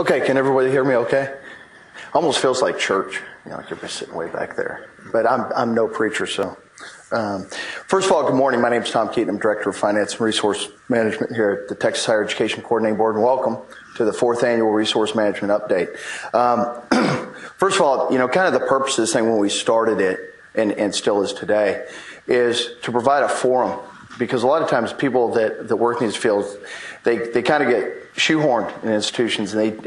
Okay, can everybody hear me okay? Almost feels like church, like you're sitting way back there. But I'm no preacher, so. First of all, good morning. My name is Tom Keaton. I'm Director of Finance and Resource Management here at the Texas Higher Education Coordinating Board, and welcome to the 4th Annual Resource Management Update. First of all, kind of the purpose of this thing when we started it, and still is today, is to provide a forum. Because a lot of times people that work in these fields, they kind of get shoehorned in institutions, and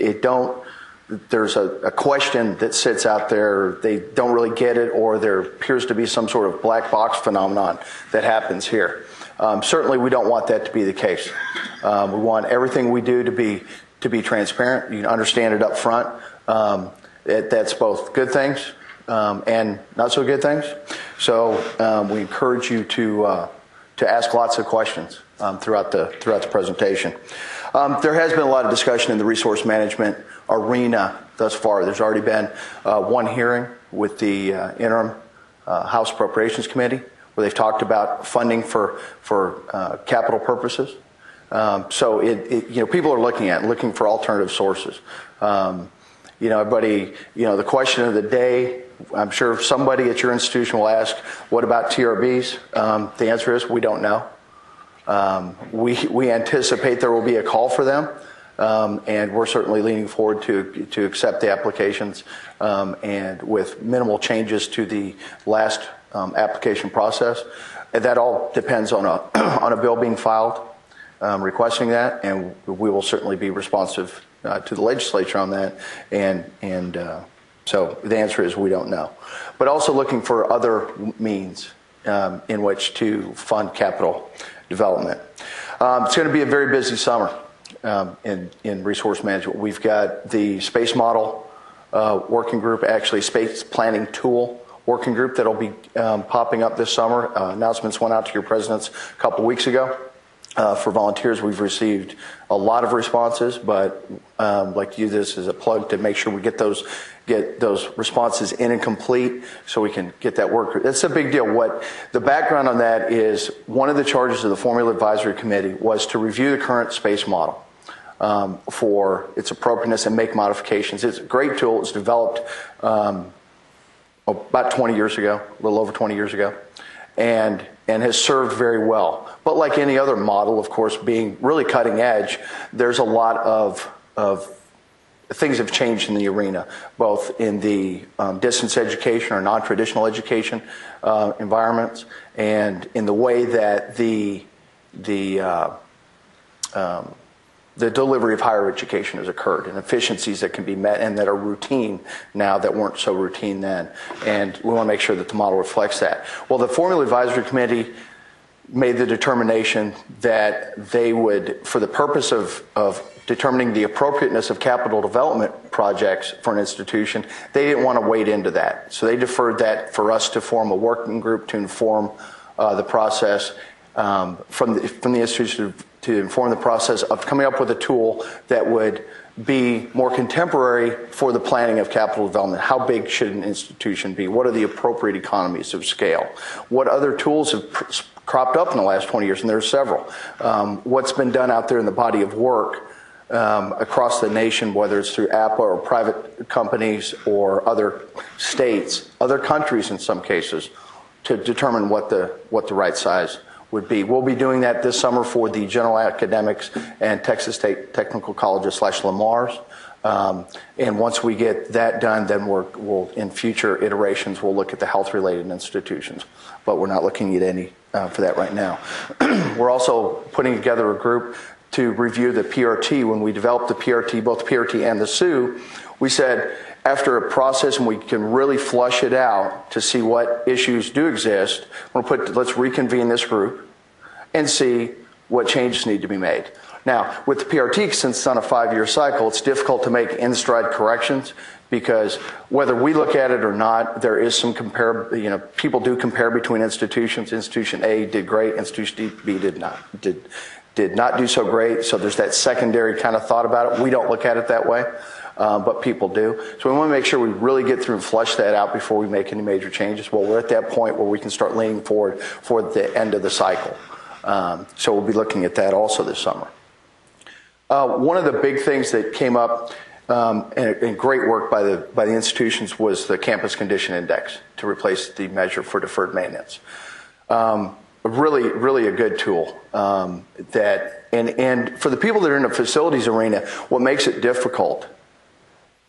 there's a question that sits out there, they don't really get it, or there appears to be some sort of black box phenomenon that happens here. Certainly we don't want that to be the case. We want everything we do to be transparent. You can understand it up front. That's both good things and not so good things. So we encourage you to ask lots of questions throughout the presentation. There has been a lot of discussion in the resource management arena thus far. There's already been one hearing with the interim House Appropriations Committee where they've talked about funding for capital purposes. So people are looking for alternative sources. Everybody, the question of the day, I'm sure somebody at your institution will ask, what about TRBs? The answer is we don't know. We anticipate there will be a call for them, and we're certainly leaning forward to accept the applications, and with minimal changes to the last application process. And that all depends on a bill being filed requesting that, and we will certainly be responsive to the legislature on that. So the answer is we don't know. But also looking for other means in which to fund capital development. It's going to be a very busy summer in resource management. We've got the space model working group, actually space planning tool working group that'll be popping up this summer. Announcements went out to your presidents a couple weeks ago. For volunteers, we've received a lot of responses, but I'd like to use this as a plug to make sure we get those responses in and complete so we can get that work. That's a big deal. What the background on that is, one of the charges of the Formula Advisory Committee was to review the current space model for its appropriateness and make modifications. It's a great tool. It was developed about 20 years ago, a little over 20 years ago, and has served very well. But like any other model, of course, being really cutting edge, there's a lot of things have changed in the arena, both in the distance education or non-traditional education environments, and in the way that the delivery of higher education has occurred, and efficiencies that can be met and that are routine now that weren't so routine then. And we want to make sure that the model reflects that. Well, the Formula Advisory Committee made the determination that they would, for the purpose of determining the appropriateness of capital development projects for an institution, they didn't want to wade into that. So they deferred that for us to form a working group to inform the process from the institution to inform the process of coming up with a tool that would be more contemporary for the planning of capital development. How big should an institution be? What are the appropriate economies of scale? What other tools have cropped up in the last 20 years? And there are several. What's been done out there in the body of work across the nation, whether it's through APA or private companies or other states, other countries in some cases, to determine what the right size would be. We'll be doing that this summer for the General Academics and Texas State Technical Colleges / Lamar's. And once we get that done, then we'll in future iterations, we'll look at the health-related institutions. But we're not looking at any for that right now. We're also putting together a group to review the PRT. When we developed the PRT, both the PRT and the SU, we said, after a process and we can really flush it out to see what issues do exist, let's reconvene this group and see what changes need to be made. Now, with the PRT, since it's on a 5-year cycle, it's difficult to make in-stride corrections because whether we look at it or not, there is some people do compare between institutions. Institution A did great, institution B did not do so great. So there's that secondary kind of thought about it. We don't look at it that way. But people do. So we want to make sure we really get through and flush that out before we make any major changes. Well, we're at that point where we can start leaning forward for the end of the cycle. So we'll be looking at that also this summer. One of the big things that came up and great work by the institutions was the Campus Condition Index to replace the measure for deferred maintenance. Really a good tool. And for the people that are in the facilities arena, what makes it difficult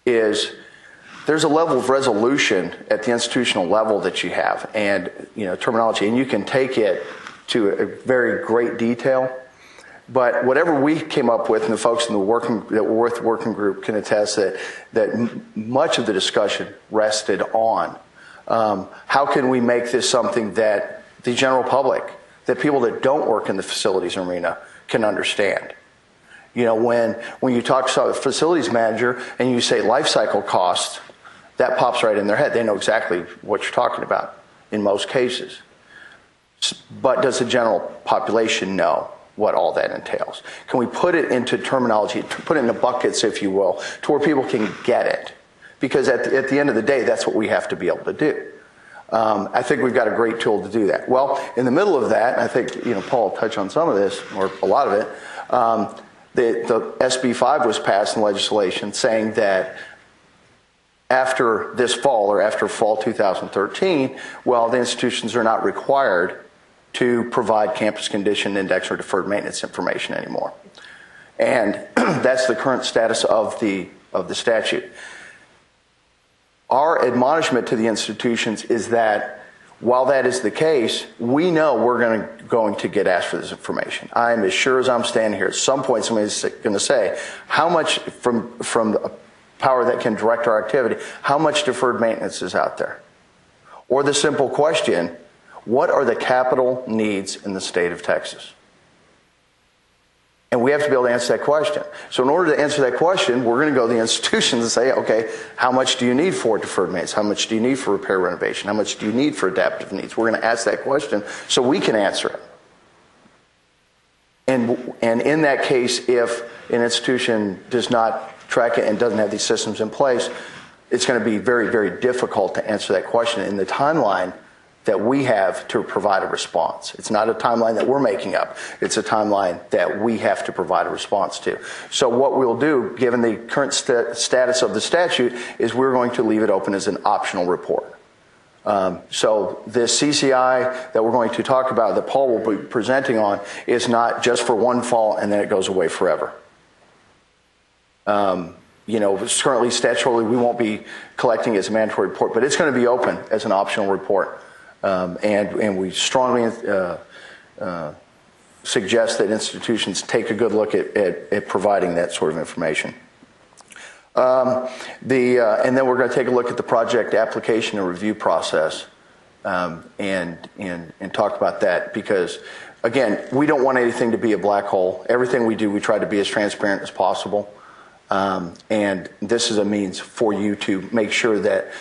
is there's a level of resolution at the institutional level that you have, and terminology, and you can take it to a very great detail. But whatever we came up with, and the folks in that were with the working group can attest that much of the discussion rested on how can we make this something that the general public, that people that don't work in the facilities arena can understand. When you talk to a facilities manager and you say life cycle costs, that pops right in their head. They know exactly what you're talking about in most cases. But does the general population know what all that entails? Can we put it into terminology, put it into buckets, if you will, to where people can get it? Because at the end of the day, that's what we have to be able to do. I think we've got a great tool to do that. Well, in the middle of that, and I think Paul will touch on some of this, or a lot of it, the SB 5 was passed in legislation saying that after this fall, or after fall 2013, well, the institutions are not required to provide campus condition index or deferred maintenance information anymore. And that's the current status of the statute. Our admonishment to the institutions is that while that is the case, we know we're going to get asked for this information. I'm as sure as I'm standing here. At some point, somebody's going to say, how much from the power that can direct our activity, how much deferred maintenance is out there? Or the simple question, what are the capital needs in the state of Texas? And we have to be able to answer that question. So in order to answer that question, we're going to go to the institutions and say, okay, how much do you need for deferred maintenance? How much do you need for repair renovation? How much do you need for adaptive needs? We're going to ask that question so we can answer it. And in that case, if an institution does not track it and doesn't have these systems in place, it's going to be very, very difficult to answer that question in the timeline that we have to provide a response. It's not a timeline that we're making up. It's a timeline that we have to provide a response to. So what we'll do, given the current status of the statute, is we're going to leave it open as an optional report. So this CCI that we're going to talk about, that Paul will be presenting on, is not just for one fall and then it goes away forever. Currently statutorily we won't be collecting as a mandatory report, but it's going to be open as an optional report. And we strongly suggest that institutions take a good look at providing that sort of information. And then we're going to take a look at the project application and review process and talk about that, because, again, we don't want anything to be a black hole. Everything we do, we try to be as transparent as possible. And this is a means for you to make sure that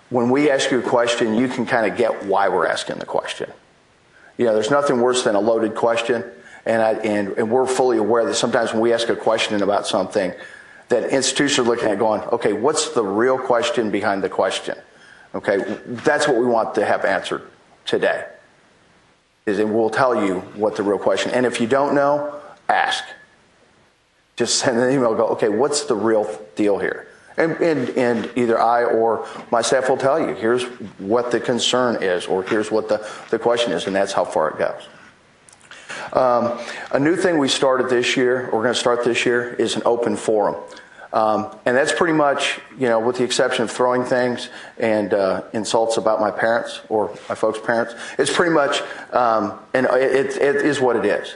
when we ask you a question, you can kind of get why we're asking the question. There's nothing worse than a loaded question, and we're fully aware that sometimes when we ask a question about something, that institutions are looking at going, okay, what's the real question behind the question? Okay, that's what we want to have answered today. And we'll tell you what the real question. And if you don't know, ask. Just send an email. Go, okay, what's the real deal here? And either I or my staff will tell you, here's what the concern is, or here's what the question is, and that's how far it goes. A new thing we started this year, we're going to start this year, is an open forum. And that's pretty much, with the exception of throwing things and insults about my parents or my folks' parents, it's pretty much, and it is what it is.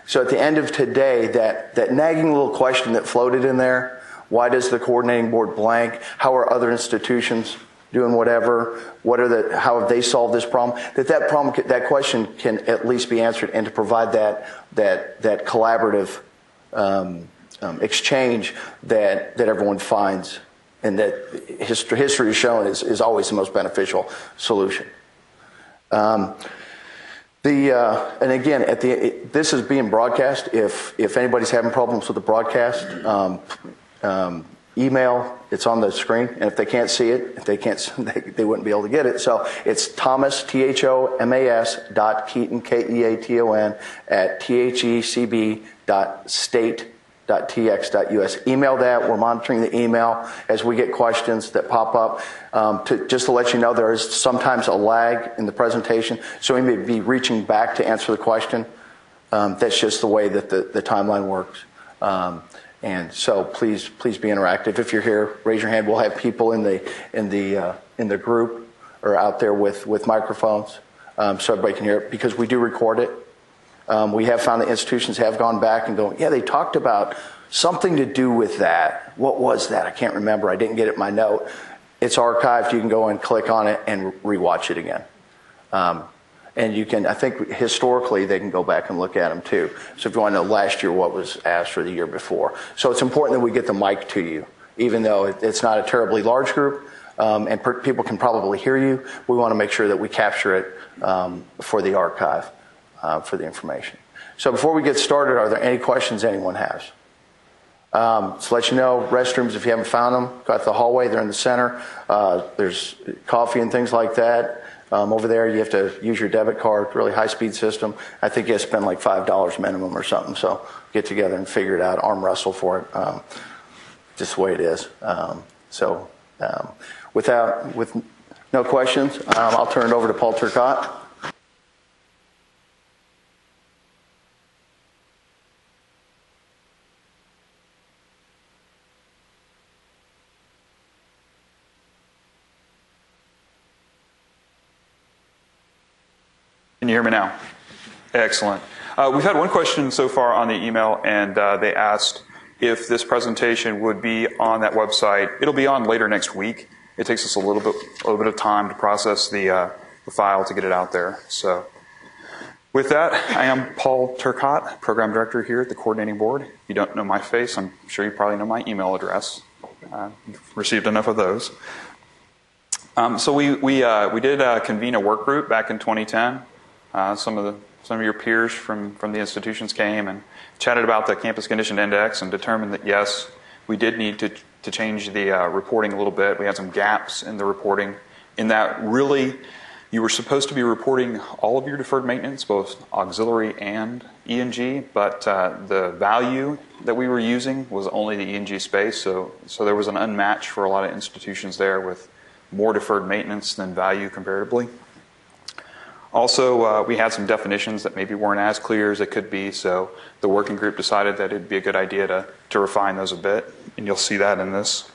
So at the end of today, that nagging little question that floated in there, why does the coordinating board blank? How are other institutions doing whatever? How have they solved this problem? That question can at least be answered, and to provide that collaborative exchange that everyone finds, and that history has shown is always the most beneficial solution. And again, this is being broadcast. If anybody's having problems with the broadcast, email, it's on the screen, and if they can't see it, they wouldn't be able to get it. So it's Thomas, Thomas, Keaton, Keaton, @thecb.state archive.tx.us. Email that. We're monitoring the email as we get questions that pop up. Just to let you know, there is sometimes a lag in the presentation, so we may be reaching back to answer the question. That's just the way that the timeline works. And so please be interactive. If you're here, raise your hand. We'll have people in the group or out there with microphones, so everybody can hear it, because we do record it. We have found that institutions have gone back and go, yeah, they talked about something to do with that. What was that? I can't remember. I didn't get it in my note. It's archived. You can go and click on it and rewatch it again. And you can, I think historically, they can go back and look at them too. So if you want to know last year what was asked or the year before. So it's important that we get the mic to you, even though it's not a terribly large group, and people can probably hear you. We want to make sure that we capture it for the archive, for the information. So before we get started, are there any questions anyone has? To let you know, restrooms, if you haven't found them, got the hallway, they're in the center. There's coffee and things like that. Over there, you have to use your debit card, really high-speed system. I think you have to spend like $5 minimum or something, so get together and figure it out, arm wrestle for it, just the way it is. With no questions, I'll turn it over to Paul Turcotte. Can you hear me now? Excellent. We've had one question so far on the email, and they asked if this presentation would be on that website. It'll be on later next week. It takes us a little bit of time to process the file to get it out there. So with that, I am Paul Turcotte, Program Director here at the Coordinating Board. If you don't know my face, I'm sure you probably know my email address. You've received enough of those. So we did convene a work group back in 2010. Some of your peers from the institutions came and chatted about the Campus Condition Index and determined that, yes, we did need to change the reporting a little bit. We had some gaps in the reporting in that really you were supposed to be reporting all of your deferred maintenance, both auxiliary and E&G, but the value that we were using was only the E&G space, so there was an unmatch for a lot of institutions there with more deferred maintenance than value comparatively. Also, we had some definitions that maybe weren't as clear as it could be, so the working group decided that it'd be a good idea to refine those a bit, and you'll see that in this.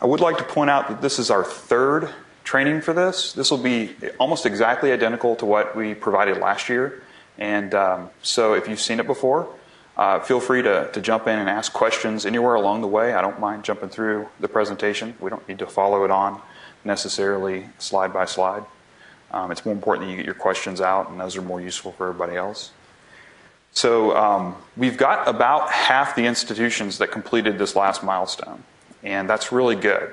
I would like to point out that this is our third training for this. This will be almost exactly identical to what we provided last year, and so if you've seen it before, feel free to jump in and ask questions anywhere along the way. I don't mind jumping through the presentation. We don't need to follow it on necessarily slide by slide. It's more important that you get your questions out, and those are more useful for everybody else. So we've got about half the institutions that completed this last milestone, and that's really good.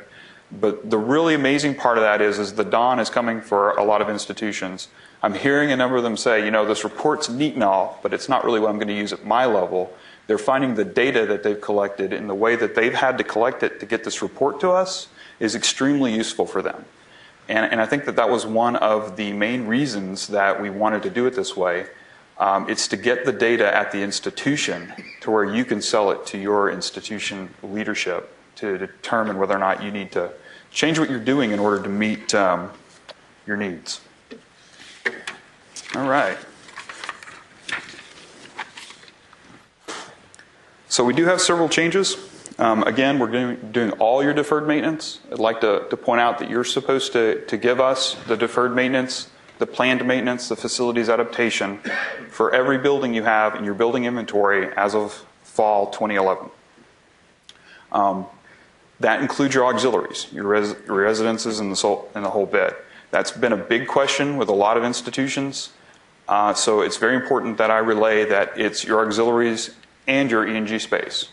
But the really amazing part of that is the dawn is coming for a lot of institutions. I'm hearing a number of them say, this report's neat and all, but it's not really what I'm going to use at my level. They're finding the data that they've collected and the way that they've had to collect it to get this report to us is extremely useful for them. And I think that was one of the main reasons that we wanted to do it this way. It's to get the data at the institution to where you can sell it to your institution leadership to determine whether or not you need to change what you're doing in order to meet your needs. All right. So we do have several changes. Again, we're doing all your deferred maintenance. I'd like to point out that you're supposed to give us the deferred maintenance, the planned maintenance, the facilities adaptation for every building you have in your building inventory as of fall 2011. That includes your auxiliaries, your residences, and the whole bit. That's been a big question with a lot of institutions. So it's very important that I relay that it's your auxiliaries and your E&G space.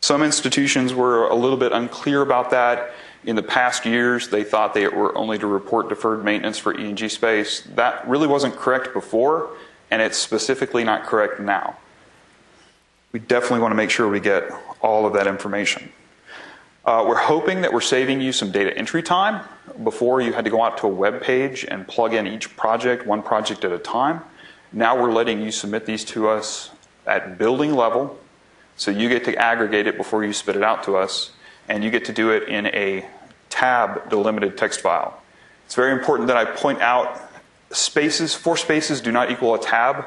Some institutions were a little bit unclear about that. In the past years, they thought they were only to report deferred maintenance for E&G space. That really wasn't correct before, and it's specifically not correct now. We definitely want to make sure we get all of that information. We're hoping that we're saving you some data entry time. Before, you had to go out to a web page and plug in each project, one project at a time. Now we're letting you submit these to us at building level So you get to aggregate it before you spit it out to us, and you get to do it in a tab delimited text file. It's very important that I point out spaces, 4 spaces do not equal a tab.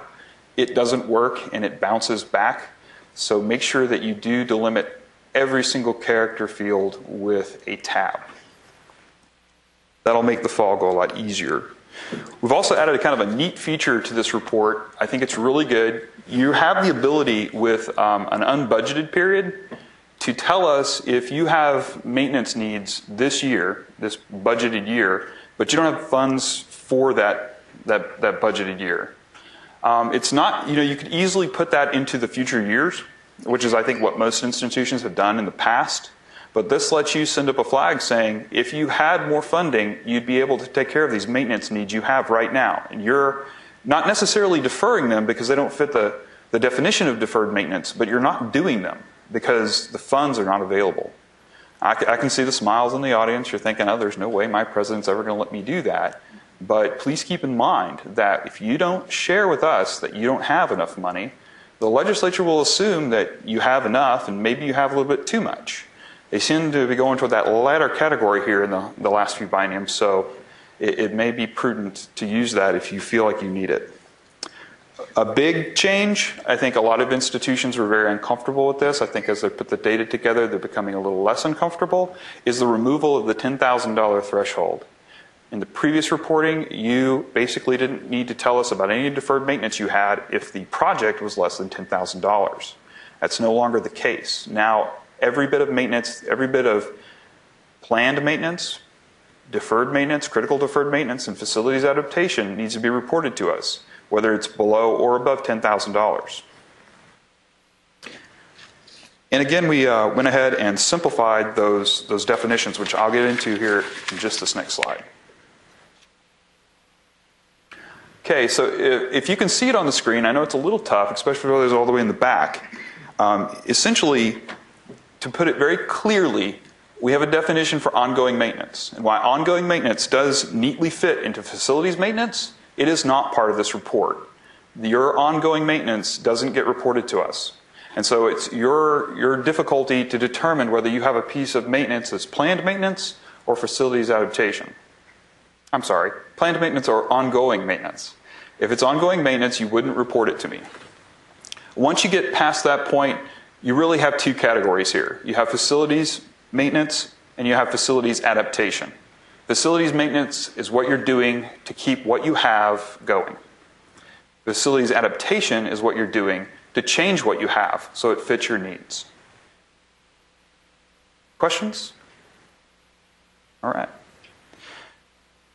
It doesn't work and it bounces back. So make sure that you do delimit every single character field with a tab. That'll make the fall go a lot easier. We've also added a kind of a neat feature to this report. I think it's really good. You have the ability with an unbudgeted period to tell us if you have maintenance needs this year, this budgeted year, but you don't have funds for that budgeted year. It's not, you could easily put that into the future years, which is I think what most institutions have done in the past. But this lets you send up a flag saying, if you had more funding, you'd be able to take care of these maintenance needs you have right now. And you're not necessarily deferring them because they don't fit the definition of deferred maintenance, but you're not doing them because the funds are not available. I can see the smiles in the audience. You're thinking, oh, there's no way my president's ever going to let me do that. But please keep in mind that if you don't share with us that you don't have enough money, the legislature will assume that you have enough and maybe you have a little bit too much. They seem to be going toward that latter category here in the last few bienniums, so it may be prudent to use that if you feel like you need it. A big change, I think a lot of institutions were very uncomfortable with this. I think as they put the data together, they're becoming a little less uncomfortable, is the removal of the $10,000 threshold. In the previous reporting, you basically didn't need to tell us about any deferred maintenance you had if the project was less than $10,000. That's no longer the case. Now, every bit of maintenance, every bit of planned maintenance, deferred maintenance, critical deferred maintenance, and facilities adaptation needs to be reported to us, whether it's below or above $10,000. And again, we went ahead and simplified those definitions, which I'll get into here in just this next slide. Okay, so if you can see it on the screen, I know it's a little tough, especially for those all the way in the back. Essentially, to put it very clearly, we have a definition for ongoing maintenance. And while ongoing maintenance does neatly fit into facilities maintenance, it is not part of this report. Your ongoing maintenance doesn't get reported to us. And so it's your difficulty to determine whether you have a piece of maintenance that's planned maintenance or facilities adaptation. I'm sorry, planned maintenance or ongoing maintenance. If it's ongoing maintenance, you wouldn't report it to me. Once you get past that point, you really have 2 categories here. You have facilities maintenance and you have facilities adaptation. Facilities maintenance is what you're doing to keep what you have going. Facilities adaptation is what you're doing to change what you have so it fits your needs. Questions? All right.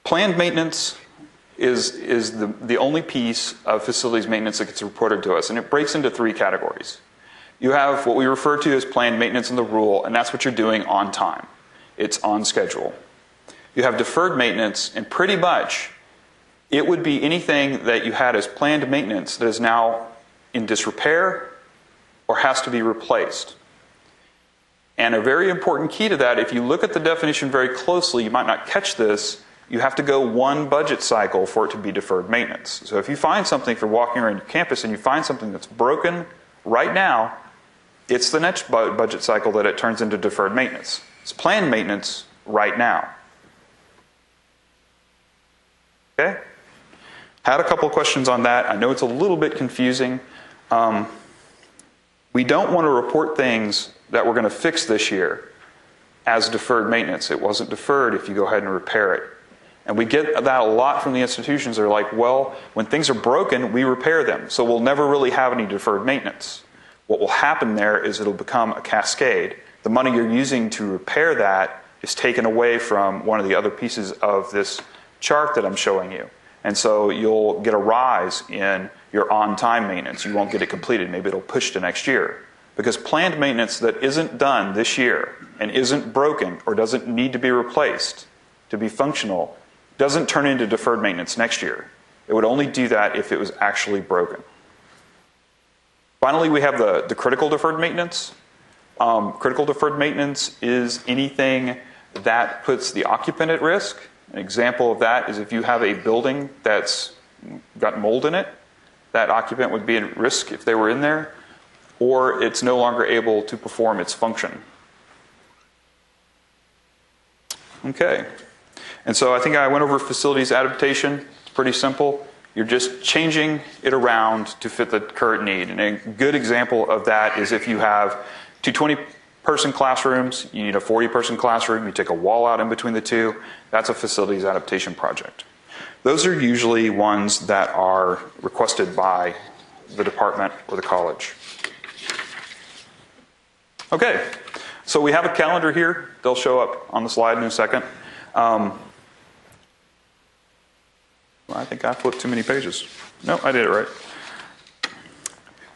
Planned maintenance is the only piece of facilities maintenance that gets reported to us, and it breaks into 3 categories. You have what we refer to as planned maintenance in the rule, and that's what you're doing on time. It's on schedule. You have deferred maintenance, and pretty much it would be anything that you had as planned maintenance that is now in disrepair or has to be replaced. And a very important key to that, if you look at the definition very closely, you might not catch this, you have to go 1 budget cycle for it to be deferred maintenance. So if you find something, if you're walking around your campus and you find something that's broken right now, it's the next budget cycle that it turns into deferred maintenance. It's planned maintenance right now. Okay? Had a couple of questions on that. I know it's a little bit confusing. We don't want to report things that we're going to fix this year as deferred maintenance. It wasn't deferred if you go ahead and repair it. And we get that a lot from the institutions. They're like, well, when things are broken, we repair them. So we'll never really have any deferred maintenance. What will happen there is it'll become a cascade. The money you're using to repair that is taken away from one of the other pieces of this chart that I'm showing you. And so you'll get a rise in your on-time maintenance. You won't get it completed. Maybe it'll push to next year. Because planned maintenance that isn't done this year and isn't broken or doesn't need to be replaced to be functional doesn't turn into deferred maintenance next year. It would only do that if it was actually broken. Finally, we have the critical deferred maintenance. Critical deferred maintenance is anything that puts the occupant at risk. An example of that is if you have a building that's got mold in it, that occupant would be at risk if they were in there. or it's no longer able to perform its function. Okay. And so I think I went over facilities adaptation. It's pretty simple. You're just changing it around to fit the current need. And a good example of that is if you have two 20-person classrooms, you need a 40-person classroom, you take a wall out in between the two, that's a facilities adaptation project. Those are usually ones that are requested by the department or the college. Okay, so we have a calendar here. They'll show up on the slide in a second. I think I flipped too many pages. No, I did it right.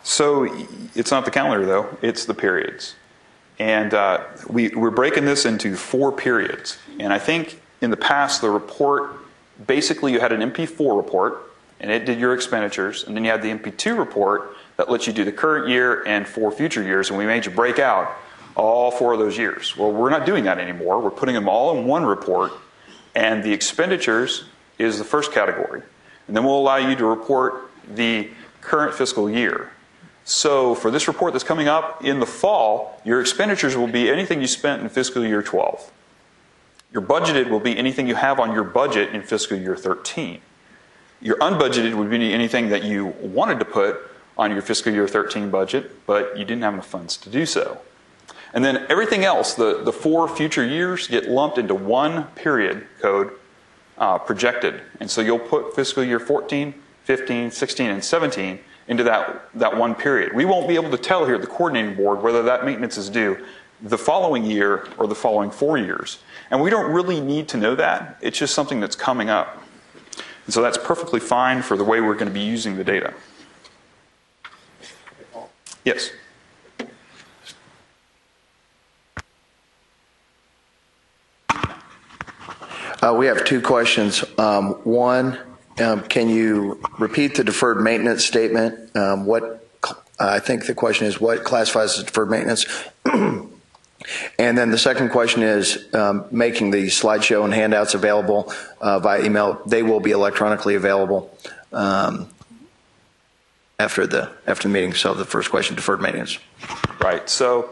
So it's not the calendar, though. It's the periods. And we're breaking this into 4 periods. And I think in the past, the report, basically you had an MP4 report, and it did your expenditures. And then you had the MP2 report that lets you do the current year and 4 future years. And we made you break out all 4 of those years. Well, we're not doing that anymore. We're putting them all in one report. And the expenditures is the first category. And then we'll allow you to report the current fiscal year. So for this report that's coming up in the fall, your expenditures will be anything you spent in fiscal year 12. Your budgeted will be anything you have on your budget in fiscal year 13. Your unbudgeted would be anything that you wanted to put on your fiscal year 13 budget, but you didn't have enough funds to do so. And then everything else, the 4 future years, get lumped into one period code projected. And so you'll put fiscal year 14, 15, 16, and 17 into that one period. We won't be able to tell here at the coordinating board whether that maintenance is due the following year or the following 4 years. And we don't really need to know that. It's just something that's coming up. And so that's perfectly fine for the way we're going to be using the data. Yes? We have 2 questions. One, can you repeat the deferred maintenance statement? I think the question is, what classifies as deferred maintenance? And then the second question is, making the slideshow and handouts available via email. They will be electronically available after the meeting. So the first question, deferred maintenance. Right. So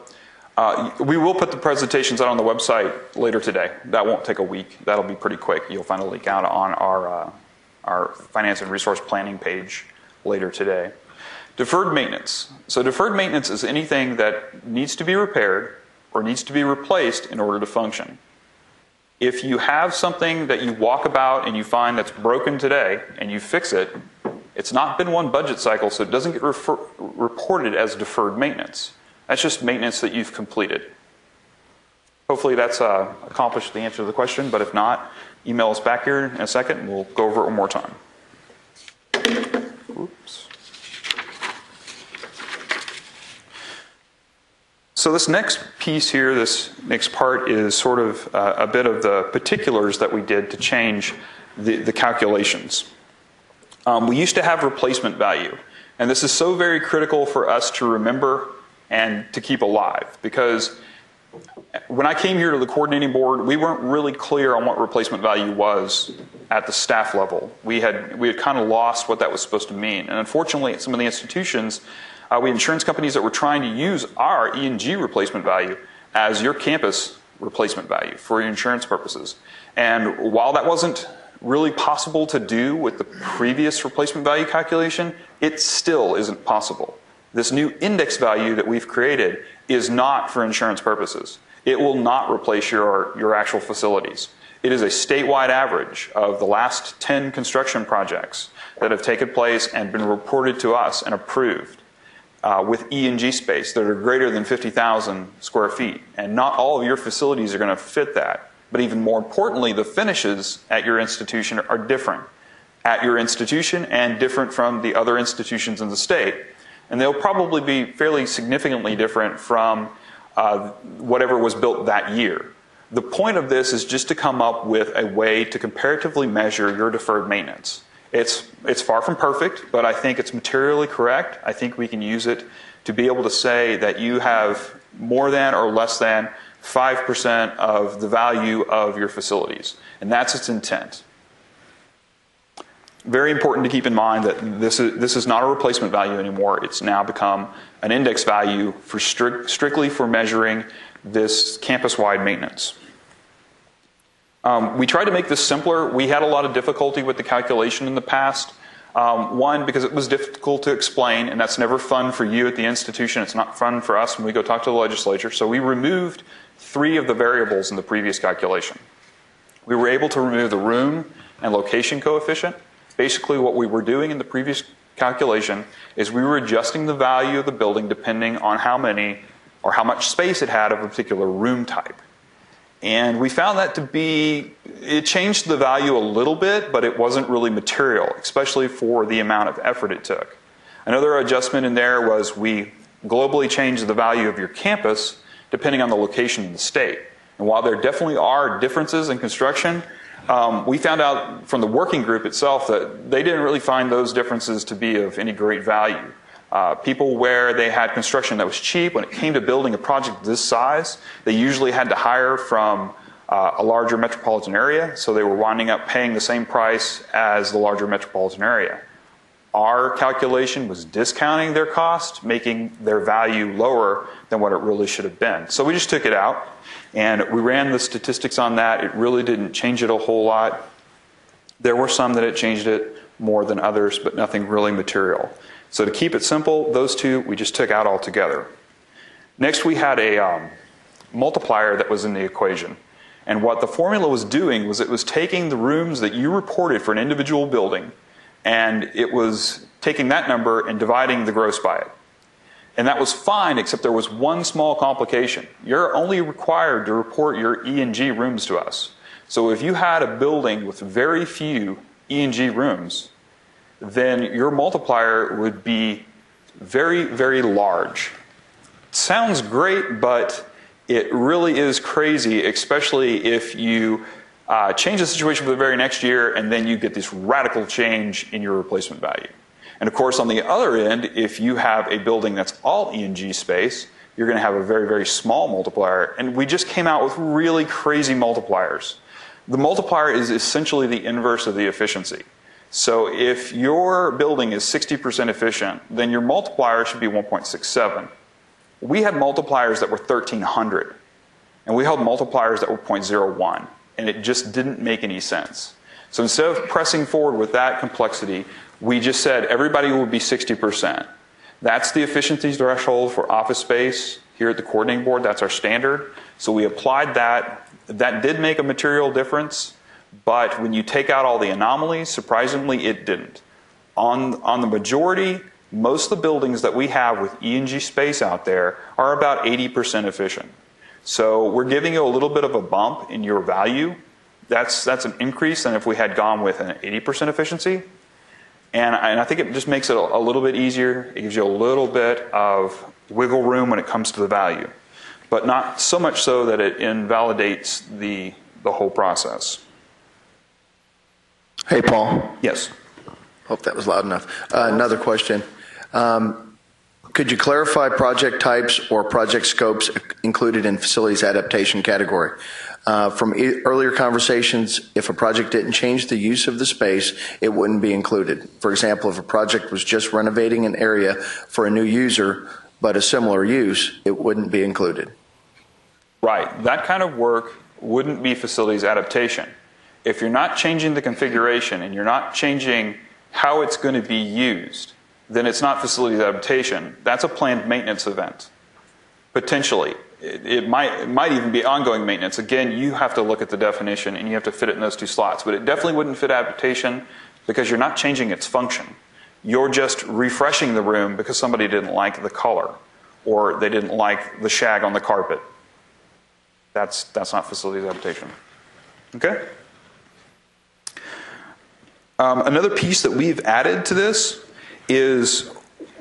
we will put the presentations out on the website later today. That won't take a week. That'll be pretty quick. You'll find a link out on our finance and resource planning page later today. Deferred maintenance. So deferred maintenance is anything that needs to be repaired or needs to be replaced in order to function. If you have something that you walk about and you find that's broken today and you fix it, it's not been one budget cycle, so it doesn't get reported as deferred maintenance. That's just maintenance that you've completed. Hopefully that's accomplished the answer to the question, but if not, email us back here in a second and we'll go over it one more time. Oops. So this next piece here, this next part is sort of a bit of the particulars that we did to change the calculations. We used to have replacement value, and this is so very critical for us to remember and to keep alive, because when I came here to the coordinating board, we weren't really clear on what replacement value was at the staff level. We had kind of lost what that was supposed to mean. And unfortunately, at some of the institutions, we had insurance companies that were trying to use our E&G replacement value as your campus replacement value for your insurance purposes. And while that wasn't really possible to do with the previous replacement value calculation, it still isn't possible. This new index value that we've created is not for insurance purposes. It will not replace your actual facilities. It is a statewide average of the last 10 construction projects that have taken place and been reported to us and approved with E&G space that are greater than 50,000 square feet. And not all of your facilities are going to fit that. But even more importantly, the finishes at your institution are different at your institution and different from the other institutions in the state. And they'll probably be fairly significantly different from whatever was built that year. The point of this is just to come up with a way to comparatively measure your deferred maintenance. It's far from perfect, but I think it's materially correct. I think we can use it to be able to say that you have more than or less than 5% of the value of your facilities. And that's its intent. Very important to keep in mind that this is not a replacement value anymore. It's now become an index value for strictly for measuring this campus-wide maintenance. We tried to make this simpler. We had a lot of difficulty with the calculation in the past. One, because it was difficult to explain, and that's never fun for you at the institution. It's not fun for us when we go talk to the legislature. So we removed 3 of the variables in the previous calculation. We were able to remove the room and location coefficient. Basically, what we were doing in the previous calculation is we were adjusting the value of the building depending on how many or how much space it had of a particular room type. And we found that to be, it changed the value a little bit, but it wasn't really material, especially for the amount of effort it took. Another adjustment in there was we globally changed the value of your campus depending on the location in the state. And while there definitely are differences in construction, we found out from the working group itself that they didn't really find those differences to be of any great value. People where they had construction that was cheap, when it came to building a project this size, they usually had to hire from a larger metropolitan area, so they were winding up paying the same price as the larger metropolitan area. Our calculation was discounting their cost, making their value lower than what it really should have been. So we just took it out, and we ran the statistics on that. It really didn't change it a whole lot. There were some that it changed it more than others, but nothing really material. So to keep it simple, those 2 we just took out altogether. Next, we had a multiplier that was in the equation. And what the formula was doing was it was taking the rooms that you reported for an individual building, and it was taking that number and dividing the gross by it. And that was fine, except there was one small complication. You're only required to report your E&G rooms to us. So if you had a building with very few E&G rooms, then your multiplier would be very, very large. Sounds great, but it really is crazy, especially if you change the situation for the very next year and then you get this radical change in your replacement value. And of course, on the other end, if you have a building that's all E&G space, you're going to have a very, very small multiplier. And we just came out with really crazy multipliers. The multiplier is essentially the inverse of the efficiency. So if your building is 60% efficient, then your multiplier should be 1.67. We had multipliers that were 1,300, and we held multipliers that were 0.01, and it just didn't make any sense. So instead of pressing forward with that complexity, we just said everybody would be 60%. That's the efficiency threshold for office space here at the coordinating board. That's our standard. So we applied that. That did make a material difference. But when you take out all the anomalies, surprisingly, it didn't. On the majority, most of the buildings that we have with E&G space out there are about 80% efficient. So we're giving you a little bit of a bump in your value. That's an increase than if we had gone with an 80% efficiency. And I think it just makes it a little bit easier. It gives you a little bit of wiggle room when it comes to the value. But not so much so that it invalidates the whole process. Hey, Paul. Yes. Hope that was loud enough. Another question. Could you clarify project types or project scopes included in facilities adaptation category? From earlier conversations, if a project didn't change the use of the space, it wouldn't be included. For example, if a project was just renovating an area for a new user, but a similar use, it wouldn't be included. Right. That kind of work wouldn't be facilities adaptation. If you're not changing the configuration and you're not changing how it's going to be used, then it's not facilities adaptation. That's a planned maintenance event, potentially. It might even be ongoing maintenance. Again, you have to look at the definition and you have to fit it in those 2 slots. But it definitely wouldn't fit adaptation because you're not changing its function. You're just refreshing the room because somebody didn't like the color or they didn't like the shag on the carpet. That's not facilities adaptation. Okay? Another piece that we've added to this is,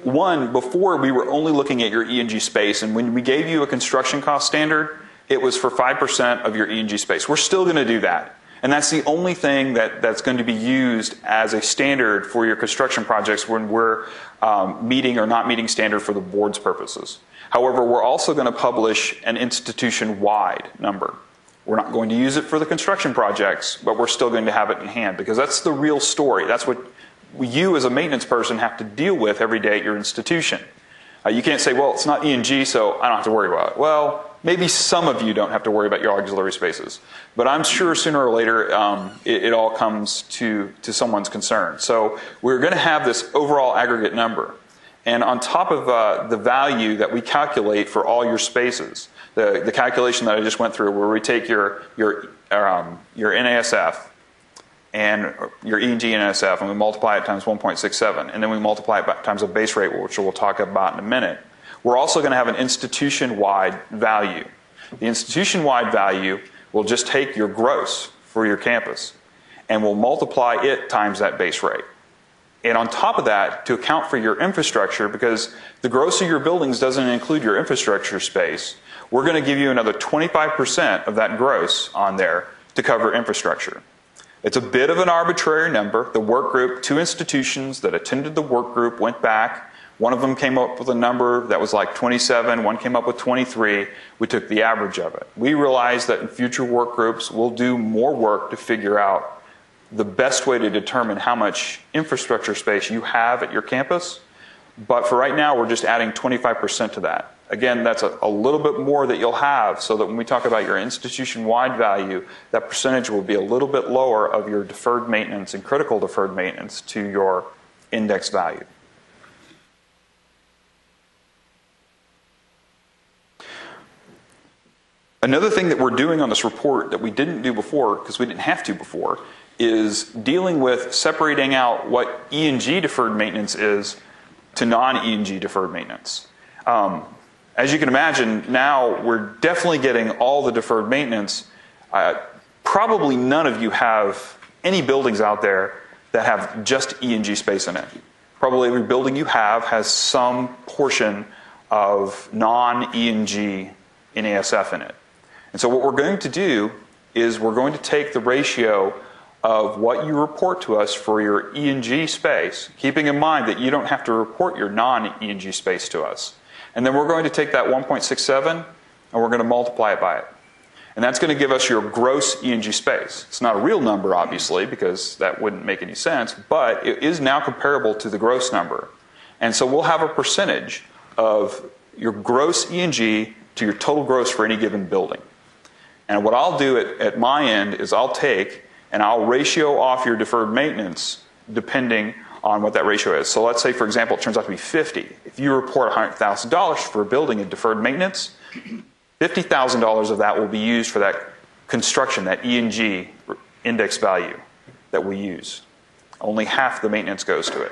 one, before we were only looking at your E&G space, and when we gave you a construction cost standard, it was for 5% of your E&G space. We're still going to do that. And that's the only thing that's going to be used as a standard for your construction projects when we're meeting or not meeting standard for the board's purposes. However, we're also going to publish an institution-wide number. We're not going to use it for the construction projects, but we're still going to have it in hand because that's the real story. That's what you as a maintenance person have to deal with every day at your institution. You can't say, well, it's not E&G, so I don't have to worry about it. Well, maybe some of you don't have to worry about your auxiliary spaces, but I'm sure sooner or later it all comes to someone's concern. So we're going to have this overall aggregate number. And on top of the value that we calculate for all your spaces, the calculation that I just went through, where we take your NASF and your E&G NASF, and we multiply it times 1.67, and then we multiply it times a base rate, which we'll talk about in a minute. We're also going to have an institution-wide value. The institution-wide value will just take your gross for your campus, and we'll multiply it times that base rate. And on top of that, to account for your infrastructure, because the gross of your buildings doesn't include your infrastructure space, we're going to give you another 25% of that gross on there to cover infrastructure. It's a bit of an arbitrary number. The work group, 2 institutions that attended the work group went back. One of them came up with a number that was like 27. One came up with 23. We took the average of it. We realized that in future work groups, we'll do more work to figure out the best way to determine how much infrastructure space you have at your campus. But for right now, we're just adding 25% to that. Again, that's a little bit more that you'll have, so that when we talk about your institution-wide value, that percentage will be a little bit lower of your deferred maintenance and critical deferred maintenance to your index value. Another thing that we're doing on this report that we didn't do before, because we didn't have to before, is dealing with separating out what E&G deferred maintenance is to non-E&G deferred maintenance. As you can imagine, now we're definitely getting all the deferred maintenance. Probably none of you have any buildings out there that have just E&G space in it. Probably every building you have has some portion of non-E&G NASF in it. And so what we're going to do is we're going to take the ratio of what you report to us for your E&G space, keeping in mind that you don't have to report your non-E&G space to us. And then we're going to take that 1.67 and we're going to multiply it by it. And that's going to give us your gross E&G space. It's not a real number, obviously, because that wouldn't make any sense, but it is now comparable to the gross number. And so we'll have a percentage of your gross E&G to your total gross for any given building. And what I'll do at my end is I'll take and I'll ratio off your deferred maintenance depending on what that ratio is. So let's say, for example, it turns out to be 50. If you report $100,000 for a building in deferred maintenance, $50,000 of that will be used for that construction, that E&G index value that we use. Only half the maintenance goes to it.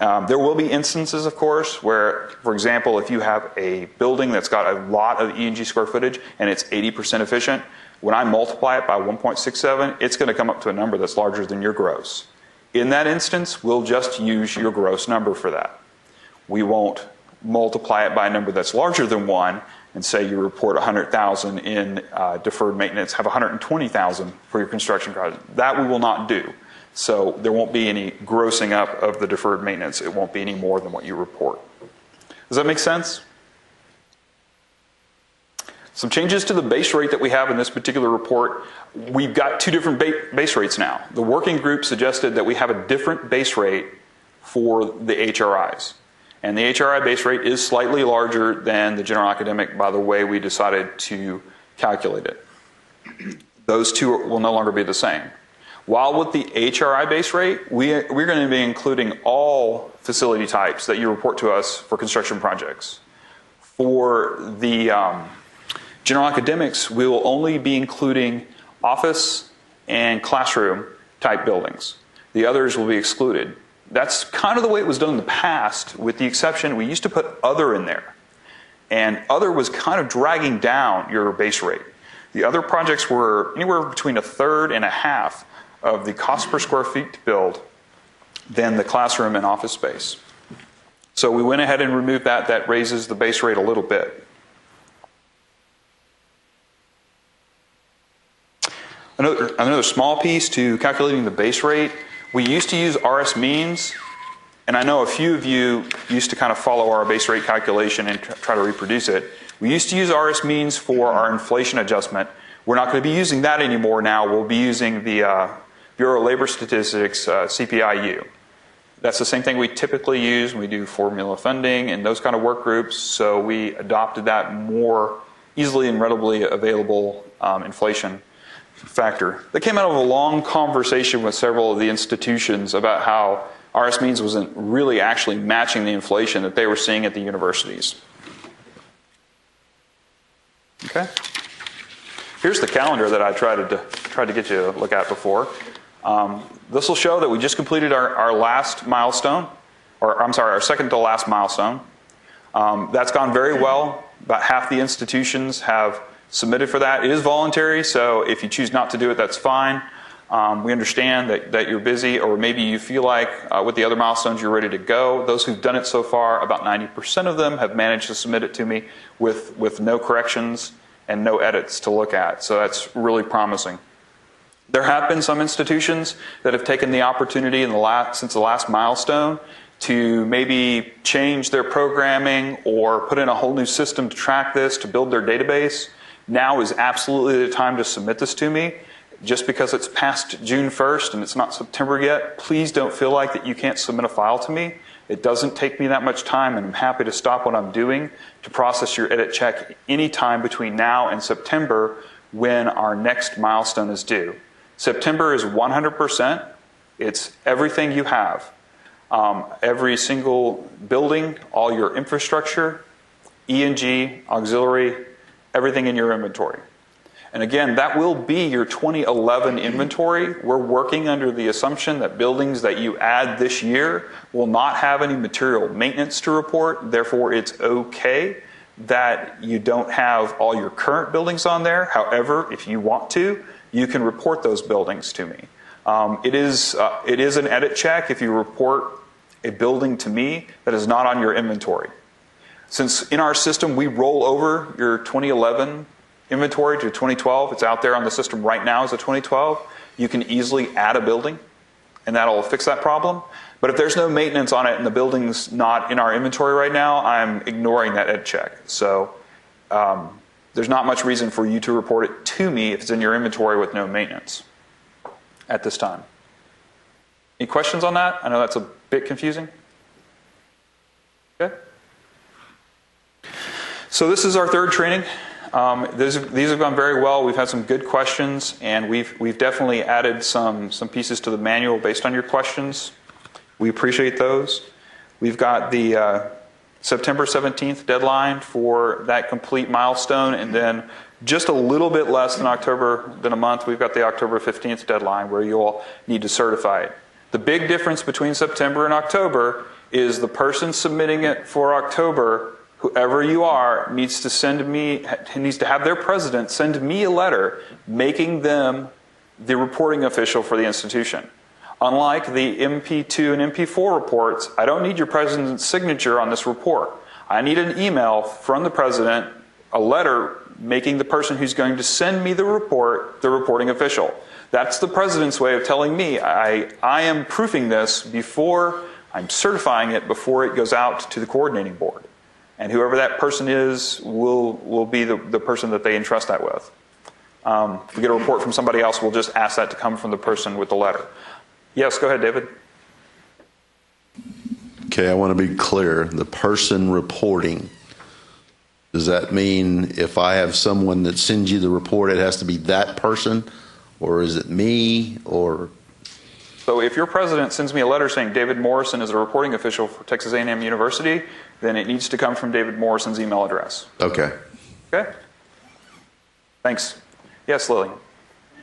There will be instances, of course, where, for example, if you have a building that's got a lot of E&G square footage and it's 80% efficient, when I multiply it by 1.67, it's going to come up to a number that's larger than your gross. In that instance, we'll just use your gross number for that. We won't multiply it by a number that's larger than 1 and say you report 100,000 in deferred maintenance, have 120,000 for your construction project. That we will not do. So there won't be any grossing up of the deferred maintenance. It won't be any more than what you report. Does that make sense? Some changes to the base rate that we have in this particular report. We've got 2 different base rates now. The working group suggested that we have a different base rate for the HRIs. And the HRI base rate is slightly larger than the general academic by the way we decided to calculate it. Those 2 will no longer be the same. While with the HRI base rate, we're going to be including all facility types that you report to us for construction projects. For the general academics, we will only be including office and classroom type buildings. The others will be excluded. That's kind of the way it was done in the past, with the exception we used to put other in there. And other was kind of dragging down your base rate. The other projects were anywhere between 1/3 and 1/2 of the cost per square feet to build than the classroom and office space. So we went ahead and removed that. That raises the base rate a little bit. Another small piece to calculating the base rate, we used to use RS means, and I know a few of you used to kind of follow our base rate calculation and try to reproduce it. We used to use RS means for our inflation adjustment We're not going to be using that anymore now. We'll be using the Bureau of Labor Statistics CPI-U. That's the same thing we typically use when we do formula funding and those kind of work groups. So we adopted that more easily and readily available inflation factor. That came out of a long conversation with several of the institutions about how RS means wasn't really actually matching the inflation that they were seeing at the universities. Okay. Here's the calendar that I tried to get you to look at before. This will show that we just completed our last milestone, or I'm sorry, our second to last milestone. That's gone very well. About half the institutions have submitted for that. It is voluntary, so if you choose not to do it, that's fine. We understand that you're busy, or maybe you feel like with the other milestones you're ready to go. Those who've done it so far, about 90% of them have managed to submit it to me with no corrections and no edits to look at. So that's really promising. There have been some institutions that have taken the opportunity since the last milestone to maybe change their programming or put in a whole new system to track this, to build their database. Now is absolutely the time to submit this to me. Just because it's past June 1st and it's not September yet, please don't feel like that you can't submit a file to me. It doesn't take me that much time, and I'm happy to stop what I'm doing to process your edit check anytime between now and September when our next milestone is due. September is 100%. It's everything you have. Every single building, all your infrastructure, E&G, auxiliary, everything in your inventory. And again, that will be your 2011 inventory. We're working under the assumption that buildings that you add this year will not have any material maintenance to report. Therefore, it's okay that you don't have all your current buildings on there. However, if you want to, you can report those buildings to me. It is an edit check if you report a building to me that is not on your inventory. Since in our system we roll over your 2011 inventory to 2012, it's out there on the system right now as a 2012, you can easily add a building and that'll fix that problem. But if there's no maintenance on it and the building's not in our inventory right now, I'm ignoring that edit check. So there's not much reason for you to report it to me if it's in your inventory with no maintenance at this time. Any questions on that? I know that's a bit confusing. Okay. So this is our third training. These have gone very well. We've had some good questions, and we've definitely added some pieces to the manual based on your questions. We appreciate those. We've got the September 17th deadline for that complete milestone, and then just a little bit less than a month, we've got the October 15th deadline where you'll need to certify it. The big difference between September and October is the person submitting it for October, whoever you are, needs to have their president send me a letter making them the reporting official for the institution. Unlike the MP2 and MP4 reports, I don't need your president's signature on this report. I need an email from the president, a letter making the person who's going to send me the report the reporting official. That's the president's way of telling me I am proofing this before I'm certifying it before it goes out to the coordinating board. And whoever that person is will be the person that they entrust that with. If we get a report from somebody else, we'll just ask that to come from the person with the letter. Yes, go ahead, David. Okay, I want to be clear. The person reporting, does that mean if I have someone that sends you the report, it has to be that person? Or is it me? Or so if your president sends me a letter saying David Morrison is a reporting official for Texas A&M University, then it needs to come from David Morrison's email address. Okay. Okay? Thanks. Yes, Lily?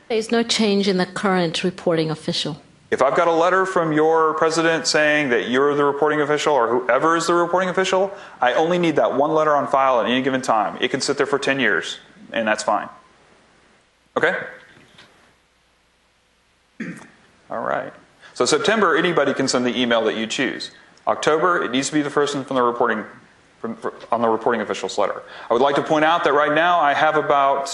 There's no change in the current reporting official. If I've got a letter from your president saying that you're the reporting official or whoever is the reporting official, I only need that one letter on file at any given time. It can sit there for 10 years, and that's fine. Okay? All right. So September, anybody can send the email that you choose. October, it needs to be the person from the reporting on the reporting official's letter. I would like to point out that right now I have about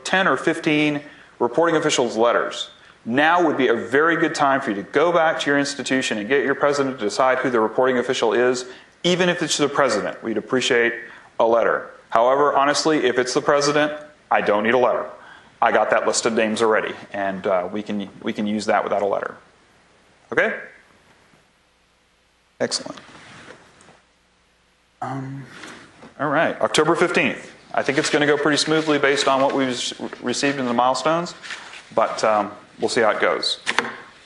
10 or 15 reporting officials' letters. Now would be a very good time for you to go back to your institution and get your president to decide who the reporting official is, even if it's the president. We'd appreciate a letter. However, honestly, if it's the president, I don't need a letter. I got that list of names already, and we can use that without a letter. Okay? Excellent. All right, October 15th. I think it's going to go pretty smoothly based on what we've received in the milestones, but we'll see how it goes.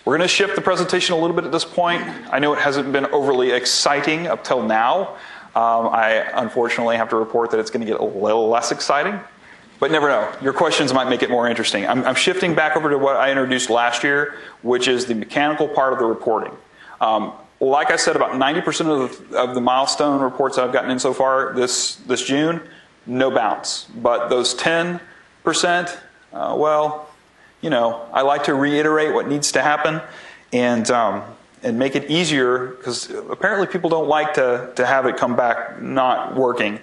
We're going to shift the presentation a little bit at this point. I know it hasn't been overly exciting up till now. I unfortunately have to report that it's going to get a little less exciting, but never know. Your questions might make it more interesting. I'm shifting back over to what I introduced last year, which is the mechanical part of the reporting. Like I said, about 90% of the milestone reports that I've gotten in so far this June, no bounce. But those 10%, well, you know, I like to reiterate what needs to happen and make it easier, because apparently people don't like to have it come back not working.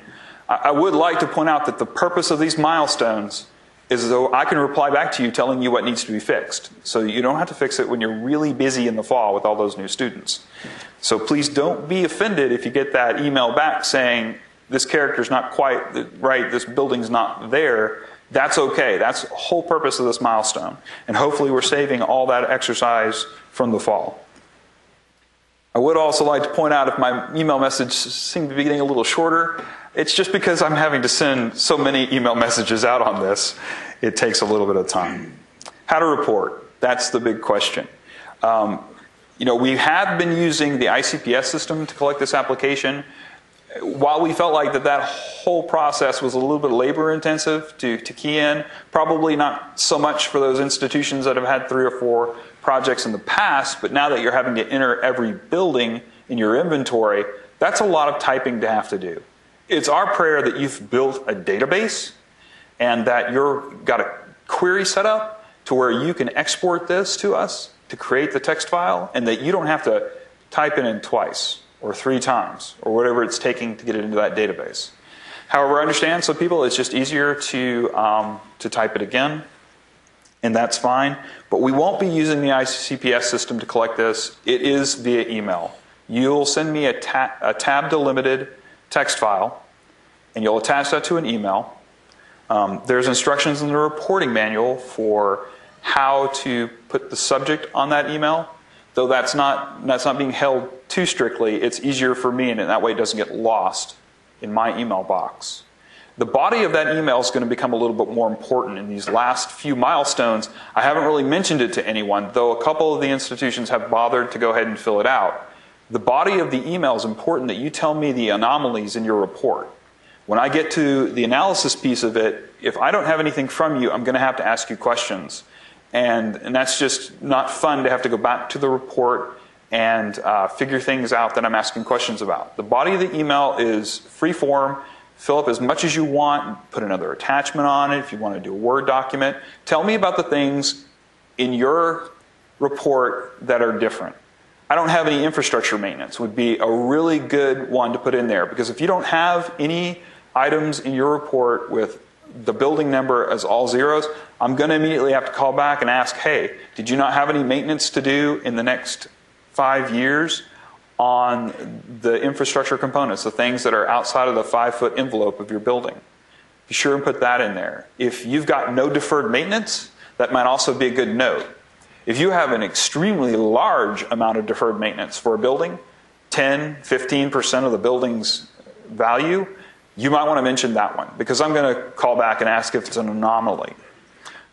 I would like to point out that the purpose of these milestones is so I can reply back to you telling you what needs to be fixed. So you don't have to fix it when you're really busy in the fall with all those new students. So please don't be offended if you get that email back saying, this character's not quite right, this building's not there. That's okay. That's the whole purpose of this milestone. And hopefully we're saving all that exercise from the fall. I would also like to point out if my email message seemed to be getting a little shorter, it's just because I'm having to send so many email messages out on this. It takes a little bit of time. How to report? That's the big question. You know, we have been using the ICPS system to collect this application. While we felt like that whole process was a little bit labor intensive to key in, probably not so much for those institutions that have had 3 or 4 projects in the past, but now that you're having to enter every building in your inventory, that's a lot of typing to have to do. It's our prayer that you've built a database and that you've got a query set up to where you can export this to us to create the text file, and that you don't have to type it in twice or 3 times or whatever it's taking to get it into that database. However, I understand some people it's just easier to type it again, and that's fine. But we won't be using the ICPS system to collect this. It is via email. You'll send me a tab delimited text file, and you'll attach that to an email. There's instructions in the reporting manual for how to put the subject on that email, though that's not being held too strictly. It's easier for me, and that way it doesn't get lost in my email box. The body of that email is going to become a little bit more important in these last few milestones. I haven't really mentioned it to anyone, though a couple of the institutions have bothered to go ahead and fill it out. The body of the email is important, that you tell me the anomalies in your report. When I get to the analysis piece of it, if I don't have anything from you, I'm going to have to ask you questions. And that's just not fun to have to go back to the report and figure things out that I'm asking questions about. The body of the email is free form. Fill up as much as you want. Put another attachment on it if you want to do a Word document. Tell me about the things in your report that are different. I don't have any infrastructure maintenance would be a really good one to put in there, because if you don't have any items in your report with the building number as all zeros, I'm going to immediately have to call back and ask, hey, did you not have any maintenance to do in the next 5 years on the infrastructure components, the things that are outside of the 5-foot envelope of your building? Be sure and put that in there. If you've got no deferred maintenance, that might also be a good note. If you have an extremely large amount of deferred maintenance for a building, 10, 15% of the building's value, you might want to mention that one, because I'm going to call back and ask if it's an anomaly.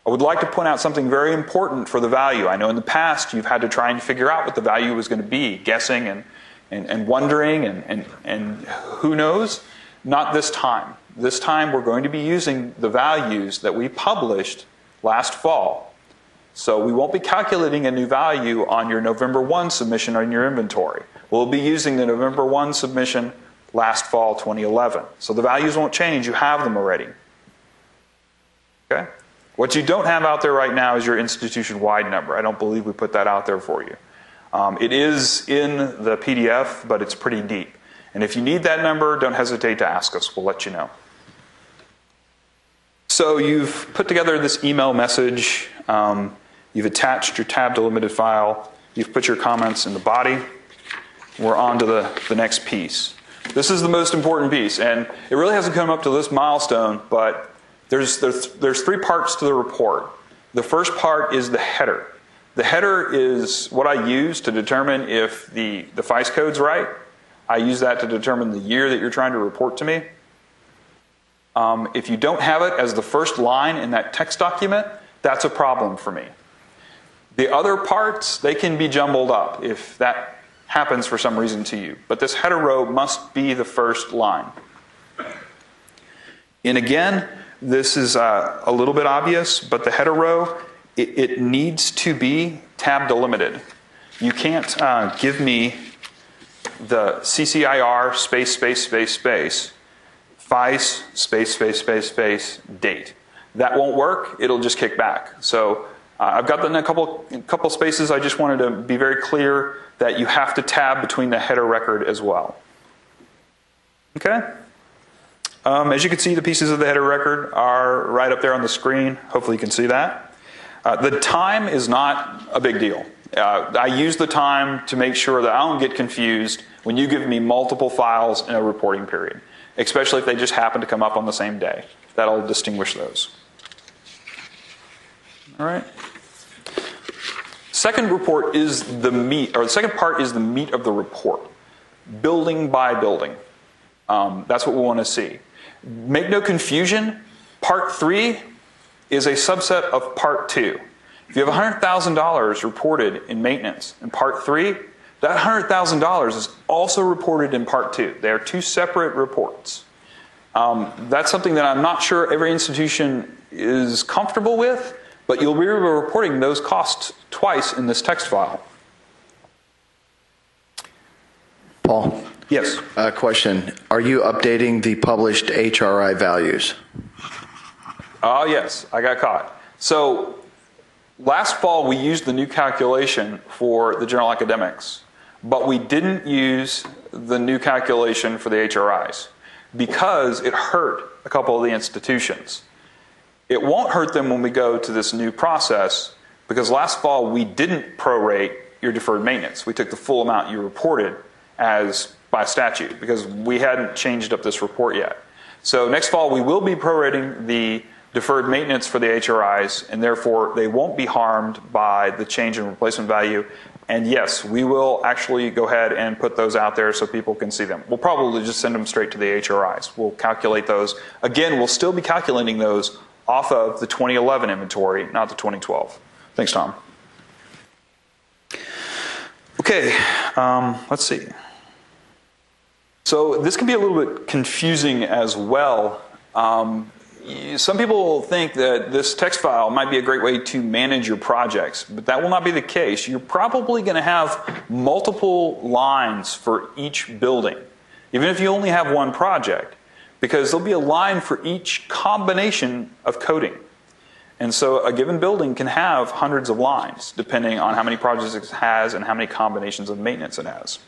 I would like to point out something very important for the value. I know in the past you've had to try and figure out what the value was going to be, guessing and wondering and who knows. Not this time. This time we're going to be using the values that we published last fall. So we won't be calculating a new value on your November 1 submission on your inventory. We'll be using the November 1 submission last fall 2011. So the values won't change. You have them already. Okay? What you don't have out there right now is your institution-wide number. I don't believe we put that out there for you. It is in the PDF, but it's pretty deep. And if you need that number, don't hesitate to ask us. We'll let you know. So you've put together this email message. You've attached your tab delimited file. You've put your comments in the body. We're on to the next piece. This is the most important piece, and it really hasn't come up to this milestone, but There's three parts to the report. The first part is the header. The header is what I use to determine if the FICE code's right. I use that to determine the year that you're trying to report to me. If you don't have it as the first line in that text document, that's a problem for me. The other parts, they can be jumbled up if that happens for some reason to you. But this header row must be the first line. And again, this is a little bit obvious, but the header row, it needs to be tab delimited. You can't give me the CCIR space, space, space, space, FICE, space, space, space, space, date. That won't work. It'll just kick back. So I've got that in a couple spaces. I just wanted to be very clear that you have to tab between the header record as well. Okay? As you can see, the pieces of the header record are right up there on the screen. Hopefully you can see that. The time is not a big deal. I use the time to make sure that I don't get confused when you give me multiple files in a reporting period, especially if they just happen to come up on the same day. That'll distinguish those. All right. Second report is the meat, or the second part is the meat of the report, building by building. That's what we want to see. Make no confusion, Part 3 is a subset of Part 2. If you have $100,000 reported in maintenance in Part 3, that $100,000 is also reported in Part 2. They are two separate reports. That's something that I'm not sure every institution is comfortable with, but you'll be reporting those costs twice in this text file. Paul? Yes. Question. Are you updating the published HRI values? Oh, yes. I got caught. So last fall, we used the new calculation for the general academics, but we didn't use the new calculation for the HRIs because it hurt a couple of the institutions. It won't hurt them when we go to this new process because last fall, we didn't prorate your deferred maintenance. We took the full amount you reported as by statute because we hadn't changed up this report yet. So next fall, we will be prorating the deferred maintenance for the HRIs, and therefore they won't be harmed by the change in replacement value. And yes, we will actually go ahead and put those out there so people can see them. We'll probably just send them straight to the HRIs. We'll calculate those. Again, we'll still be calculating those off of the 2011 inventory, not the 2012. Thanks, Tom. Okay, let's see. So this can be a little bit confusing as well. Some people think that this text file might be a great way to manage your projects, but that will not be the case. You're probably going to have multiple lines for each building, even if you only have one project, because there'll be a line for each combination of coding. And so a given building can have hundreds of lines, depending on how many projects it has and how many combinations of maintenance it has.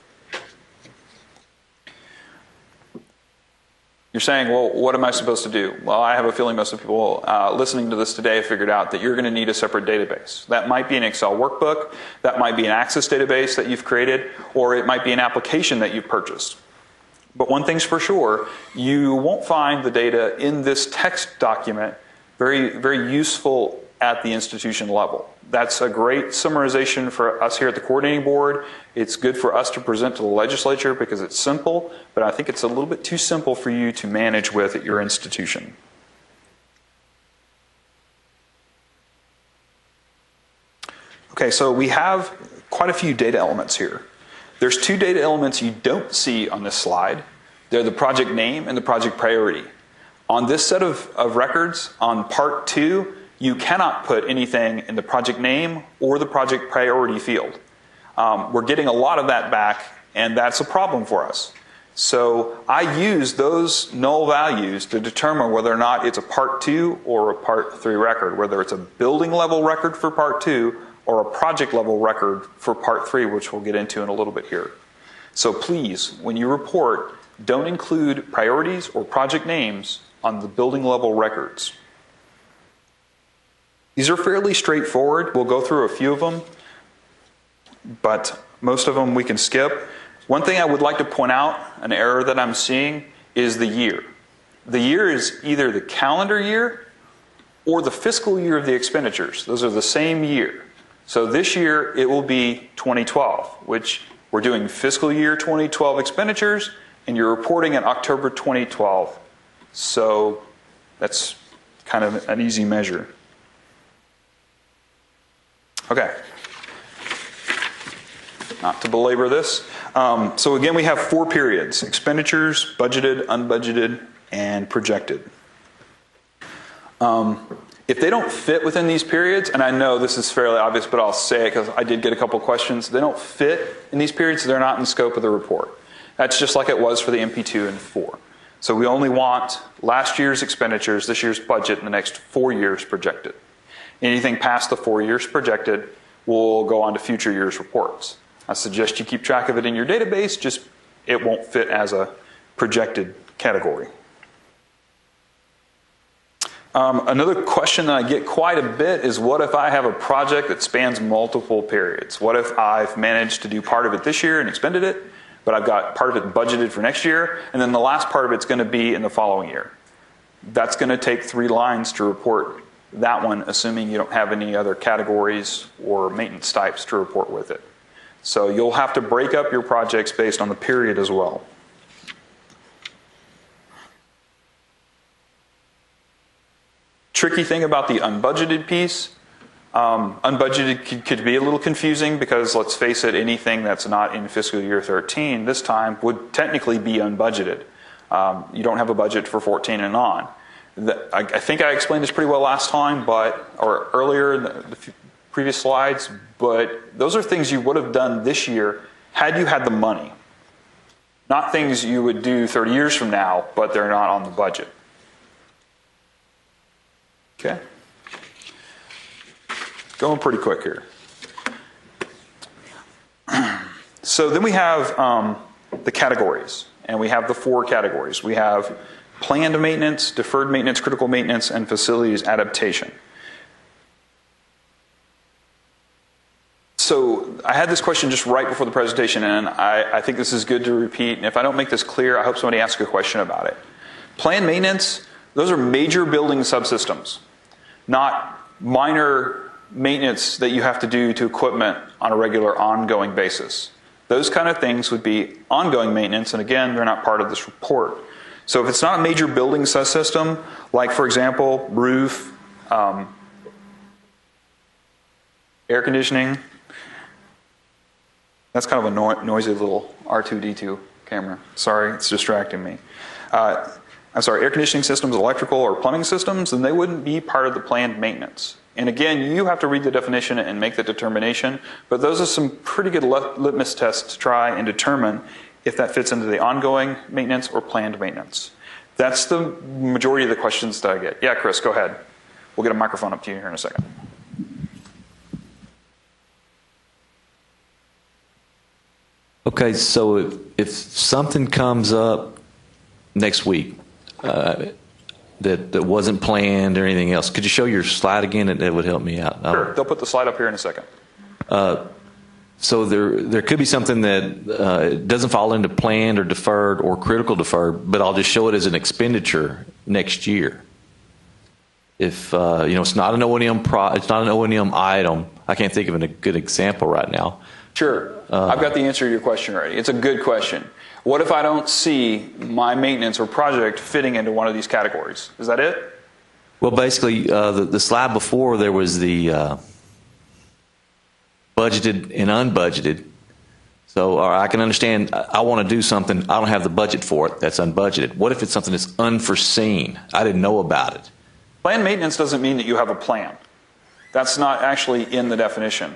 You're saying, well, what am I supposed to do? Well, I have a feeling most of the people listening to this today have figured out that you're going to need a separate database. That might be an Excel workbook, that might be an Access database that you've created, or it might be an application that you've purchased. But one thing's for sure, you won't find the data in this text document very, very useful at the institution level. That's a great summarization for us here at the coordinating board. It's good for us to present to the legislature because it's simple, but I think it's a little bit too simple for you to manage with at your institution. Okay, so we have quite a few data elements here. There's two data elements you don't see on this slide. They're the project name and the project priority. On this set of records, on Part 2, you cannot put anything in the project name or the project priority field. We're getting a lot of that back, and that's a problem for us. So I use those null values to determine whether or not it's a Part 2 or a Part 3 record, whether it's a building level record for Part 2 or a project level record for Part 3, which we'll get into in a little bit here. So please, when you report, don't include priorities or project names on the building level records. These are fairly straightforward. We'll go through a few of them, but most of them we can skip. One thing I would like to point out, an error that I'm seeing, is the year. The year is either the calendar year or the fiscal year of the expenditures. Those are the same year. So this year it will be 2012, which we're doing fiscal year 2012 expenditures, and you're reporting in October 2012. So that's kind of an easy measure. Okay. Not to belabor this. So again, we have 4 periods: expenditures, budgeted, unbudgeted, and projected. If they don't fit within these periods, and I know this is fairly obvious, but I'll say it because I did get a couple questions. They don't fit in these periods, so they're not in scope of the report. That's just like it was for the MP2 and 4. So we only want last year's expenditures, this year's budget, and the next 4 years projected. Anything past the 4 years projected will go on to future years' reports. I suggest you keep track of it in your database, just it won't fit as a projected category. Another question that I get quite a bit is, what if I have a project that spans multiple periods? What if I've managed to do part of it this year and expended it, but I've got part of it budgeted for next year, and then the last part of it's going to be in the following year? That's going to take 3 lines to report that one, assuming you don't have any other categories or maintenance types to report with it. So you'll have to break up your projects based on the period as well. Tricky thing about the unbudgeted piece, unbudgeted could be a little confusing because, let's face it, anything that's not in fiscal year 13 this time would technically be unbudgeted. You don't have a budget for 14 and on. I think I explained this pretty well last time, or earlier in the previous slides, but those are things you would have done this year had you had the money. Not things you would do 30 years from now, but they're not on the budget. Okay. Going pretty quick here. So then we have the categories, and we have the 4 categories. We have planned maintenance, deferred maintenance, critical maintenance, and facilities adaptation. So I had this question just right before the presentation, and I think this is good to repeat. And if I don't make this clear, I hope somebody asks a question about it. Planned maintenance, those are major building subsystems, not minor maintenance that you have to do to equipment on a regular ongoing basis. Those kind of things would be ongoing maintenance, and again, they're not part of this report. So if it's not a major building subsystem, like for example, roof, air conditioning, that's kind of a noisy little R2-D2 camera. Sorry, it's distracting me. I'm sorry, air conditioning systems, electrical or plumbing systems, then they wouldn't be part of the planned maintenance. And again, you have to read the definition and make the determination, but those are some pretty good litmus tests to try and determine if that fits into the ongoing maintenance or planned maintenance. That's the majority of the questions that I get. Yeah, Chris, go ahead. We'll get a microphone up to you here in a second. Okay, so if something comes up next week that wasn't planned or anything else, could you show your slide again? That would help me out. Sure, they'll put the slide up here in a second. So there could be something that doesn't fall into planned or deferred or critical deferred, but I'll just show it as an expenditure next year. If it's not an O&M it's not an O&M item. I can't think of a good example right now. Sure, I've got the answer to your question already. It's a good question. What if I don't see my maintenance or project fitting into one of these categories? Is that it? Well, basically, the slide before, there was the budgeted and unbudgeted. So I can understand, I want to do something, I don't have the budget for it, that's unbudgeted. What if it's something that's unforeseen? I didn't know about it. Planned maintenance doesn't mean that you have a plan. That's not actually in the definition.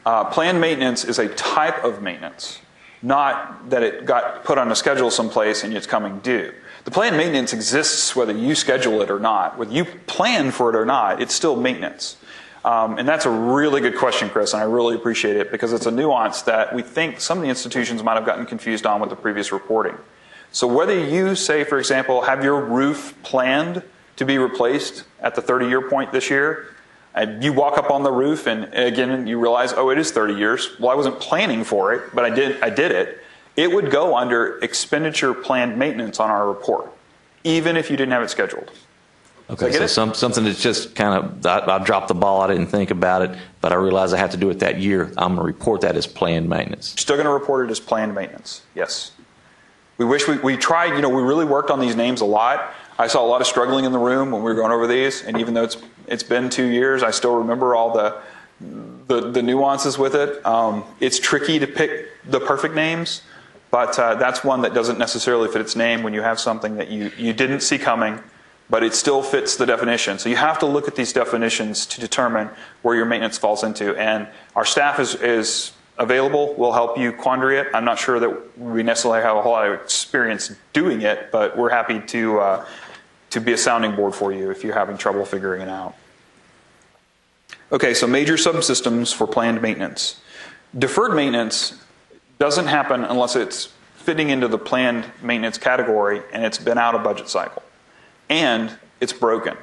Planned maintenance is a type of maintenance, not that it got put on a schedule someplace and it's coming due. The planned maintenance exists whether you schedule it or not. Whether you plan for it or not, it's still maintenance. And that's a really good question, Chris, and I really appreciate it because it's a nuance that we think some of the institutions might have gotten confused on with the previous reporting. So whether you, say, for example, have your roof planned to be replaced at the 30-year point this year, and you walk up on the roof and again you realize, oh, it is 30 years. Well, I wasn't planning for it, but I did it. It would go under expenditure planned maintenance on our report, even if you didn't have it scheduled. Did I Okay, get so it? something that's just kind of, I dropped the ball, I didn't think about it, but I realized I have to do it that year. I'm going to report that as planned maintenance. Still going to report it as planned maintenance. Yes. We wish we tried, we really worked on these names a lot. I saw a lot of struggling in the room when we were going over these, and even though it's been 2 years, I still remember all the nuances with it. It's tricky to pick the perfect names, but that's one that doesn't necessarily fit its name when you have something that you didn't see coming, but it still fits the definition. So you have to look at these definitions to determine where your maintenance falls into. And our staff is available. We'll help you quandary it. I'm not sure that we necessarily have a whole lot of experience doing it, but we're happy to be a sounding board for you if you're having trouble figuring it out. Okay, so major subsystems for planned maintenance. Deferred maintenance doesn't happen unless it's fitting into the planned maintenance category and it's been out of budget cycle and it's broken.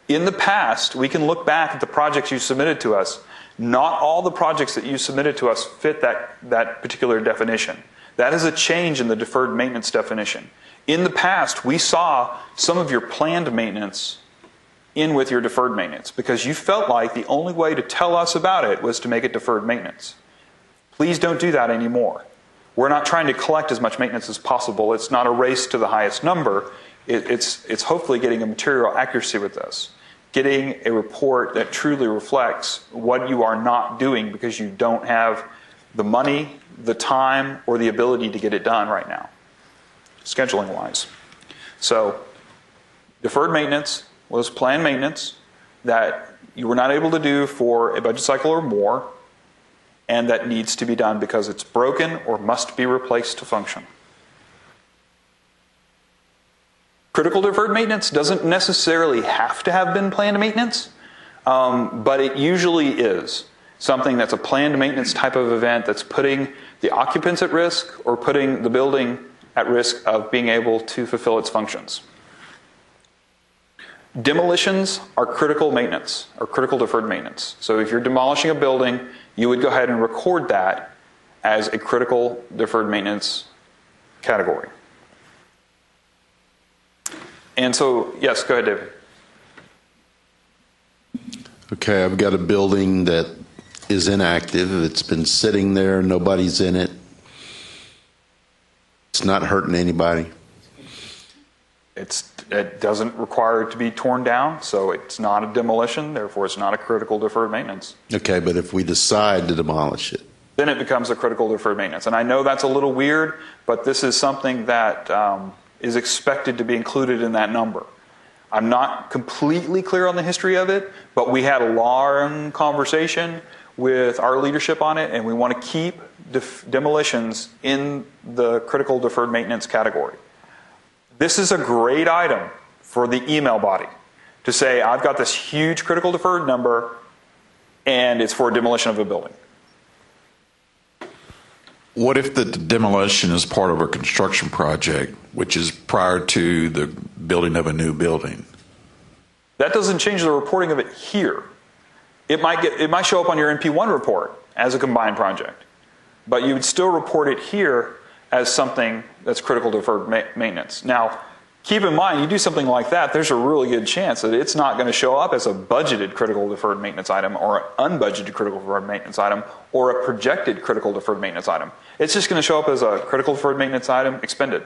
In the past, we can look back at the projects you submitted to us. Not all the projects that you submitted to us fit that particular definition. That is a change in the deferred maintenance definition. In the past, we saw some of your planned maintenance in with your deferred maintenance because you felt like the only way to tell us about it was to make it deferred maintenance. Please don't do that anymore. We're not trying to collect as much maintenance as possible. It's not a race to the highest number. It's hopefully getting a material accuracy with this. Getting a report that truly reflects what you are not doing because you don't have the money, the time, or the ability to get it done right now, scheduling wise. So deferred maintenance was planned maintenance that you were not able to do for a budget cycle or more, and that needs to be done because it's broken or must be replaced to function. Critical deferred maintenance doesn't necessarily have to have been planned maintenance, but it usually is something that's a planned maintenance type of event that's putting the occupants at risk or putting the building at risk of being able to fulfill its functions. Demolitions are critical maintenance or critical deferred maintenance. So if you're demolishing a building, you would go ahead and record that as a critical deferred maintenance category. And so, yes, go ahead, David. Okay, I've got a building that is inactive. It's been sitting there. Nobody's in it. It's not hurting anybody. It doesn't require it to be torn down, so it's not a demolition. Therefore, it's not a critical deferred maintenance. Okay, but if we decide to demolish it, Then it becomes a critical deferred maintenance. And I know that's a little weird, but this is something that is expected to be included in that number. I'm not completely clear on the history of it, but we had a long conversation with our leadership on it, and we want to keep demolitions in the critical deferred maintenance category. This is a great item for the email body to say, I've got this huge critical deferred number, and it's for demolition of a building. What if the demolition is part of a construction project, which is prior to the building of a new building? That doesn't change the reporting of it here. It might show up on your NP1 report as a combined project, but you would still report it here as something that's critical deferred maintenance. Now, keep in mind, you do something like that, there's a really good chance that it's not going to show up as a budgeted critical deferred maintenance item or an unbudgeted critical deferred maintenance item or a projected critical deferred maintenance item. It's just going to show up as a critical deferred maintenance item expended.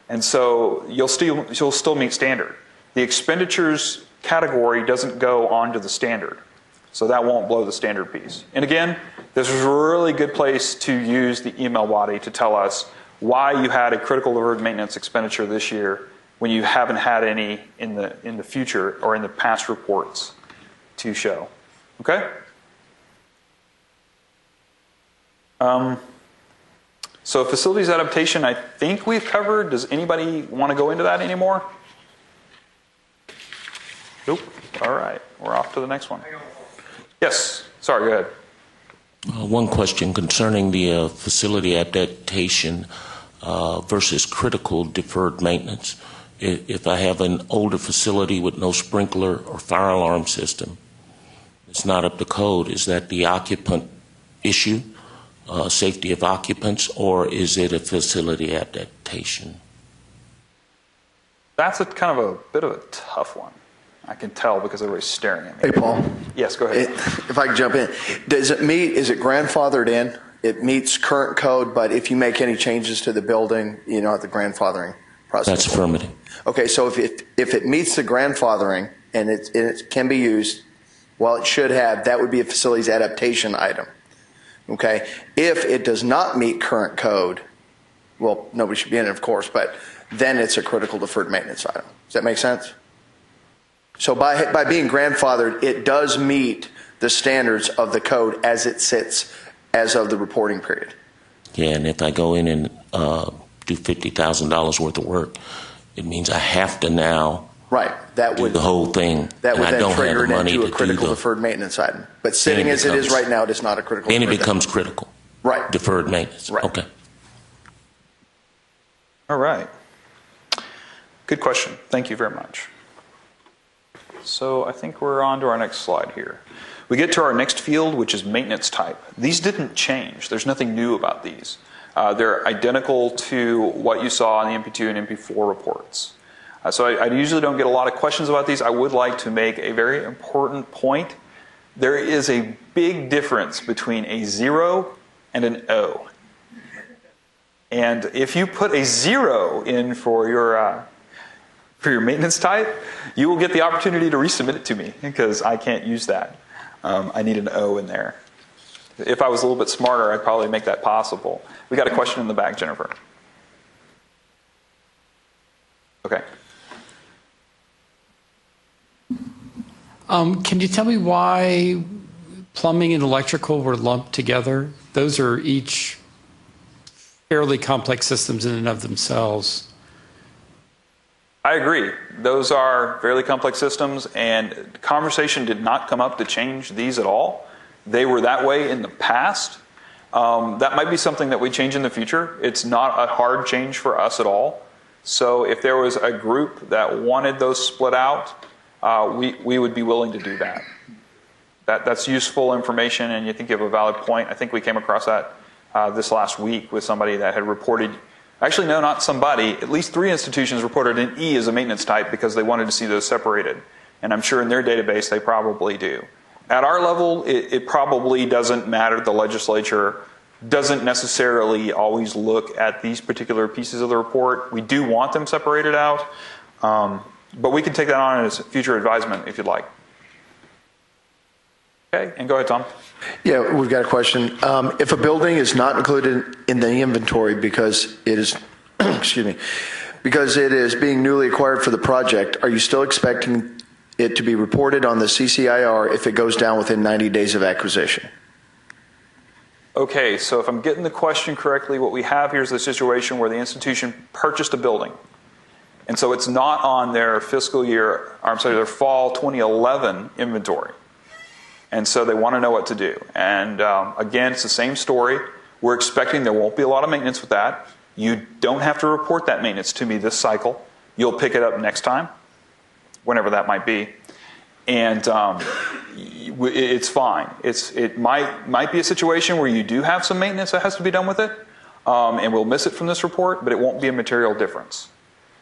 And so you'll still meet standard. The expenditures category doesn't go onto the standard. So that won't blow the standard piece. And again, this is a really good place to use the email body to tell us why you had a critical deferred maintenance expenditure this year when you haven't had any in the future or in the past reports to show. Okay? So facilities adaptation, I think we've covered. Does anybody want to go into that anymore? Nope. All right. We're off to the next one. Yes. Sorry, go ahead. One question concerning the facility adaptation versus critical deferred maintenance. If I have an older facility with no sprinkler or fire alarm system, it's not up to code. Is that the occupant issue, safety of occupants, or is it a facility adaptation? That's a kind of a bit of a tough one. I can tell because everybody's staring at me. Hey, Paul. Yes, go ahead. If I could jump in, is it grandfathered in? It meets current code, but if you make any changes to the building, you know, the grandfathering process. That's affirmative. Okay, so if it meets the grandfathering and it can be used, well, it should have, that would be a facilities adaptation item. Okay, if it does not meet current code, well, nobody should be in it, of course, but then it's a critical deferred maintenance item. Does that make sense? So by being grandfathered, it does meet the standards of the code as it sits as of the reporting period. Yeah, and if I go in and do $50,000 worth of work, it means I have to now That do would the whole thing. That would and I then don't trigger have the it money into a to critical do the, deferred maintenance item. But sitting as it is right now, it is not a critical. then it deferred becomes critical. Right. Deferred maintenance. Right. Okay. All right. Good question. Thank you very much. So I think we're on to our next slide here. We get to our next field, which is maintenance type. These didn't change. There's nothing new about these. They're identical to what you saw in the MP2 and MP4 reports. So I usually don't get a lot of questions about these. I would like to make a very important point. There is a big difference between a 0 and an O. And if you put a 0 in for your maintenance type, you will get the opportunity to resubmit it to me because I can't use that. I need an O in there. If I was a little bit smarter, I'd probably make that possible. We got a question in the back, Jennifer. Okay. Can you tell me why plumbing and electrical were lumped together? Those are each fairly complex systems in and of themselves. I agree. Those are fairly complex systems, and conversation did not come up to change these at all. They were that way in the past. That might be something that we change in the future. It's not a hard change for us at all. So if there was a group that wanted those split out, we would be willing to do that. That's useful information, and you think you have a valid point. I think we came across that this last week with somebody that had reported. Actually, no, not somebody. At least 3 institutions reported an E as a maintenance type because they wanted to see those separated. And I'm sure in their database they probably do. At our level, it probably doesn't matter. The legislature doesn't necessarily always look at these particular pieces of the report. We do want them separated out, but we can take that on as future advisement if you'd like. Okay, and go ahead, Tom. Yeah, we've got a question. If a building is not included in the inventory because it is, excuse me, because it is being newly acquired for the project, are you still expecting it to be reported on the CCIR if it goes down within 90 days of acquisition? Okay, so if I'm getting the question correctly, what we have here is a situation where the institution purchased a building. And so it's not on their their fall 2011 inventory. And so they want to know what to do. And again, it's the same story. We're expecting there won't be a lot of maintenance with that. You don't have to report that maintenance to me this cycle. You'll pick it up next time, whenever that might be. And it's fine. It might be a situation where you do have some maintenance that has to be done with it, and we'll miss it from this report, but it won't be a material difference.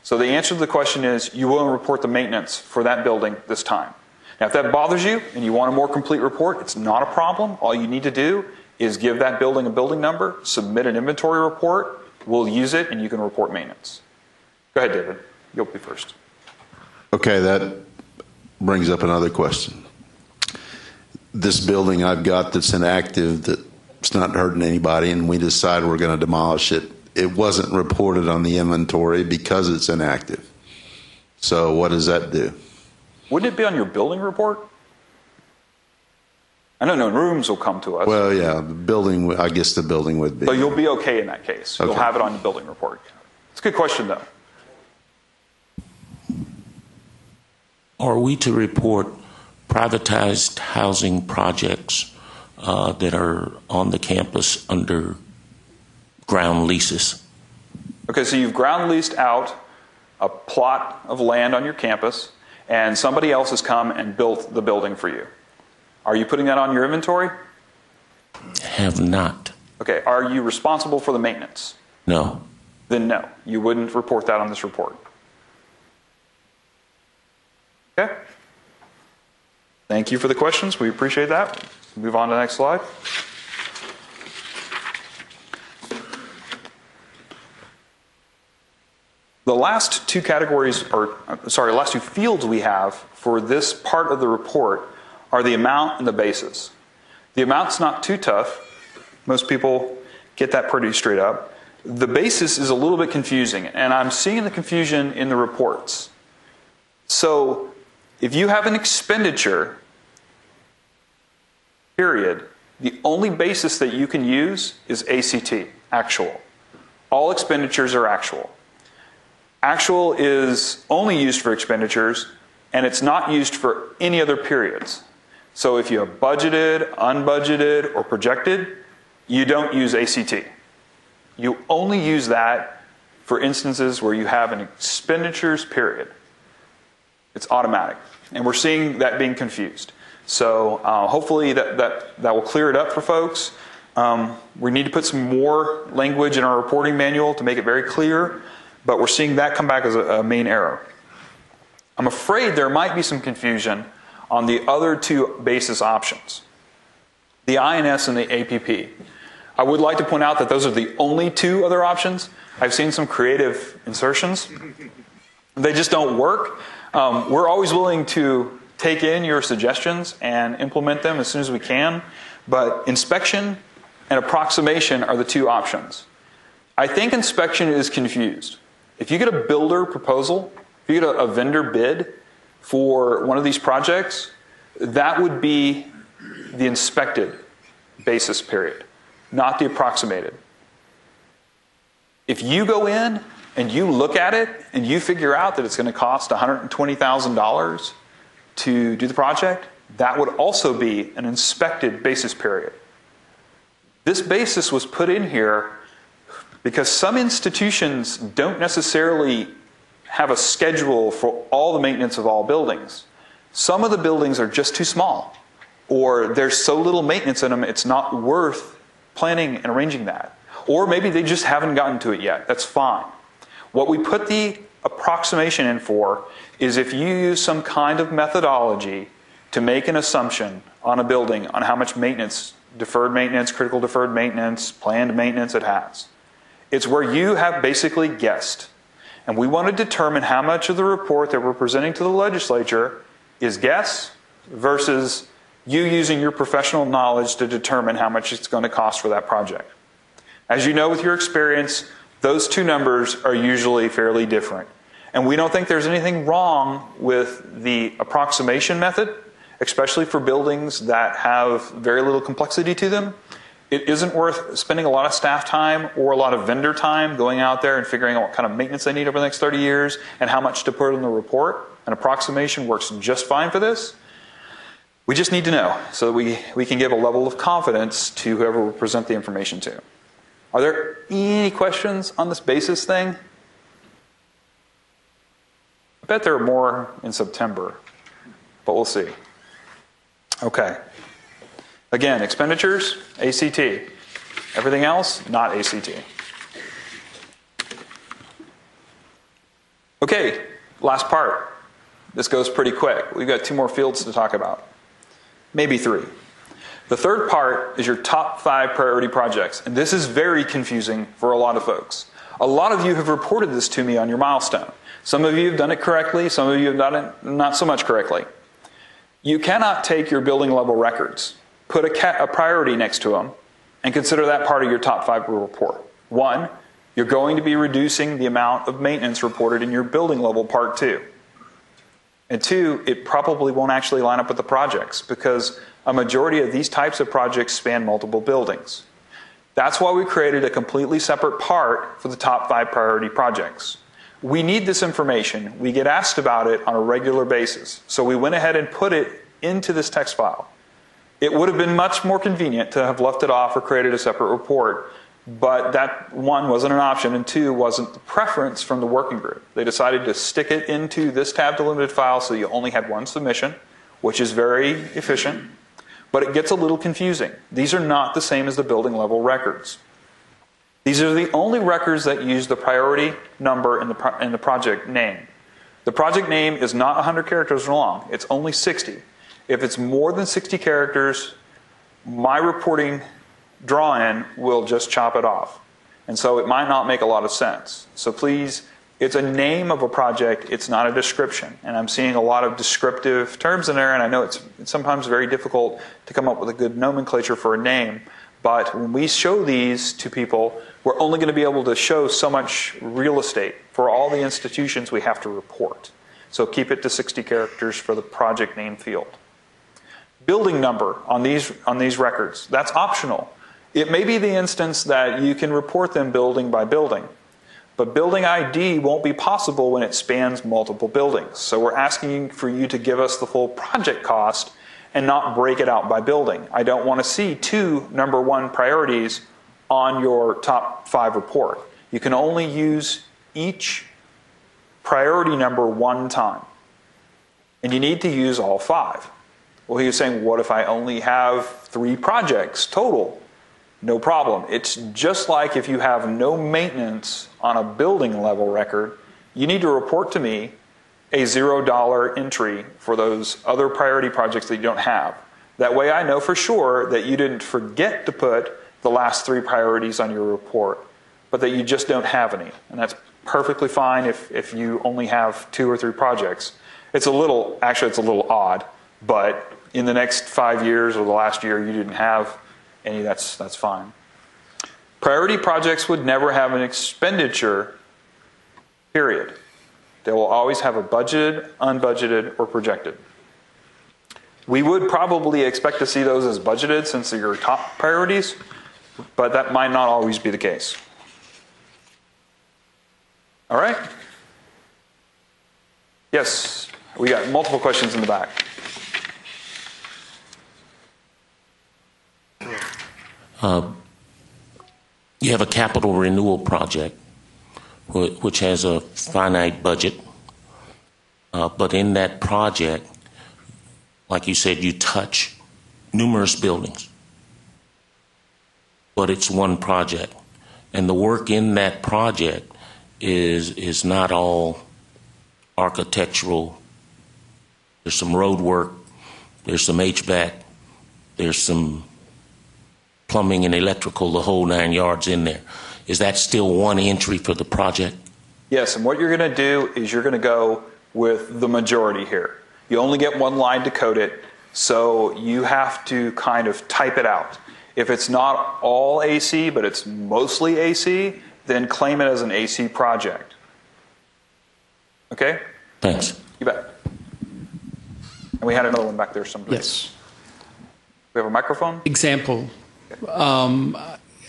So the answer to the question is you will report the maintenance for that building this time. Now, if that bothers you and you want a more complete report, it's not a problem. All you need to do is give that building a building number, submit an inventory report, we'll use it, and you can report maintenance. Go ahead, David. You'll be first. Okay, that brings up another question. This building I've got that's inactive, that's not hurting anybody, and we decide we're going to demolish it. It wasn't reported on the inventory because it's inactive. So what does that do? Wouldn't it be on your building report? I know no rooms will come to us. Well, yeah, the building, I guess the building would be. So you'll be okay in that case. You'll Okay. have it on the building report. It's a good question, though. Are we to report privatized housing projects that are on the campus under ground leases? Okay, so you've ground leased out a plot of land on your campus, and somebody else has come and built the building for you. Are you putting that on your inventory? Have not. Okay, are you responsible for the maintenance? No. Then no, you wouldn't report that on this report. Okay? Thank you for the questions. We appreciate that. Move on to the next slide. The last two categories, last two fields we have for this part of the report are the amount and the basis. The amount's not too tough. Most people get that pretty straight up. The basis is a little bit confusing, and I'm seeing the confusion in the reports. So if you have an expenditure, period, the only basis that you can use is ACT, actual. All expenditures are actual. Actual is only used for expenditures, and it's not used for any other periods. So if you have budgeted, unbudgeted, or projected, you don't use ACT. You only use that for instances where you have an expenditures period. It's automatic. And we're seeing that being confused. So hopefully that will clear it up for folks. We need to put some more language in our reporting manual to make it very clear, but we're seeing that come back as a main error. I'm afraid there might be some confusion on the other two basis options, the INS and the APP. I would like to point out that those are the only two other options. I've seen some creative insertions. They just don't work. We're always willing to take in your suggestions and implement them as soon as we can, but inspection and approximation are the two options. I think inspection is confused. If you get a builder proposal, if you get a vendor bid for one of these projects, that would be the inspected basis period, not the approximated. If you go in and you look at it and you figure out that it's going to cost $120,000 to do the project, that would also be an inspected basis period. This basis was put in here because some institutions don't necessarily have a schedule for all the maintenance of all buildings. Some of the buildings are just too small, or there's so little maintenance in them it's not worth planning and arranging that. Or maybe they just haven't gotten to it yet. That's fine. What we put the approximation in for is if you use some kind of methodology to make an assumption on a building on how much maintenance, deferred maintenance, critical deferred maintenance, planned maintenance it has. It's where you have basically guessed. And we want to determine how much of the report that we're presenting to the legislature is guess versus you using your professional knowledge to determine how much it's going to cost for that project. As you know with your experience, those two numbers are usually fairly different. And we don't think there's anything wrong with the approximation method, especially for buildings that have very little complexity to them. It isn't worth spending a lot of staff time or a lot of vendor time going out there and figuring out what kind of maintenance they need over the next 30 years and how much to put in the report. An approximation works just fine for this. We just need to know so that we can give a level of confidence to whoever we present the information to. Are there any questions on this basis thing? I bet there are more in September, but we'll see. Okay. Again, expenditures, ACT. Everything else, not ACT. Okay, last part. This goes pretty quick. We've got 2 more fields to talk about. Maybe 3. The third part is your top 5 priority projects. And this is very confusing for a lot of folks. A lot of you have reported this to me on your milestone. Some of you have done it correctly. Some of you have done it not so much correctly. You cannot take your building level records, put a priority next to them, and consider that part of your top 5 report. 1, you're going to be reducing the amount of maintenance reported in your building level part 2. And 2, it probably won't actually line up with the projects because a majority of these types of projects span multiple buildings. That's why we created a completely separate part for the top 5 priority projects. We need this information. We get asked about it on a regular basis. So we went ahead and put it into this text file. It would have been much more convenient to have left it off or created a separate report, but that 1 wasn't an option and 2 wasn't the preference from the working group. They decided to stick it into this tab delimited file so you only had 1 submission, which is very efficient, but it gets a little confusing. These are not the same as the building level records. These are the only records that use the priority number in the project name. The project name is not 100 characters long. It's only 60. If it's more than 60 characters, my reporting draw-in will just chop it off. And so it might not make a lot of sense. So please, it's a name of a project, it's not a description. And I'm seeing a lot of descriptive terms in there, and I know it's sometimes very difficult to come up with a good nomenclature for a name. But when we show these to people, we're only going to be able to show so much real estate for all the institutions we have to report. So keep it to 60 characters for the project name field. Building number on these records, that's optional. It may be the instance that you can report them building by building, but building ID won't be possible when it spans multiple buildings. So we're asking for you to give us the full project cost and not break it out by building. I don't want to see 2 number 1 priorities on your top 5 report. You can only use each priority number 1 time, and you need to use all 5. Well, he was saying, what if I only have 3 projects total? No problem. It's just like if you have no maintenance on a building level record, you need to report to me a $0 entry for those other priority projects that you don't have. That way I know for sure that you didn't forget to put the last 3 priorities on your report, but that you just don't have any. And that's perfectly fine if you only have 2 or 3 projects. It's a little odd, but in the next 5 years or the last year you didn't have any, that's fine. Priority projects would never have an expenditure, period. They will always have a budgeted, unbudgeted, or projected. We would probably expect to see those as budgeted since they're your top priorities, but that might not always be the case. All right? Yes, we got multiple questions in the back. You have a capital renewal project which has a finite budget, but in that project, like you said, you touch numerous buildings, but it's one project, and the work in that project is not all architectural. There's some road work, there's some HVAC, there's some plumbing and electrical, the whole 9 yards in there. Is that still one entry for the project? Yes, and what you're going to do is you're going to go with the majority here. You only get 1 line to code it, so you have to kind of type it out. If it's not all AC, but it's mostly AC, then claim it as an AC project. Okay? Thanks. You bet. And we had another one back there somewhere. Yes. We have a microphone? Example.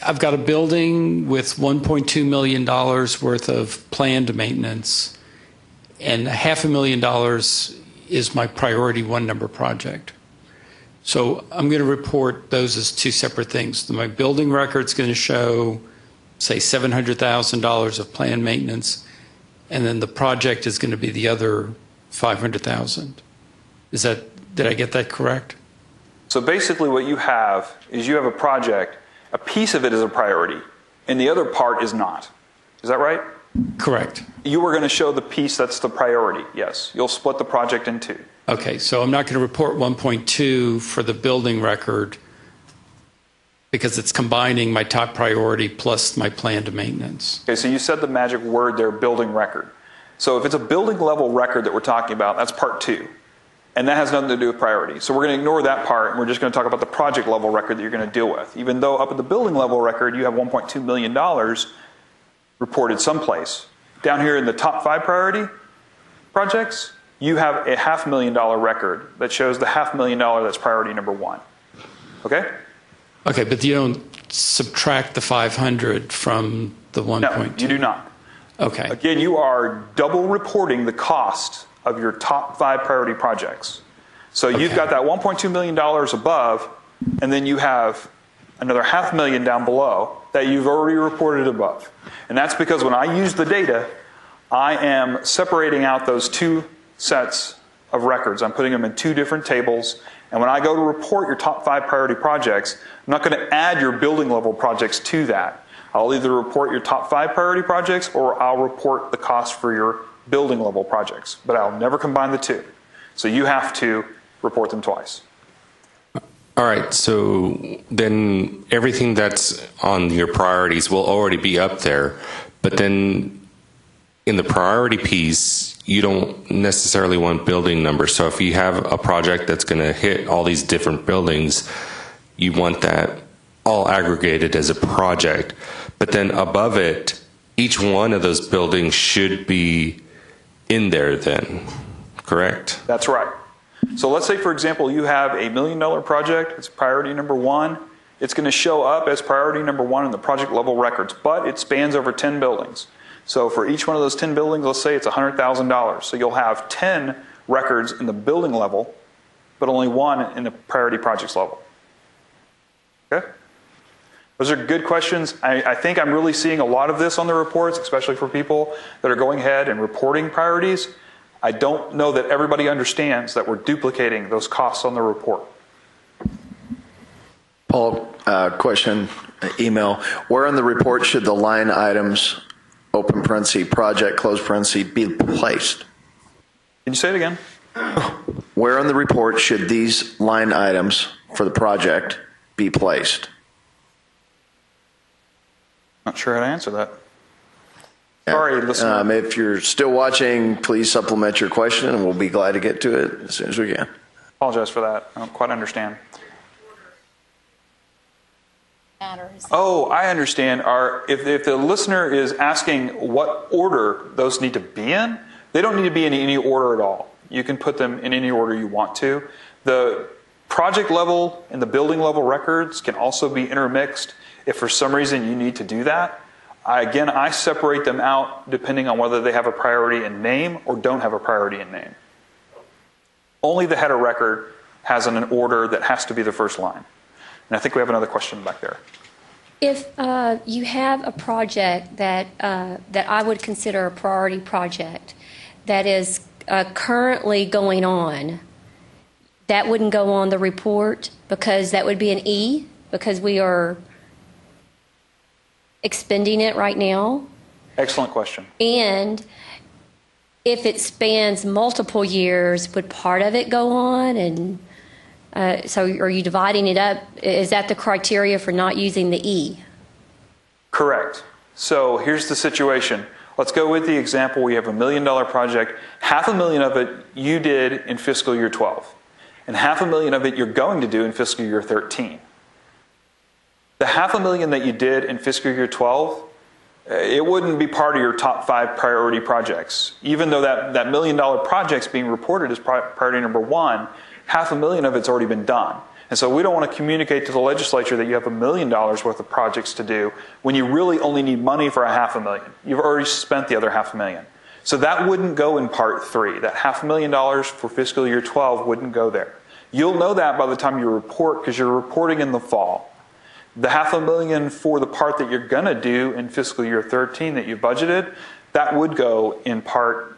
I've got a building with $1.2 million worth of planned maintenance, and $500,000 is my priority 1 number project. So I'm going to report those as 2 separate things. My building record's going to show, say, $700,000 of planned maintenance, and then the project is going to be the other $500,000. Did I get that correct? So basically what you have is you have a project, a piece of it is a priority, and the other part is not. Is that right? Correct. You were going to show the piece that's the priority, yes. You'll split the project in 2. Okay, so I'm not going to report 1.2 for the building record because it's combining my top priority plus my planned maintenance. Okay, so you said the magic word there, building record. So if it's a building level record that we're talking about, that's part 2. And that has nothing to do with priority. So we're going to ignore that part, and we're just going to talk about the project level record that you're going to deal with. Even though up at the building level record, you have $1.2 million reported someplace. Down here in the top 5 priority projects, you have a $500,000 record that shows the $500,000 that's priority number 1. Okay? Okay, but you don't subtract the 500 from the 1.2? No, you do not. Okay. Again, you are double reporting the cost of your top 5 priority projects. So you've got that $1.2 million above, and then you have another $500,000 down below that you've already reported above. And that's because when I use the data, I am separating out those 2 sets of records. I'm putting them in 2 different tables. And when I go to report your top 5 priority projects, I'm not going to add your building level projects to that. I'll either report your top 5 priority projects or I'll report the cost for your building level projects. But I'll never combine the 2. So you have to report them twice. All right, so then everything that's on your priorities will already be up there, but then in the priority piece, you don't necessarily want building numbers. So if you have a project that's going to hit all these different buildings, you want that all aggregated as a project. But then above it, each one of those buildings should be in there then, correct? That's right. So let's say, for example, you have a $1 million project. It's priority number 1. It's going to show up as priority number 1 in the project level records, but it spans over 10 buildings. So for each one of those 10 buildings, let's say it's $100,000. So you'll have 10 records in the building level, but only 1 in the priority projects level. Okay? Those are good questions. I think I'm really seeing a lot of this on the reports, especially for people that are going ahead and reporting priorities. I don't know that everybody understands that we're duplicating those costs on the report. Paul, question, email. Where on the report should the line items, open parenthesis, project, close parenthesis, be placed? Can you say it again? Where on the report should these line items for the project be placed? Not sure how to answer that. Sorry, listener. If you're still watching, please supplement your question, and we'll be glad to get to it as soon as we can. Apologize for that. I don't quite understand. Matters. Oh, I understand. If the listener is asking what order those need to be in, they don't need to be in any order at all. You can put them in any order you want to. The project level and the building level records can also be intermixed if for some reason you need to do that. Again, I separate them out depending on whether they have a priority in name or don't have a priority in name. Only the header record has an order that has to be the first line. And I think we have another question back there. If you have a project that I would consider a priority project that is currently going on, that wouldn't go on the report because that would be an E because we are expending it right now. Excellent question. And if it spans multiple years, would part of it go on? And so are you dividing it up? Is that the criteria for not using the E? Correct. So here's the situation. Let's go with the example. We have $1 million project. $500,000 of it you did in fiscal year 12. And $500,000 of it you're going to do in fiscal year 13. The $500,000 that you did in fiscal year 12, it wouldn't be part of your top 5 priority projects. Even though that $1 million project's being reported as priority number 1, $500,000 of it's already been done. And so we don't want to communicate to the legislature that you have $1 million worth of projects to do when you really only need money for $500,000. You've already spent the other $500,000. So that wouldn't go in part 3. That $500,000 for fiscal year 12 wouldn't go there. You'll know that by the time you report because you're reporting in the fall. The $500,000 for the part that you're going to do in fiscal year 13 that you budgeted, that would go in part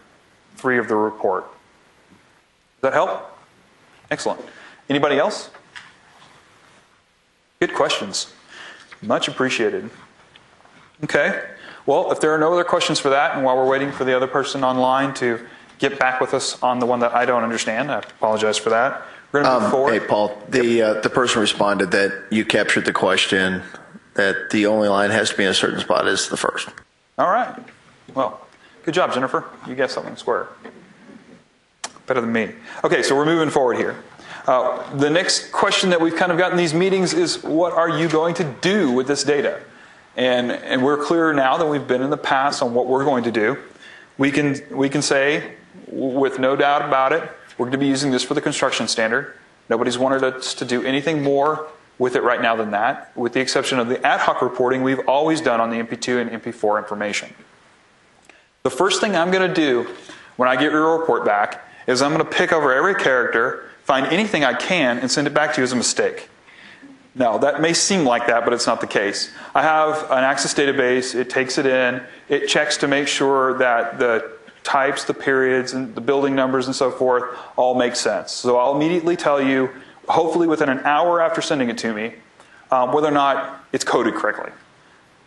3 of the report. Does that help? Excellent. Anybody else? Good questions. Much appreciated. Okay. Well, if there are no other questions for that, and while we're waiting for the other person online to get back with us on the one that I don't understand, I apologize for that. We're going to move forward. Hey, Paul, the person responded that you captured the question that the only line has to be in a certain spot is the first. All right. Well, good job, Jennifer. You guessed something square. Better than me. Okay, so we're moving forward here. The next question that we've kind of got in these meetings is, what are you going to do with this data? And we're clearer now than we've been in the past on what we're going to do. We can say, with no doubt about it, we're going to be using this for the construction standard. Nobody's wanted us to do anything more with it right now than that, with the exception of the ad hoc reporting we've always done on the MP2 and MP4 information. The first thing I'm going to do when I get your report back is I'm going to pick over every character, find anything I can, and send it back to you as a mistake. Now, that may seem like that, but it's not the case. I have an Access database. It takes it in. It checks to make sure that the types, the periods, and the building numbers and so forth all make sense. So I'll immediately tell you, hopefully within an hour after sending it to me, whether or not it's coded correctly.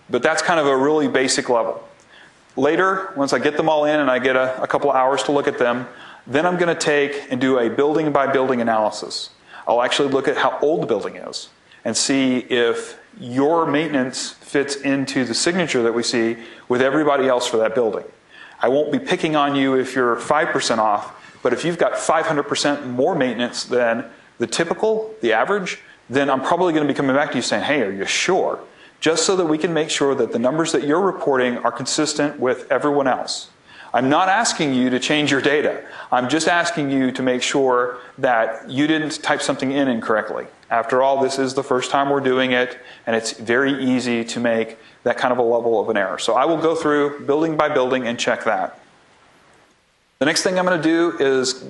But that's kind of a really basic level. Later, once I get them all in and I get a couple of hours to look at them, Then I'm going to take and do a building by building analysis. I'll actually look at how old the building is and see if your maintenance fits into the signature that we see with everybody else for that building. I won't be picking on you if you're 5% off, but if you've got 500% more maintenance than the typical, the average, then I'm probably going to be coming back to you saying, hey, are you sure? Just so that we can make sure that the numbers that you're reporting are consistent with everyone else. I'm not asking you to change your data. I'm just asking you to make sure that you didn't type something in incorrectly. After all, this is the first time we're doing it, and it's very easy to make that kind of a level of an error. So I will go through building by building and check that. The next thing I'm going to do is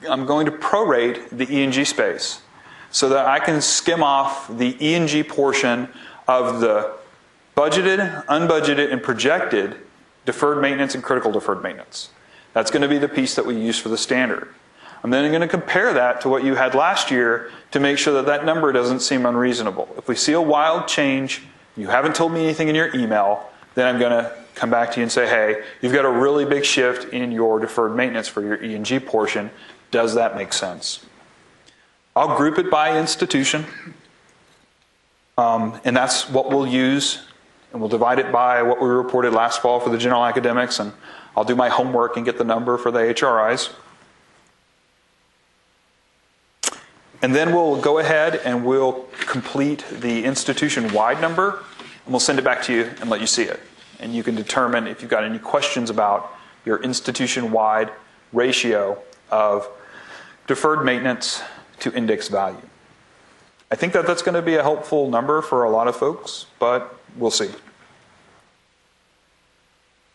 I'm going to prorate the E&G space so that I can skim off the E&G portion of the budgeted, unbudgeted, and projected deferred maintenance and critical deferred maintenance. That's going to be the piece that we use for the standard. I'm then going to compare that to what you had last year to make sure that that number doesn't seem unreasonable. If we see a wild change, you haven't told me anything in your email, then I'm going to come back to you and say, hey, you've got a really big shift in your deferred maintenance for your E&G portion. Does that make sense? I'll group it by institution, and that's what we'll use, and we'll divide it by what we reported last fall for the general academics, and I'll do my homework and get the number for the HRIs. And then we'll go ahead and we'll complete the institution-wide number, and we'll send it back to you and let you see it. And you can determine if you've got any questions about your institution-wide ratio of deferred maintenance to index value. I think that that's going to be a helpful number for a lot of folks, but we'll see.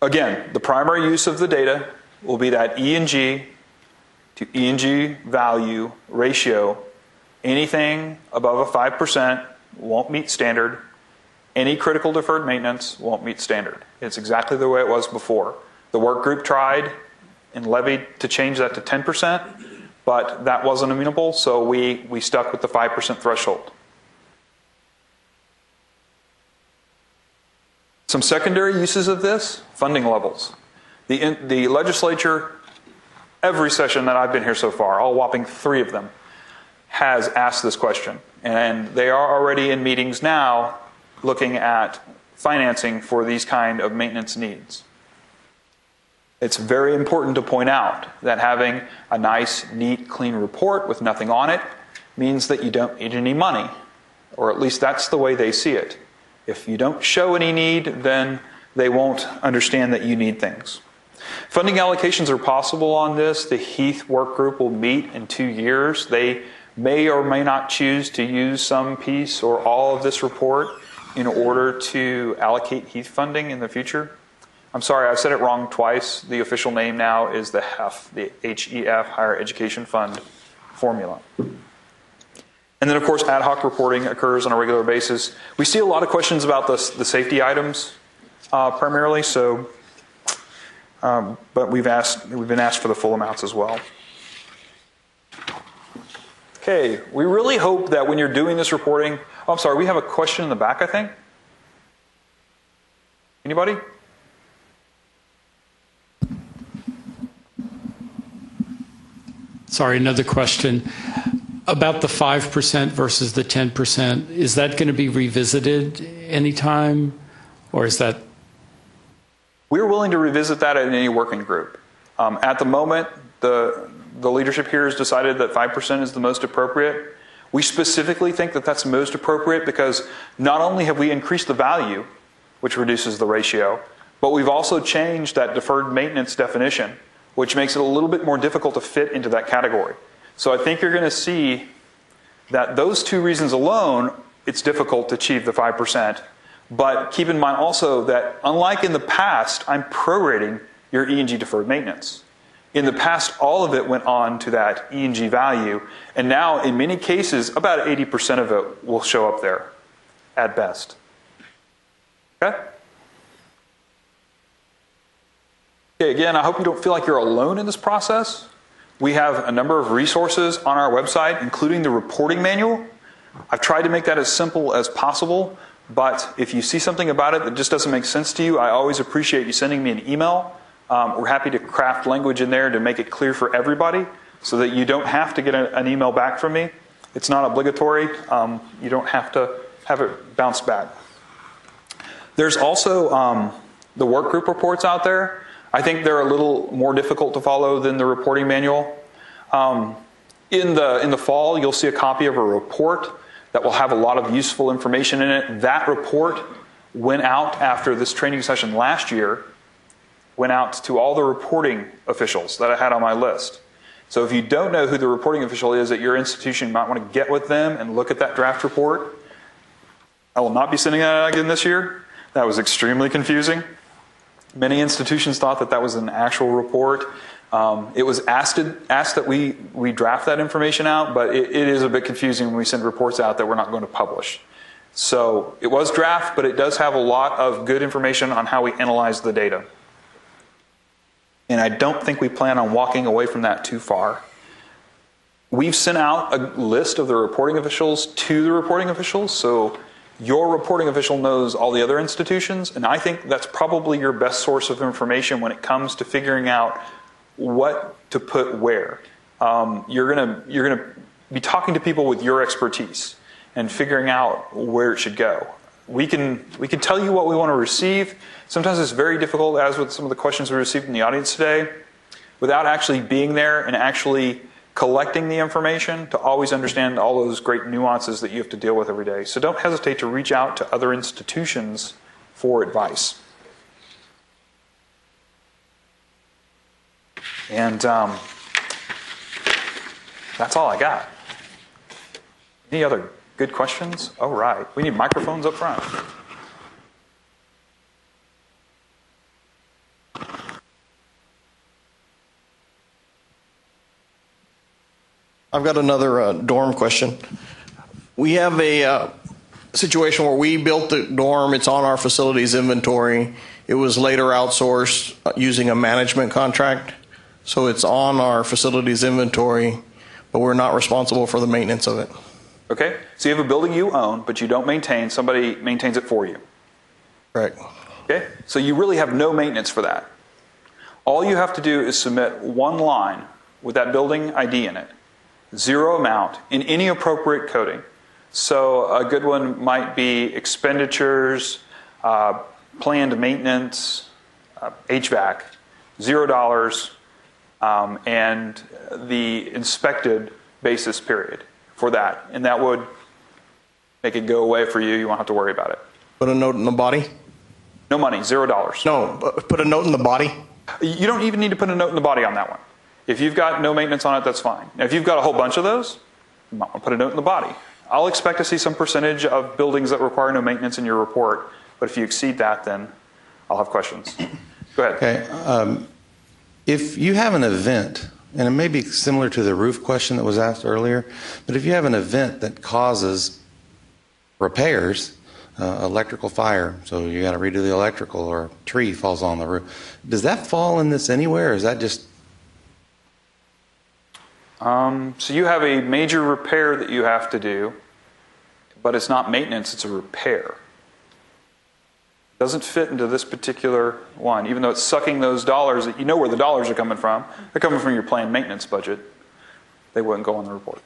Again, the primary use of the data will be that E&G to E&G value ratio. Anything above a 5% won't meet standard. Any critical deferred maintenance won't meet standard. It's exactly the way it was before. The work group tried and levied to change that to 10%, but that wasn't amenable, so we stuck with the 5% threshold. Some secondary uses of this, funding levels. The legislature, every session that I've been here so far, all whopping 3 of them, has asked this question. And they are already in meetings now looking at financing for these kind of maintenance needs. It's very important to point out that having a nice, neat, clean report with nothing on it means that you don't need any money, or at least that's the way they see it. If you don't show any need, then they won't understand that you need things. Funding allocations are possible on this. The Heath work group will meet in 2 years. They may or may not choose to use some piece or all of this report in order to allocate Heath funding in the future. I'm sorry, I said it wrong twice. The official name now is the HEF, the HEF, Higher Education Fund formula. And then, of course, ad hoc reporting occurs on a regular basis. We see a lot of questions about the safety items primarily, so, but we've been asked for the full amounts as well. Okay, we really hope that when you're doing this reporting, oh, I'm sorry, we have a question in the back, I think. Anybody? Sorry, another question. About the 5% versus the 10%, is that going to be revisited anytime, or is that? We're willing to revisit that in any working group. At the moment, the leadership here has decided that 5% is the most appropriate. We specifically think that that's most appropriate because not only have we increased the value, which reduces the ratio, but we've also changed that deferred maintenance definition, which makes it a little bit more difficult to fit into that category. So I think you're going to see that those 2 reasons alone, it's difficult to achieve the 5%. But keep in mind also that unlike in the past, I'm prorating your E&G deferred maintenance. In the past, all of it went on to that E&G value. And now, in many cases, about 80% of it will show up there at best. Okay? Okay, again, I hope you don't feel like you're alone in this process. We have a number of resources on our website, including the reporting manual. I've tried to make that as simple as possible, but if you see something about it that just doesn't make sense to you, I always appreciate you sending me an email We're happy to craft language in there to make it clear for everybody so that you don't have to get an email back from me. It's not obligatory. You don't have to have it bounced back. There's also the work group reports out there. I think they're a little more difficult to follow than the reporting manual. In the fall, you'll see a copy of a report that will have a lot of useful information in it. That report went out after this training session last year, went out to all the reporting officials that I had on my list. So if you don't know who the reporting official is at your institution, you might want to get with them and look at that draft report. I will not be sending that out again this year. That was extremely confusing. Many institutions thought that that was an actual report. It was asked that we draft that information out, but it is a bit confusing when we send reports out that we're not going to publish. So it was draft, but it does have a lot of good information on how we analyze the data. And I don't think we plan on walking away from that too far. We've sent out a list of the reporting officials to the reporting officials, so your reporting official knows all the other institutions, and I think that's probably your best source of information when it comes to figuring out what to put where. You're gonna be talking to people with your expertise and figuring out where it should go. We can tell you what we want to receive. Sometimes it's very difficult, as with some of the questions we received in the audience today, without actually being there and actually collecting the information to always understand all those great nuances that you have to deal with every day. So don't hesitate to reach out to other institutions for advice. And that's all I got. Any other good questions? Oh, right. We need microphones up front. I've got another dorm question. We have a situation where we built the dorm. It's on our facilities inventory. It was later outsourced using a management contract. So it's on our facilities inventory, but we're not responsible for the maintenance of it. Okay, so you have a building you own, but you don't maintain. Somebody maintains it for you. Correct. Okay, so you really have no maintenance for that. All you have to do is submit one line with that building ID in it, zero amount, in any appropriate coding. So a good one might be expenditures, planned maintenance, HVAC, $0, and the inspected basis period for that. And that would make it go away for you. You won't have to worry about it. Put a note in the body? No money, $0. No, put a note in the body? You don't even need to put a note in the body on that one. If you've got no maintenance on it, that's fine. Now, if you've got a whole bunch of those, you might want to put a note in the body. I'll expect to see some percentage of buildings that require no maintenance in your report, but if you exceed that, then I'll have questions. Go ahead. Okay. If you have an event, and it may be similar to the roof question that was asked earlier, but if you have an event that causes repairs, electrical fire, so you got to redo the electrical, or a tree falls on the roof, does that fall in this anywhere, or is that just... So you have a major repair that you have to do, but it's not maintenance, it's a repair. It doesn't fit into this particular one, even though it's sucking those dollars that you know where the dollars are coming from. They're coming from your planned maintenance budget. They wouldn't go on the report.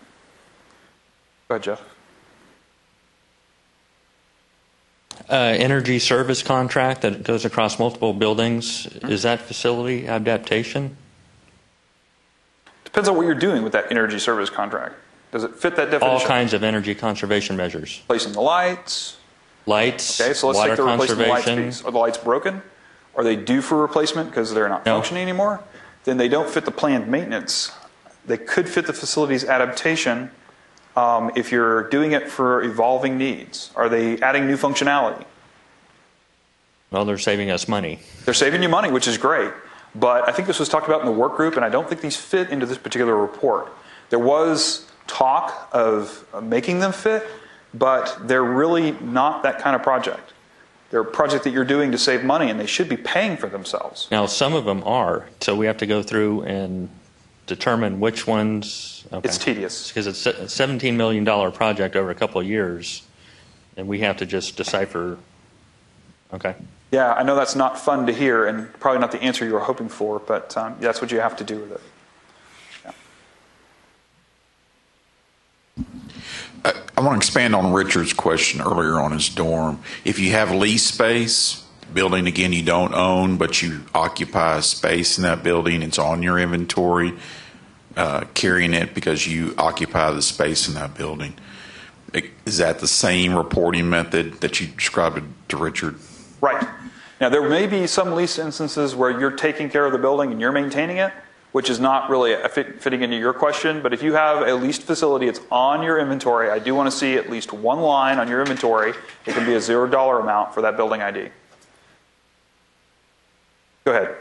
Go ahead, Jeff. Energy service contract that goes across multiple buildings, is that facility adaptation? Depends on what you're doing with that energy service contract. Does it fit that definition? All kinds of energy conservation measures. Replacing the lights. Lights, okay, so let's water take the replacing the lights conservation. piece. Are the lights broken? Are they due for replacement because they're not functioning anymore? Then they don't fit the planned maintenance. They could fit the facility's adaptation if you're doing it for evolving needs. Are they adding new functionality? Well, they're saving us money. They're saving you money, which is great. But I think this was talked about in the work group, and I don't think these fit into this particular report. There was talk of making them fit, but they're really not that kind of project. They're a project that you're doing to save money, and they should be paying for themselves. Now, some of them are, so we have to go through and determine which ones. Okay. It's tedious. Because it's a $17 million project over a couple of years, and we have to just decipher. Okay. Yeah, I know that's not fun to hear and probably not the answer you were hoping for, but that's what you have to do with it. Yeah. I want to expand on Richard's question earlier on his dorm. If you have lease space, building again you don't own, but you occupy a space in that building, it's on your inventory, carrying it because you occupy the space in that building. Is that the same reporting method that you described to Richard? Right. Now, there may be some lease instances where you're taking care of the building and you're maintaining it, which is not really fitting into your question. But if you have a leased facility, it's on your inventory. I do want to see at least one line on your inventory. It can be a $0 amount for that building ID. Go ahead.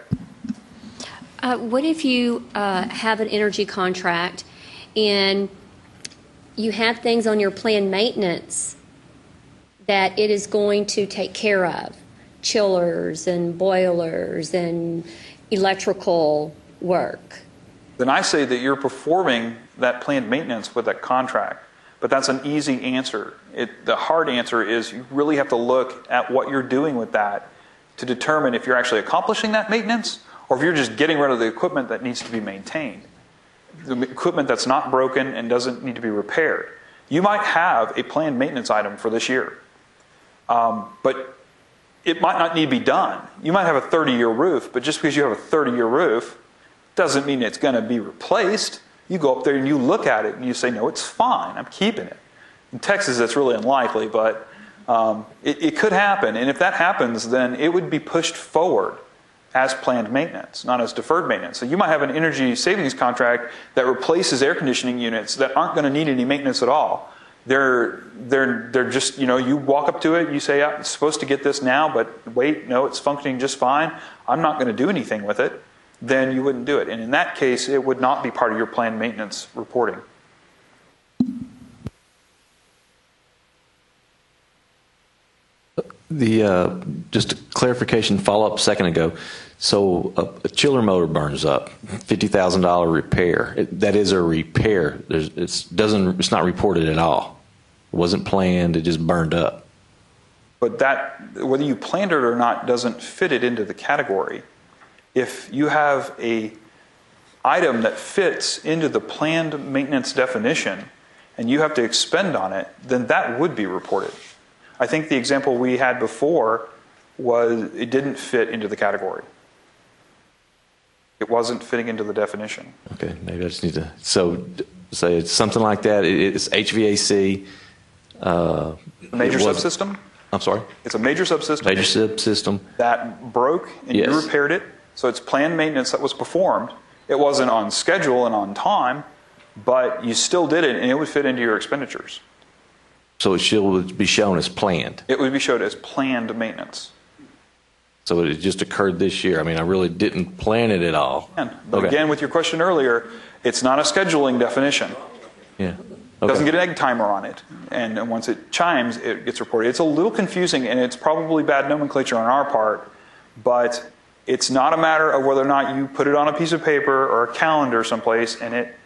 What if you have an energy contract and you have things on your planned maintenance that it is going to take care of? Chillers and boilers and electrical work. Then I say that you're performing that planned maintenance with that contract. But that's an easy answer. The hard answer is you really have to look at what you're doing with that to determine if you're actually accomplishing that maintenance or if you're just getting rid of the equipment that needs to be maintained. The equipment that's not broken and doesn't need to be repaired. You might have a planned maintenance item for this year, but it might not need to be done. You might have a 30-year roof, but just because you have a 30-year roof doesn't mean it's going to be replaced. You go up there and you look at it and you say, no, it's fine. I'm keeping it. In Texas, that's really unlikely, but it could happen. And if that happens, then it would be pushed forward as planned maintenance, not as deferred maintenance. So you might have an energy savings contract that replaces air conditioning units that aren't going to need any maintenance at all. They're just, you walk up to it, you say, I'm supposed to get this now, but wait, no, it's functioning just fine. I'm not going to do anything with it. Then you wouldn't do it. And in that case, it would not be part of your planned maintenance reporting. Just a clarification follow-up a second ago. So a chiller motor burns up, $50,000 repair. That is a repair. It's not reported at all. It wasn't planned. It just burned up. But that, whether you planned it or not, doesn't fit it into the category. If you have a item that fits into the planned maintenance definition and you have to expend on it, then that would be reported. I think the example we had before was it didn't fit into the category. It wasn't fitting into the definition. Okay, maybe I just need to. So say it's something like that. It's HVAC. Major subsystem? I'm sorry? It's a major subsystem. Major subsystem. That broke and Yes. you repaired it. So it's planned maintenance that was performed. It wasn't on schedule and on time, but you still did it and it would fit into your expenditures. So it should be shown as planned. It would be showed as planned maintenance. So it just occurred this year. I mean, I really didn't plan it at all. But again, with your question earlier, it's not a scheduling definition. Yeah. It doesn't get an egg timer on it. And once it chimes, it gets reported. It's a little confusing, and it's probably bad nomenclature on our part, but it's not a matter of whether or not you put it on a piece of paper or a calendar someplace and it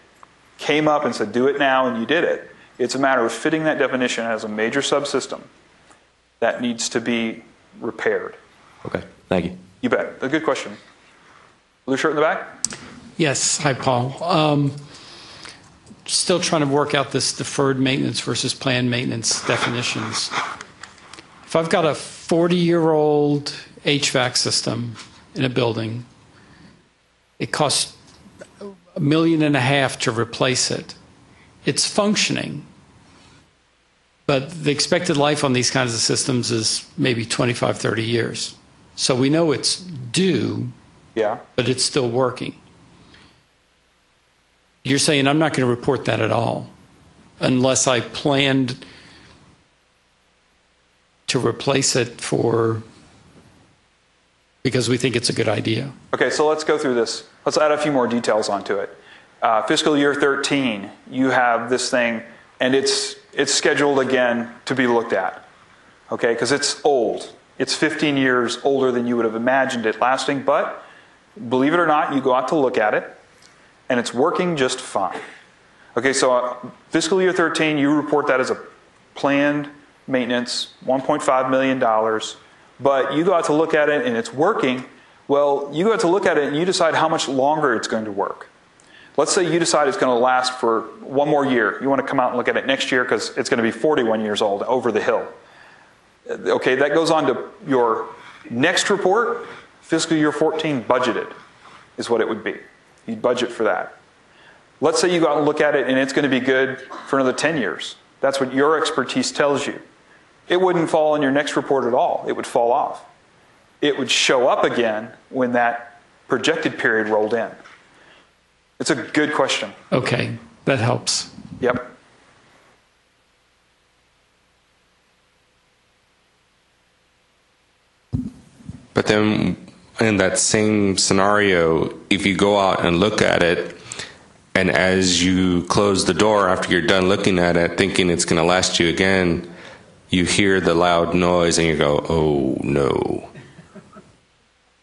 came up and said, do it now, and you did it. It's a matter of fitting that definition as a major subsystem that needs to be repaired. Okay, thank you. You bet. A good question. Blue shirt in the back? Yes. Hi, Paul. Still trying to work out this deferred maintenance versus planned maintenance definitions. If I've got a 40-year-old HVAC system in a building, it costs $1.5 million to replace it. It's functioning, but the expected life on these kinds of systems is maybe 25, 30 years. So we know it's due, yeah, but it's still working. You're saying I'm not going to report that at all unless I planned to replace it because we think it's a good idea. Okay, so let's go through this. Let's add a few more details onto it. Fiscal year 13, you have this thing, and it's scheduled again to be looked at, okay, because it's old. It's 15 years older than you would have imagined it lasting, but believe it or not, you go out to look at it, and it's working just fine. Okay, so fiscal year 13, you report that as a planned maintenance, $1.5 million, but you go out to look at it and it's working. Well, you go out to look at it and you decide how much longer it's going to work. Let's say you decide it's going to last for one more year. You want to come out and look at it next year because it's going to be 41 years old over the hill. Okay, that goes on to your next report, fiscal year 14 budgeted is what it would be. You'd budget for that. Let's say you go out and look at it and it's going to be good for another 10 years. That's what your expertise tells you. It wouldn't fall in your next report at all. It would fall off. It would show up again when that projected period rolled in. It's a good question. Okay, that helps. Yep. But then in that same scenario, if you go out and look at it, and as you close the door after you're done looking at it, thinking it's going to last you again, you hear the loud noise and you go, oh no.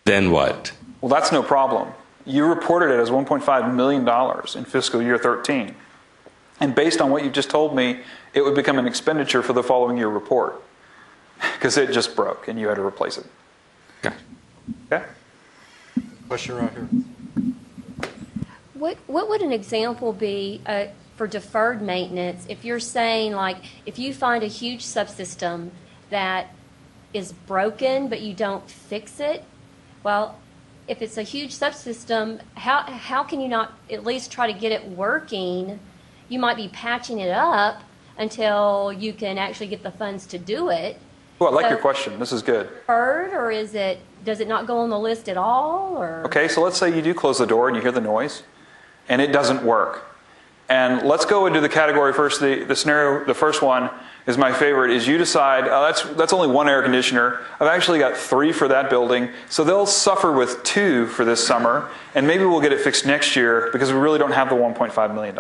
Then what? Well, that's no problem. You reported it as $1.5 million in fiscal year 13. And based on what you just told me, it would become an expenditure for the following year report because it just broke and you had to replace it. Okay. Okay? Question right here. What would an example be for deferred maintenance if you're saying, like, if you find a huge subsystem that is broken but you don't fix it? Well, if it's a huge subsystem, how can you not at least try to get it working? You might be patching it up until you can actually get the funds to do it. Well, I like your question. This is good. Deferred, or does it not go on the list at all? Or? Okay, so let's say you do close the door and you hear the noise and it doesn't work. And let's go into the category first. The scenario, the first one is my favorite, is you decide, that's only one air conditioner. I've actually got 3 for that building. So they'll suffer with 2 for this summer, and maybe we'll get it fixed next year because we really don't have the $1.5 million.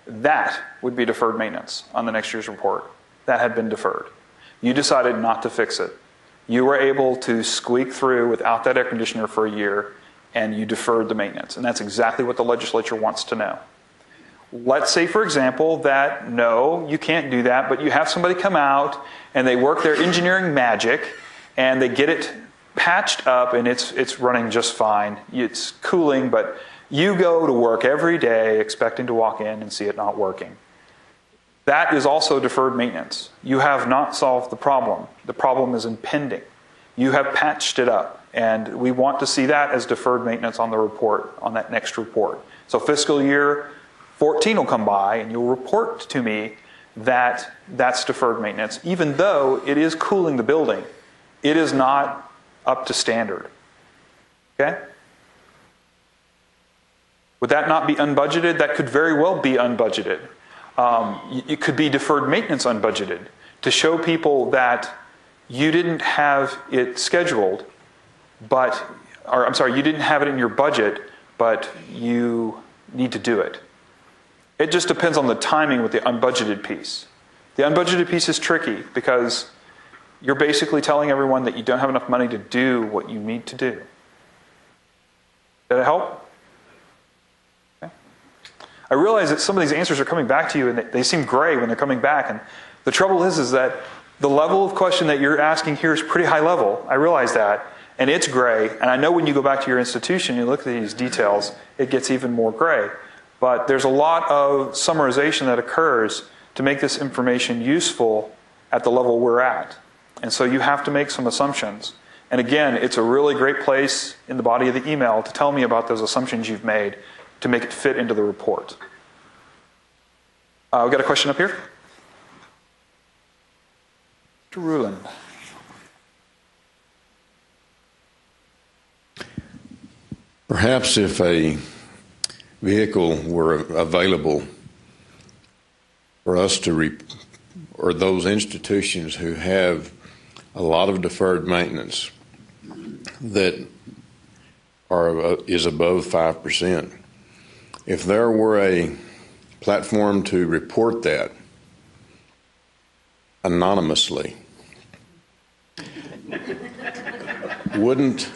That would be deferred maintenance on the next year's report. That had been deferred. You decided not to fix it. You were able to squeak through without that air conditioner for a year, and you deferred the maintenance. And that's exactly what the legislature wants to know. Let's say, for example, that no, you can't do that, but you have somebody come out and they work their engineering magic and they get it patched up and it's running just fine. It's cooling, but you go to work every day expecting to walk in and see it not working. That is also deferred maintenance. You have not solved the problem. The problem is impending. You have patched it up, and we want to see that as deferred maintenance on the report, on that next report. So fiscal year 14 will come by and you'll report to me that that's deferred maintenance, even though it is cooling the building. It is not up to standard. Okay? Would that not be unbudgeted? That could very well be unbudgeted. It could be deferred maintenance unbudgeted to show people that you didn't have it scheduled, you didn't have it in your budget, but you need to do it. It just depends on the timing with the unbudgeted piece. The unbudgeted piece is tricky because you're basically telling everyone that you don't have enough money to do what you need to do. Did that help? Okay. I realize that some of these answers are coming back to you and they seem gray when they're coming back. And the trouble is that the level of question that you're asking here is pretty high level. I realize that. And it's gray. And I know when you go back to your institution and you look at these details, it gets even more gray. But there's a lot of summarization that occurs to make this information useful at the level we're at. And so you have to make some assumptions. And again, it's a really great place in the body of the email to tell me about those assumptions you've made to make it fit into the report. We've got a question up here. Mr. Ruland. Perhaps if a vehicle were available for us to, or those institutions who have a lot of deferred maintenance that is above 5%, if there were a platform to report that anonymously, wouldn't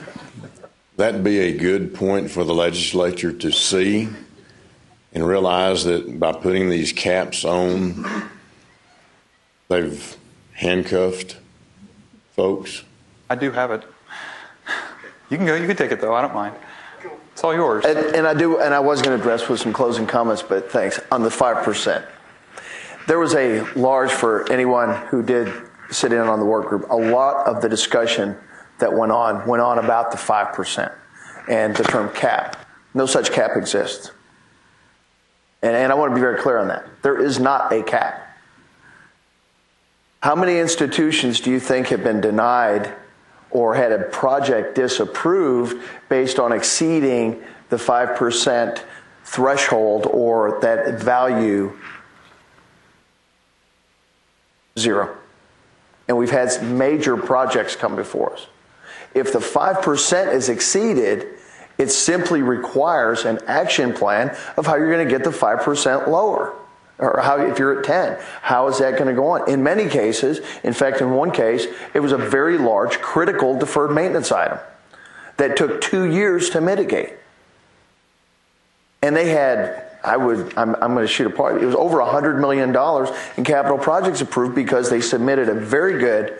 that be a good point for the legislature to see and realize that by putting these caps on, they've handcuffed folks? I do have it. You can go. You can take it though. I don't mind. It's all yours. And I was going to address with some closing comments, but thanks. On the 5%, there was a large, for anyone who did sit in on the work group, a lot of the discussion that went on about the 5% and the term cap. No such cap exists. And I want to be very clear on that. There is not a cap. How many institutions do you think have been denied or had a project disapproved based on exceeding the 5% threshold or that value? Zero. And we've had major projects come before us. If the 5% is exceeded, it simply requires an action plan of how you're going to get the 5% lower. Or how, if you're at 10, how is that going to go on? In many cases, in fact, in one case, it was a very large critical deferred maintenance item that took 2 years to mitigate. And they had, I'm going to shoot apart, it was over $100 million in capital projects approved because they submitted a very good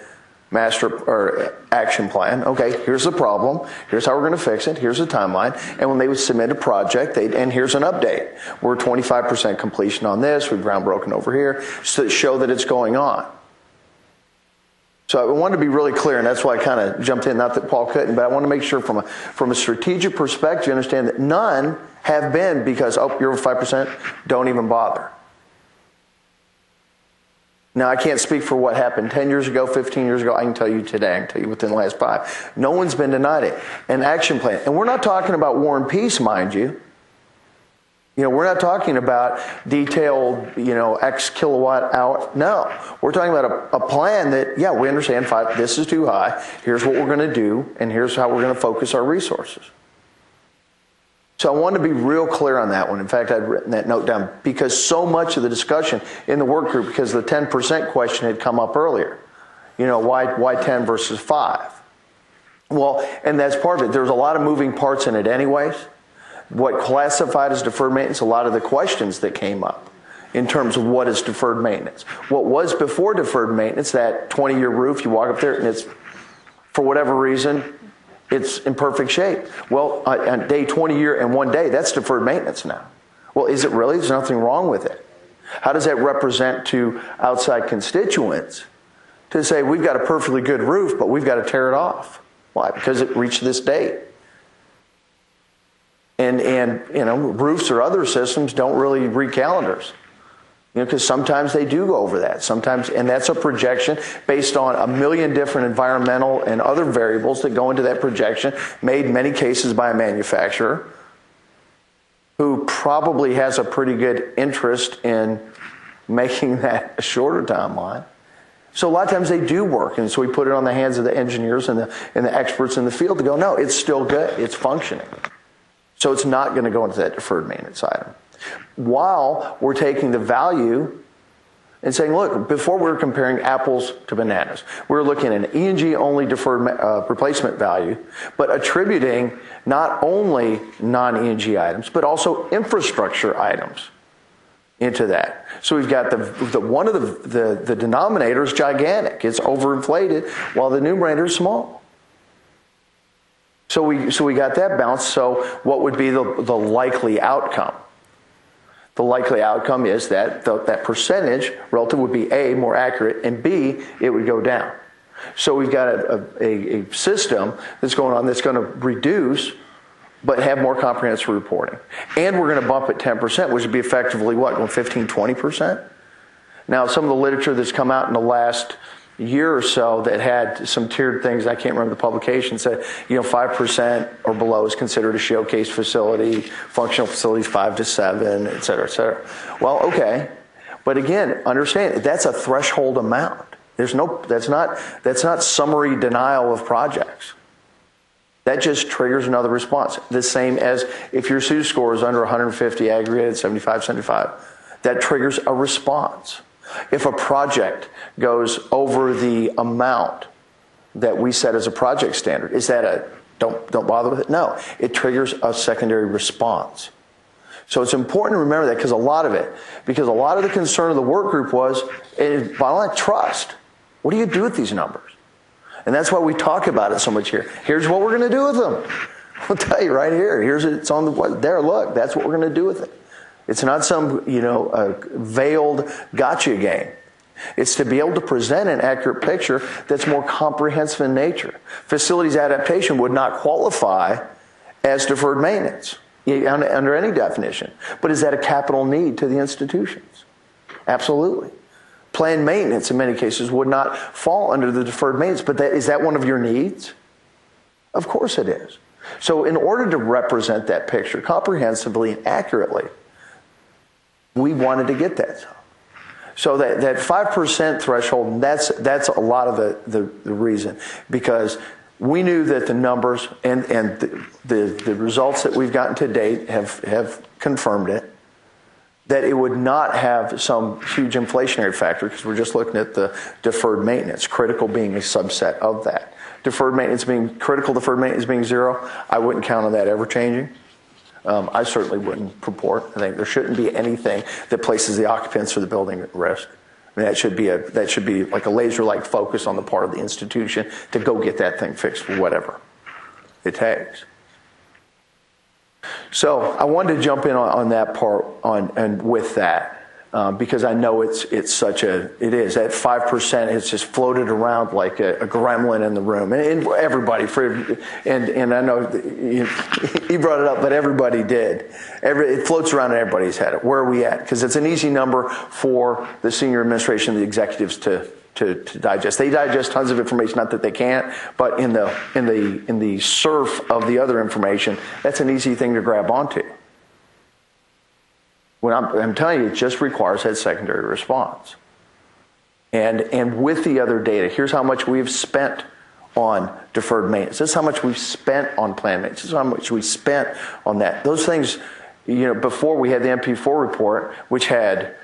master or action plan. Okay, here's the problem. Here's how we're going to fix it. Here's the timeline. And when they would submit a project, and here's an update. We're 25% completion on this. We've ground broken over here, so show that it's going on. So I wanted to be really clear, and that's why I kind of jumped in. Not that Paul couldn't, but I want to make sure from a strategic perspective, you understand that none have been because, oh, you're over 5%, don't even bother. Now, I can't speak for what happened 10 years ago, 15 years ago. I can tell you today. I can tell you within the last 5. No one's been denied it. An action plan. And we're not talking about war and peace, mind you. You know, we're not talking about detailed, X kilowatt hour. No. We're talking about a plan that, yeah, we understand 5, this is too high. Here's what we're going to do, and here's how we're going to focus our resources. So I wanted to be real clear on that one. In fact, I'd written that note down because so much of the discussion in the work group, because the 10% question had come up earlier. Why 10 versus 5? Well, and that's part of it. There's a lot of moving parts in it anyways. What classified as deferred maintenance, a lot of the questions that came up in terms of what is deferred maintenance. What was before deferred maintenance, that 20-year roof, you walk up there and it's, for whatever reason, it's in perfect shape. Well, on day 20 year and 1 day, that's deferred maintenance now. Well, is it really? There's nothing wrong with it. How does that represent to outside constituents to say we've got a perfectly good roof, but we've got to tear it off? Why? Because it reached this date. And roofs or other systems don't really read calendars. Because sometimes they do go over that. Sometimes, and that's a projection based on a million different environmental and other variables that go into that projection, made in many cases by a manufacturer who probably has a pretty good interest in making that a shorter timeline. So a lot of times they do work, and so we put it on the hands of the engineers and the experts in the field to go, no, it's still good, it's functioning. So it's not going to go into that deferred maintenance item. While we're taking the value and saying, look, before we were comparing apples to bananas, we were looking at an E&G only deferred replacement value, but attributing not only non-E&G items, but also infrastructure items into that. So we've got one of the denominator is gigantic. It's overinflated while the numerator is small. So we got that balance. So what would be the likely outcome? The likely outcome is that that percentage relative would be A, more accurate, and B, it would go down. So we've got a system that's going on that's going to reduce but have more comprehensive reporting. And we're going to bump it 10%, which would be effectively what, going 15, 20%? Now, some of the literature that's come out in the last year or so that had some tiered things, I can't remember the publication, said 5% or below is considered a showcase facility, functional facilities 5 to 7, et cetera, et cetera. Well, okay, but again, understand that's a threshold amount. That's not summary denial of projects. That just triggers another response. The same as if your SUSE score is under 150 aggregated, 75, that triggers a response. If a project goes over the amount that we set as a project standard, is that a don't bother with it? No, it triggers a secondary response. So it's important to remember that because a lot of the concern of the work group was, bottom line, trust. What do you do with these numbers? And that's why we talk about it so much here. Here's what we're going to do with them. I'll tell you right here. It's on there. Look, that's what we're going to do with it. It's not some, veiled gotcha game. It's to be able to present an accurate picture that's more comprehensive in nature. Facilities adaptation would not qualify as deferred maintenance under any definition. But is that a capital need to the institutions? Absolutely. Planned maintenance, in many cases, would not fall under the deferred maintenance. But is that one of your needs? Of course it is. So in order to represent that picture comprehensively and accurately, we wanted to get that. So that 5% threshold, that's a lot of the reason, because we knew that the numbers and the results that we've gotten to date have confirmed it, that it would not have some huge inflationary factor, because we're just looking at the deferred maintenance, critical being a subset of that. Deferred maintenance being critical, deferred maintenance being zero, I wouldn't count on that ever changing. I certainly wouldn't purport. I think there shouldn't be anything that places the occupants or the building at risk. I mean, that should be like a laser-like focus on the part of the institution to go get that thing fixed for whatever it takes. So I wanted to jump in on that part and with that. Because I know it is at 5%. It's just floated around like a gremlin in the room, and everybody. And I know he brought it up, but everybody did. It floats around in everybody's head. Where are we at? Because it's an easy number for the senior administration, the executives to digest. They digest tons of information. Not that they can't, but in the surf of the other information, that's an easy thing to grab onto. When I'm telling you, it just requires that secondary response. And with the other data, here's how much we've spent on deferred maintenance. This is how much we've spent on planned maintenance. This is how much we spent on that. Those things, before we had the MP4 report, which had,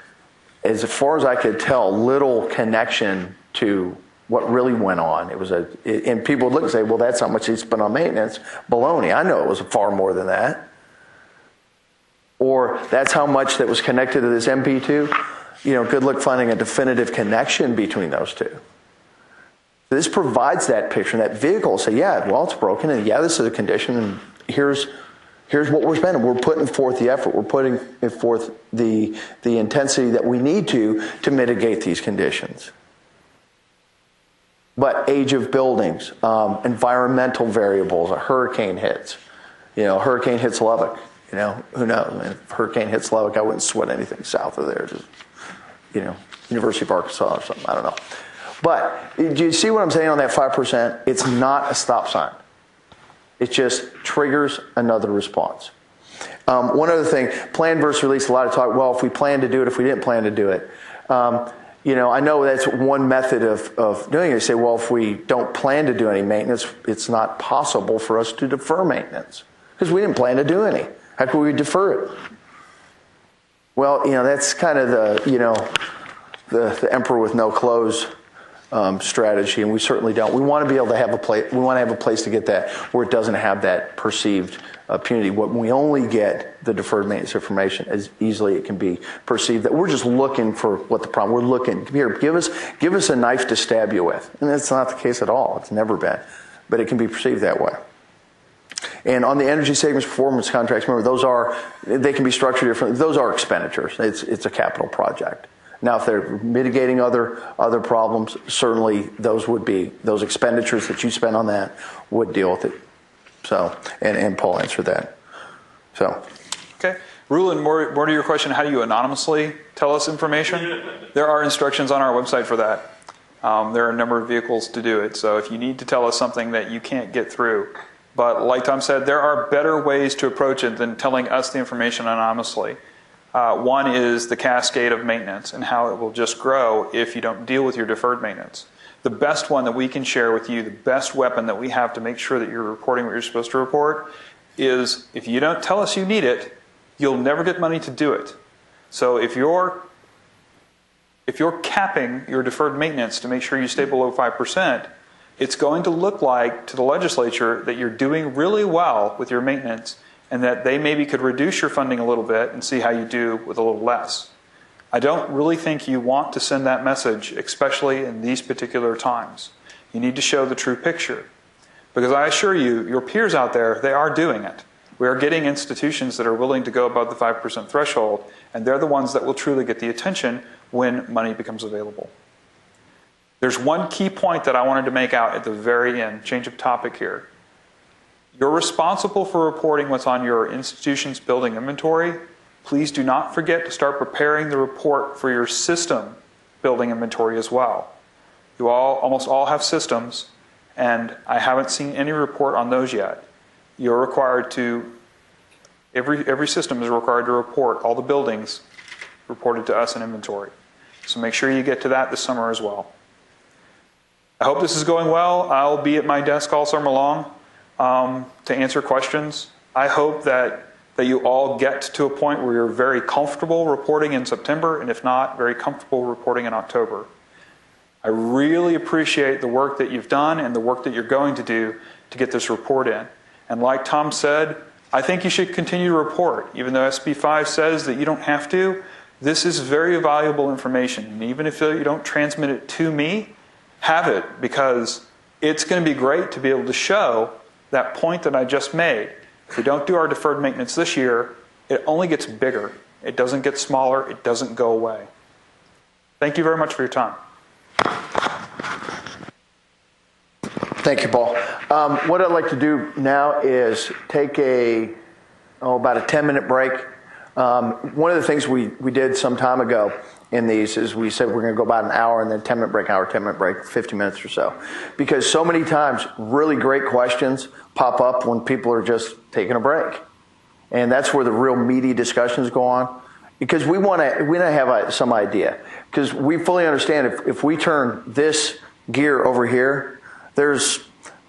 as far as I could tell, little connection to what really went on. And people would look and say, well, that's how much they spent on maintenance. Baloney. I know it was far more than that. Or that's how much that was connected to this MP2. Good luck finding a definitive connection between those two. This provides that picture, that vehicle. Say, yeah, well, it's broken, and yeah, this is a condition, and here's what we're spending. We're putting forth the effort. We're putting forth the intensity that we need to mitigate these conditions. But age of buildings, environmental variables, a hurricane hits. Hurricane hits Lubbock. Who knows? If hurricane hits Lubbock, I wouldn't sweat anything south of there. Just, University of Arkansas or something. I don't know. But do you see what I'm saying on that 5%? It's not a stop sign. It just triggers another response. One other thing, plan versus release, a lot of talk, well, if we plan to do it, if we didn't plan to do it. I know that's one method of doing it. You say, well, if we don't plan to do any maintenance, it's not possible for us to defer maintenance because we didn't plan to do any. How could we defer it? Well, that's kind of the emperor with no clothes strategy, and we certainly don't. We want to be able to have a place. We want to have a place to get that where it doesn't have that perceived punity. When we only get the deferred maintenance information, as easily it can be perceived that we're just looking for what the problem. We're looking here. Give us a knife to stab you with, and that's not the case at all. It's never been, but it can be perceived that way. And on the energy savings performance contracts, remember they can be structured differently. Those are expenditures. It's a capital project. Now, if they're mitigating other problems, certainly those expenditures that you spend on that would deal with it. So, and Paul answered that. So, okay, Rulon, more to your question. How do you anonymously tell us information? There are instructions on our website for that. There are a number of vehicles to do it. So, if you need to tell us something that you can't get through. But like Tom said, there are better ways to approach it than telling us the information anonymously. One is the cascade of maintenance and how it will just grow if you don't deal with your deferred maintenance. The best one that we can share with you, the best weapon that we have to make sure that you're reporting what you're supposed to report is if you don't tell us you need it, you'll never get money to do it. So if you're capping your deferred maintenance to make sure you stay below 5%, it's going to look like to the legislature that you're doing really well with your maintenance and that they maybe could reduce your funding a little bit and see how you do with a little less. I don't really think you want to send that message, especially in these particular times. You need to show the true picture. Because I assure you, your peers out there, they are doing it. We are getting institutions that are willing to go above the 5% threshold, and they're the ones that will truly get the attention when money becomes available. There's one key point that I wanted to make out at the very end, change of topic here. You're responsible for reporting what's on your institution's building inventory. Please do not forget to start preparing the report for your system building inventory as well. You almost all have systems, and I haven't seen any report on those yet. You're required to, every system is required to report all the buildings reported to us in inventory. So make sure you get to that this summer as well. I hope this is going well. I'll be at my desk all summer long to answer questions. I hope that you all get to a point where you're very comfortable reporting in September, and if not, very comfortable reporting in October. I really appreciate the work that you've done and the work that you're going to do to get this report in. And like Tom said, I think you should continue to report. Even though SB 5 says that you don't have to, this is very valuable information. And even if you don't transmit it to me, have it, because it's going to be great to be able to show that point that I just made. If we don't do our deferred maintenance this year, it only gets bigger. It doesn't get smaller. It doesn't go away. Thank you very much for your time. Thank you, Paul. What I'd like to do now is take about a 10-minute break. One of the things we did some time ago in these is we said we're going to go about an hour and then 10-minute break, hour, 10-minute break, 50 minutes or so. Because so many times really great questions pop up when people are just taking a break. And that's where the real meaty discussions go on. Because we want to have some idea. Because we fully understand if we turn this gear over here, there's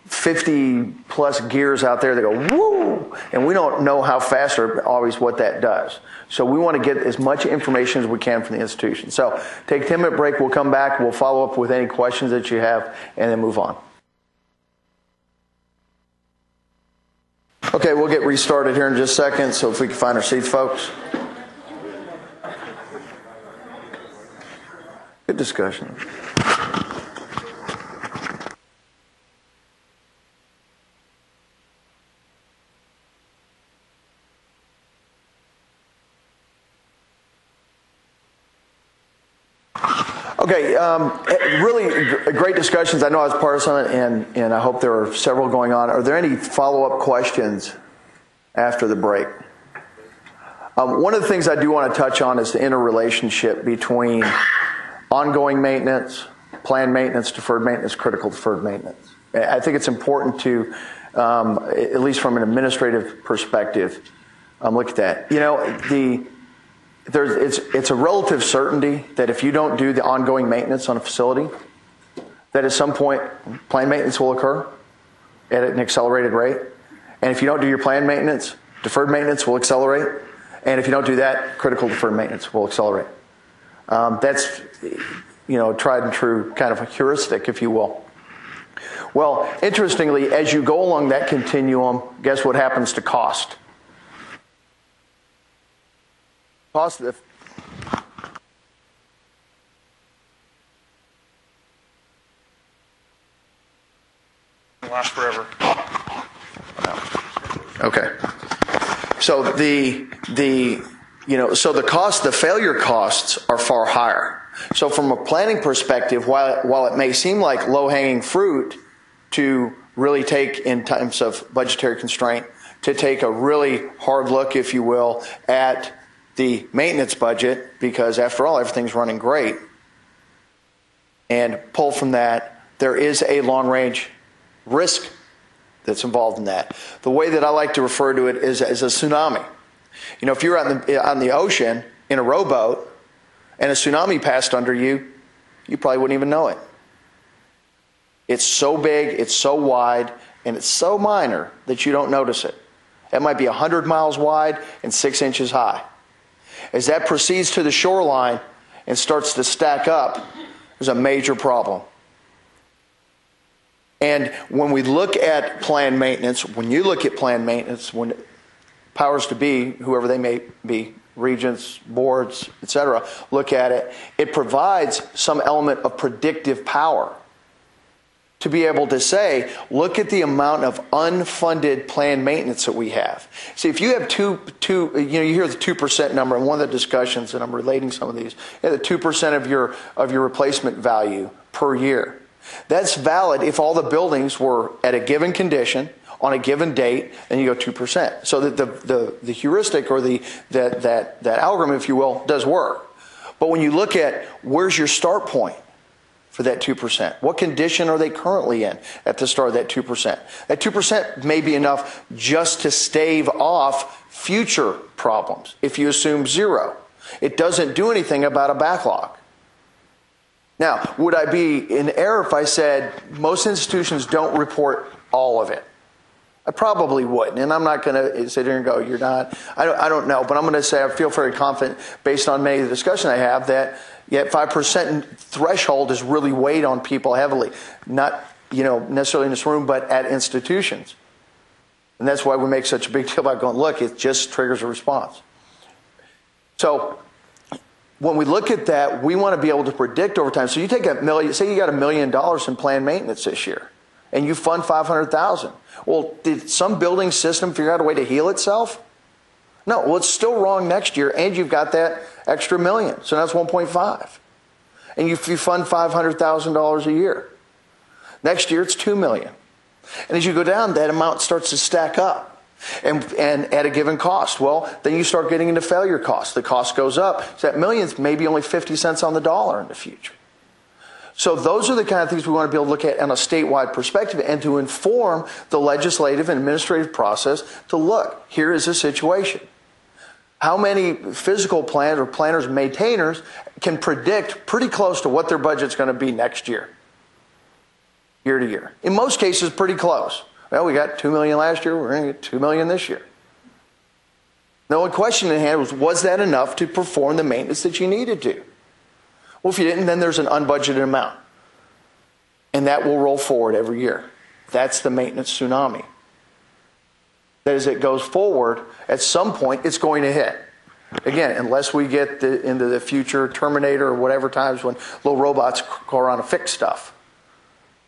50 plus gears out there that go woo, and we don't know how fast or always what that does. So we want to get as much information as we can from the institution. So take a 10-minute break. We'll come back. We'll follow up with any questions that you have and then move on. Okay, we'll get restarted here in just a second. So if we can find our seats, folks. Good discussion. Okay, really great discussions. I know I was part of some, and I hope there are several going on. Are there any follow-up questions after the break? One of the things I do want to touch on is the interrelationship between ongoing maintenance, planned maintenance, deferred maintenance, critical deferred maintenance. I think it's important to, at least from an administrative perspective, look at that. You know, it's a relative certainty that if you don't do the ongoing maintenance on a facility, that at some point planned maintenance will occur at an accelerated rate. And if you don't do your planned maintenance, deferred maintenance will accelerate. And if you don't do that, critical deferred maintenance will accelerate. That's, tried and true kind of a heuristic, if you will. Well, interestingly, as you go along that continuum, guess what happens to cost? Cost of last forever. Okay. So so the cost, the failure costs are far higher. So from a planning perspective, while it may seem like low-hanging fruit to really take in times of budgetary constraint, to take a really hard look, if you will, at the maintenance budget, because after all, everything's running great, and pull from that, there is a long-range risk that's involved in that. The way that I like to refer to it is as a tsunami. You know, if you're on the ocean in a rowboat and a tsunami passed under you, you probably wouldn't even know it. It's so big, it's so wide, and it's so minor that you don't notice it. That might be 100 miles wide and 6 inches high. As that proceeds to the shoreline and starts to stack up, there's a major problem. And when we look at planned maintenance, when you look at planned maintenance, when powers to be, whoever they may be, regents, boards, etc., look at it, it provides some element of predictive power. to be able to say, look at the amount of unfunded planned maintenance that we have. See, if you have you hear the 2% number in one of the discussions, and I'm relating some of these, the 2% of your replacement value per year. That's valid if all the buildings were at a given condition on a given date, and you go 2%. So that the heuristic or that algorithm, if you will, does work. But when you look at where's your start point for that 2%, what condition are they currently in at the start of that 2%? That 2% may be enough just to stave off future problems if you assume 0. It doesn't do anything about a backlog. Now, would I be in error if I said most institutions don't report all of it? I probably wouldn't, and I'm not going to sit here and go, you're not. I don't know, but I'm going to say I feel very confident based on many of the discussion I have that yet 5% threshold is really weighed on people heavily, not necessarily in this room, but at institutions. And that's why we make such a big deal about going, look, it just triggers a response. So when we look at that, we want to be able to predict over time. So you take say you got $1 million in planned maintenance this year, and you fund $500,000. Well, did some building system figure out a way to heal itself? No. Well, it's still wrong next year, and you've got that extra $1 million. So that's 1.5. And you fund $500,000 a year. Next year, it's $2 million. And as you go down, that amount starts to stack up. And at a given cost. Well, then you start getting into failure costs. The cost goes up. So that million's maybe only 50 cents on the dollar in the future. So those are the kind of things we want to be able to look at on a statewide perspective and to inform the legislative and administrative process to look, here is the situation. How many physical planners or planners and maintainers can predict pretty close to what their budget's going to be next year to year? In most cases, pretty close. Well, we got $2 million last year, we're going to get $2 million this year. The only question in hand was that enough to perform the maintenance that you needed to? Well, if you didn't, then there's an unbudgeted amount. And that will roll forward every year. That's the maintenance tsunami. That as it goes forward, at some point, it's going to hit. Again, unless we get into the future Terminator or whatever times when little robots go around and fix stuff.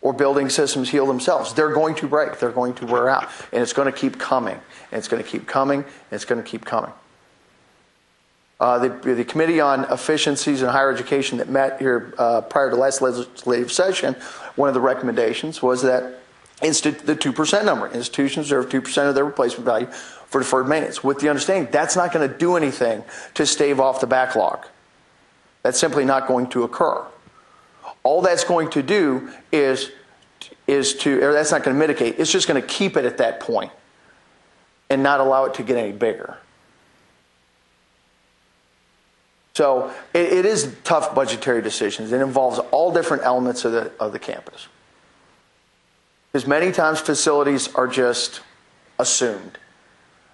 Or building systems heal themselves. They're going to break. They're going to wear out. And it's going to keep coming. And it's going to keep coming. And it's going to keep coming. The Committee on Efficiencies in Higher Education that met here prior to last legislative session, one of the recommendations was that the 2% number. Institutions reserve 2% of their replacement value for deferred maintenance, with the understanding that's not going to do anything to stave off the backlog. That's simply not going to occur. All that's going to do is that's not going to mitigate. It's just going to keep it at that point and not allow it to get any bigger. So it is tough budgetary decisions. It involves all different elements of the campus. Because many times facilities are just assumed.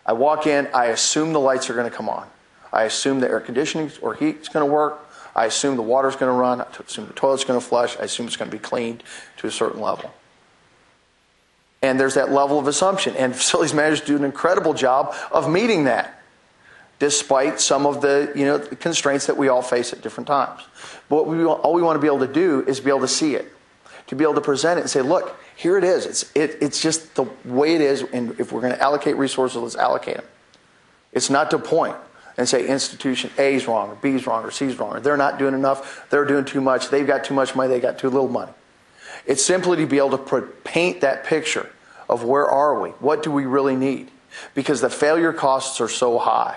I walk in, I assume the lights are going to come on. I assume the air conditioning or heat is going to work. I assume the water's going to run. I assume the toilet's going to flush. I assume it's going to be cleaned to a certain level. And there's that level of assumption. And facilities managers do an incredible job of meeting that, despite some of the constraints that we all face at different times. But all we want to be able to do is be able to see it, to be able to present it and say, look, here it is. It's just the way it is, and if we're going to allocate resources, let's allocate them. It's not to point and say institution A is wrong, or B is wrong, or C is wrong, or they're not doing enough, they're doing too much, they've got too much money, they got too little money. It's simply to be able to paint that picture of where are we, what do we really need, because the failure costs are so high.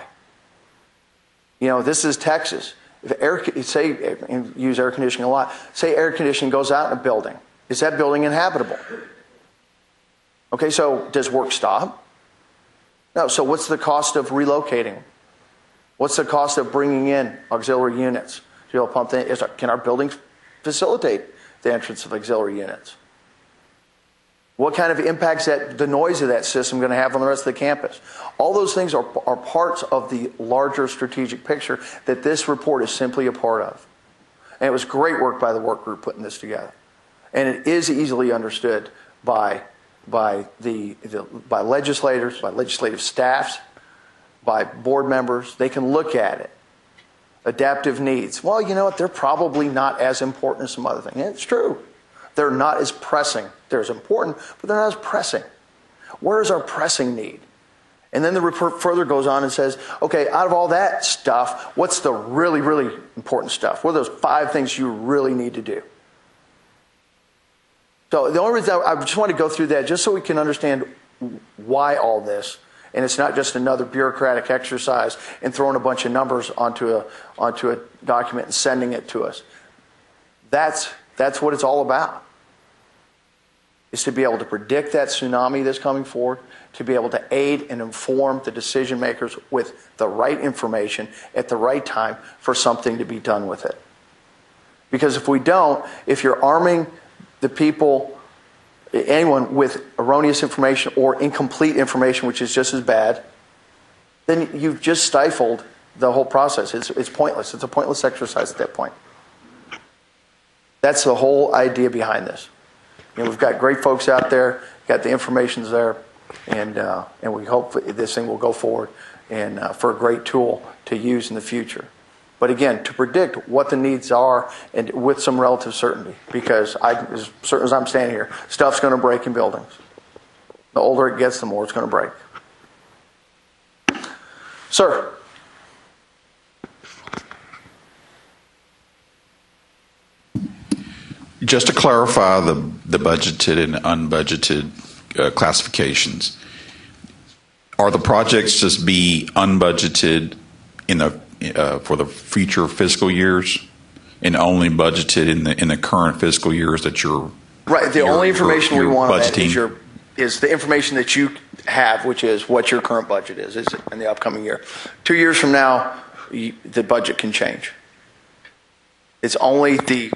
This is Texas. If use air conditioning a lot. Say air conditioning goes out in a building. Is that building inhabitable? Okay, so does work stop? No, so what's the cost of relocating? What's the cost of bringing in auxiliary units to be able to pump in? Can our buildings facilitate the entrance of auxiliary units? What kind of impacts the noise of that system going to have on the rest of the campus? All those things are parts of the larger strategic picture that this report is simply a part of. And it was great work by the work group putting this together. And it is easily understood by legislators, by legislative staffs, by board members. They can look at it. Adaptive needs. Well, you know what? They're probably not as important as some other things. And it's true. They're not as pressing. They're as important, but they're not as pressing. Where is our pressing need? And then the report further goes on and says, okay, out of all that stuff, what's the really, really important stuff? What are those 5 things you really need to do? So the only reason I just want to go through that, just so we can understand why all this, and it's not just another bureaucratic exercise and throwing a bunch of numbers onto a document and sending it to us. That's what it's all about. Is to be able to predict that tsunami that's coming forward, to be able to aid and inform the decision makers with the right information at the right time for something to be done with it. Because if we don't, if you're arming the people, anyone with erroneous information or incomplete information, which is just as bad, then you've just stifled the whole process. It's pointless. It's a pointless exercise at that point. That's the whole idea behind this. You know, we've got great folks out there, got the information's there, and we hope this thing will go forward and for a great tool to use in the future. But again, to predict what the needs are and with some relative certainty, because as certain as I'm standing here, stuff's going to break in buildings. The older it gets, the more it's going to break. Sir. Just to clarify the budgeted and unbudgeted classifications, are the projects just be unbudgeted for the future fiscal years and only budgeted in the current fiscal years that you're right? The only information we want on that budgeting is the information that you have, which is what your current budget is in the upcoming year. 2 years from now, the budget can change. It's only the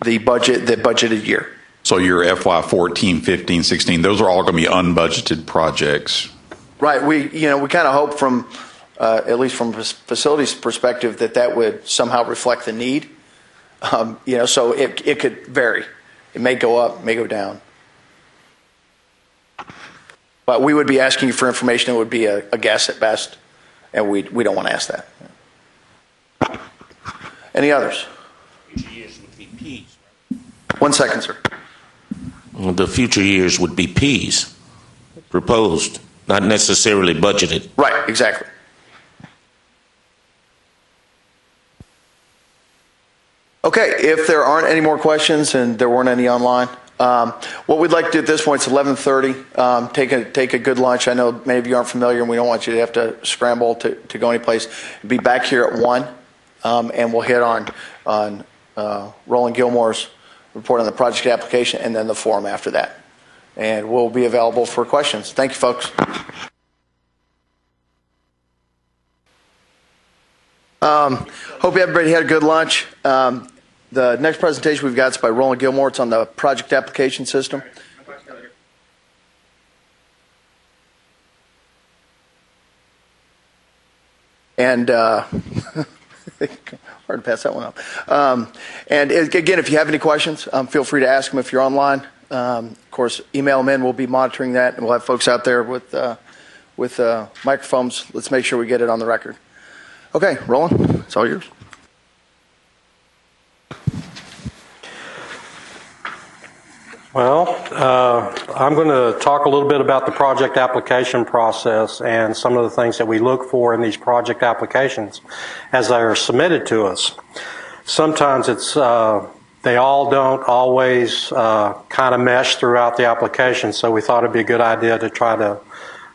budgeted year. So your FY 14, 15, 16, those are all going to be unbudgeted projects. Right. We kind of hope from, at least from a facilities perspective, that would somehow reflect the need. So it could vary. It may go up, may go down. But we would be asking you for information that would be a guess at best, and we don't want to ask that. Any others? 1 second, sir. The future years would be Ps, proposed, not necessarily budgeted. Right, exactly. Okay, if there aren't any more questions and there weren't any online, what we'd like to do at this point, it's 11:30. Take a good lunch. I know many of you aren't familiar, and we don't want you to have to scramble to go anyplace. Be back here at 1, and we'll hit on Roland Gilmore's report on the project application and then the forum after that. And we'll be available for questions. Thank you, folks. Hope everybody had a good lunch. The next presentation we've got is by Roland Gilmore. It's on the project application system. And hard to pass that one up. And again, if you have any questions, feel free to ask them if you're online. Of course, email them in. We'll be monitoring that, and we'll have folks out there with microphones. Let's make sure we get it on the record. Okay, Roland, it's all yours. Well, I'm going to talk a little bit about the project application process and some of the things that we look for in these project applications as they are submitted to us. Sometimes they all don't always kind of mesh throughout the application, so we thought it'd be a good idea to try to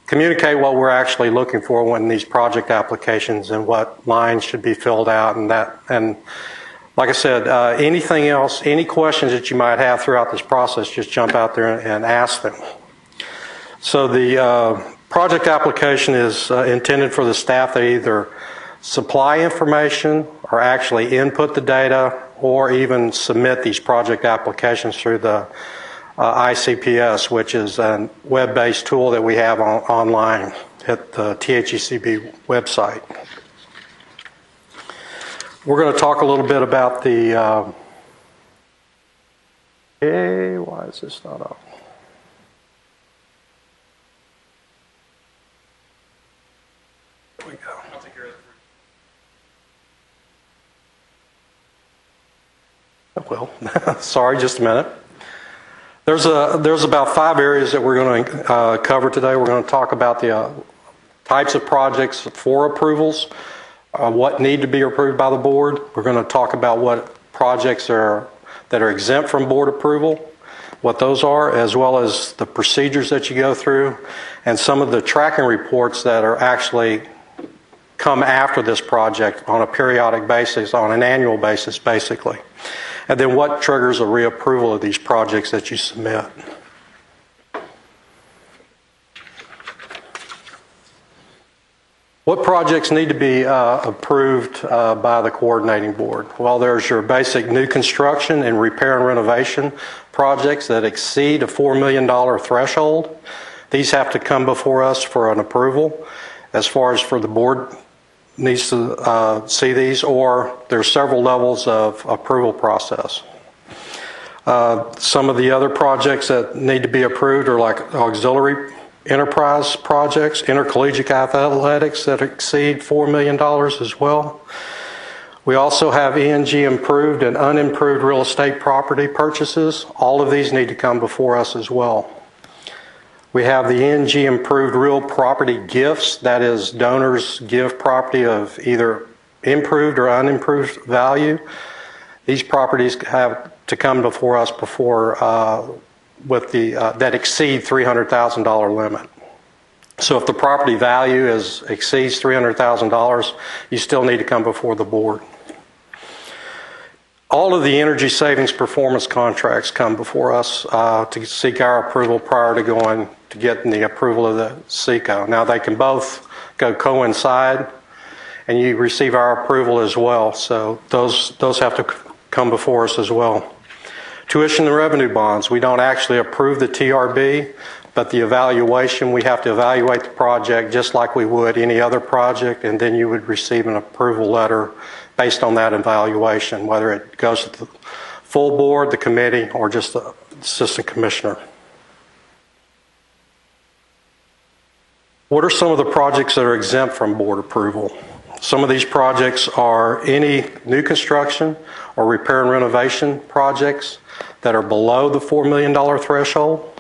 communicate what we're actually looking for when these project applications and what lines should be filled out and that. And like I said, anything else, any questions that you might have throughout this process, just jump out there and ask them. So the project application is intended for the staff that either supply information or actually input the data or even submit these project applications through the ICPS, which is a web-based tool that we have online at the THECB website. We're going to talk a little bit about the hey, why is this not up? There we go. I'll take care of it. Oh, well, sorry, just a minute. There's about 5 areas that we're going to cover today. We're going to talk about the types of projects for approvals, what need to be approved by the board. We're going to talk about what projects that are exempt from board approval, what those are, as well as the procedures that you go through, and some of the tracking reports that are actually come after this project on a periodic basis, on an annual basis, basically. And then what triggers a reapproval of these projects that you submit. What projects need to be approved by the coordinating board? Well, there's your basic new construction and repair and renovation projects that exceed a $4 million threshold. These have to come before us for an approval. As far as for the board needs to see these, or there's several levels of approval process. Some of the other projects that need to be approved are like auxiliary enterprise projects, intercollegiate athletics that exceed $4 million as well. We also have ENG improved and unimproved real estate property purchases. All of these need to come before us as well. We have the ENG improved real property gifts, that is, donors give property of either improved or unimproved value. These properties have to come before us with that exceed $300,000 limit. So if the property value exceeds $300,000, you still need to come before the board. All of the energy savings performance contracts come before us to seek our approval prior to getting the approval of the SECO. Now they can both coincide, and you receive our approval as well. So those have to come before us as well. Tuition and revenue bonds. We don't actually approve the TRB, but the evaluation, we have to evaluate the project just like we would any other project, and then you would receive an approval letter based on that evaluation, whether it goes to the full board, the committee, or just the assistant commissioner. What are some of the projects that are exempt from board approval? Some of these projects are any new construction or repair and renovation projects that are below the $4 million threshold.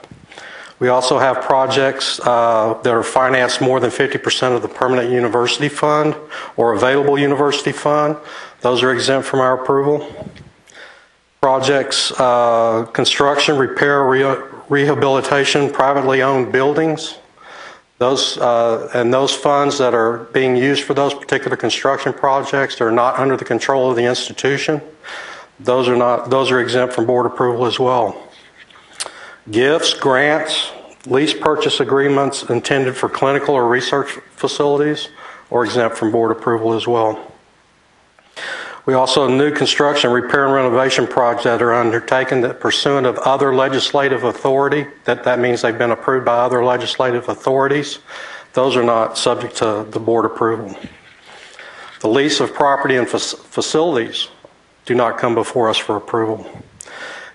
We also have projects that are financed more than 50% of the permanent university fund or available university fund. Those are exempt from our approval. Projects, construction, repair, rehabilitation, privately owned buildings. Those funds that are being used for those particular construction projects are not under the control of the institution. Those are exempt from board approval as well. Gifts, grants, lease purchase agreements intended for clinical or research facilities are exempt from board approval as well. We also have new construction, repair, and renovation projects that are undertaken that pursuant of other legislative authority. That means they've been approved by other legislative authorities. Those are not subject to the board approval. The lease of property and facilities do not come before us for approval.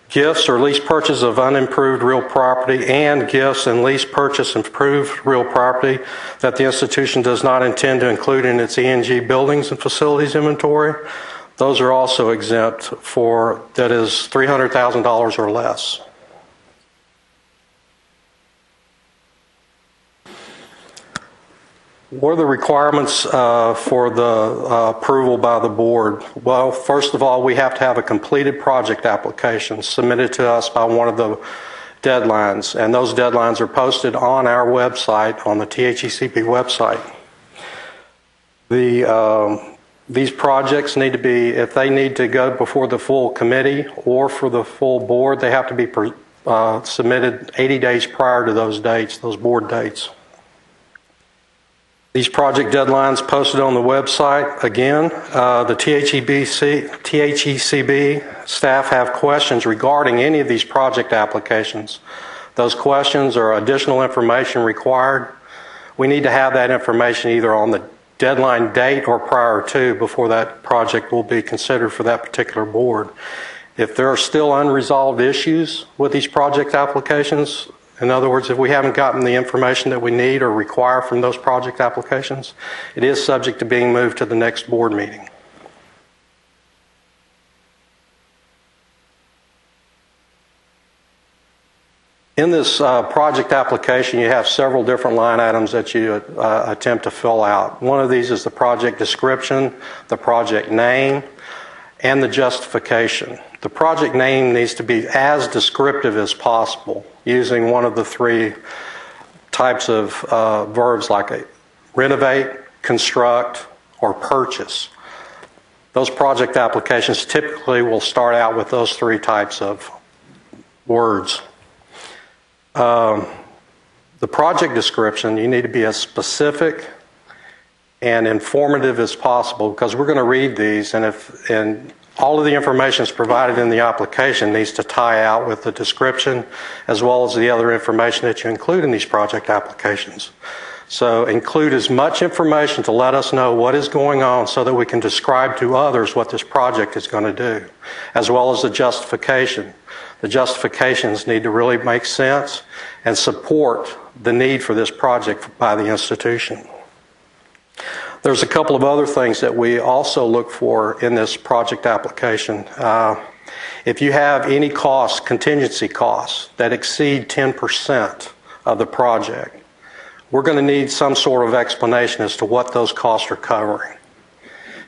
Gifts or lease purchase of unimproved real property and gifts and lease purchase improved real property that the institution does not intend to include in its ENG buildings and facilities inventory, those are also exempt for, that is, $300,000 or less. What are the requirements for the approval by the board? Well, first of all, we have to have a completed project application submitted to us by one of the deadlines, and those deadlines are posted on our website, on the THECP website. These projects need to be, if they need to go before the full committee or for the full board, they have to be submitted 80 days prior to those dates, those board dates. These project deadlines posted on the website. Again, the THECB staff have questions regarding any of these project applications. Those questions are additional information required. We need to have that information either on the deadline date or prior to before that project will be considered for that particular board. If there are still unresolved issues with these project applications, in other words, if we haven't gotten the information that we need or require from those project applications, it is subject to being moved to the next board meeting. In this project application, you have several different line items that you attempt to fill out. One of these is the project description, the project name, and the justification. The project name needs to be as descriptive as possible, using one of the three types of verbs like renovate, construct, or purchase. Those project applications typically will start out with those three types of words. The project description, you need to be as specific and informative as possible, because we're going to read these, and all of the information that's provided in the application needs to tie out with the description as well as the other information that you include in these project applications. So include as much information to let us know what is going on so that we can describe to others what this project is going to do, as well as the justification. The justifications need to really make sense and support the need for this project by the institution. There's a couple of other things that we also look for in this project application. If you have any costs, contingency costs, that exceed 10% of the project, we're going to need some sort of explanation as to what those costs are covering.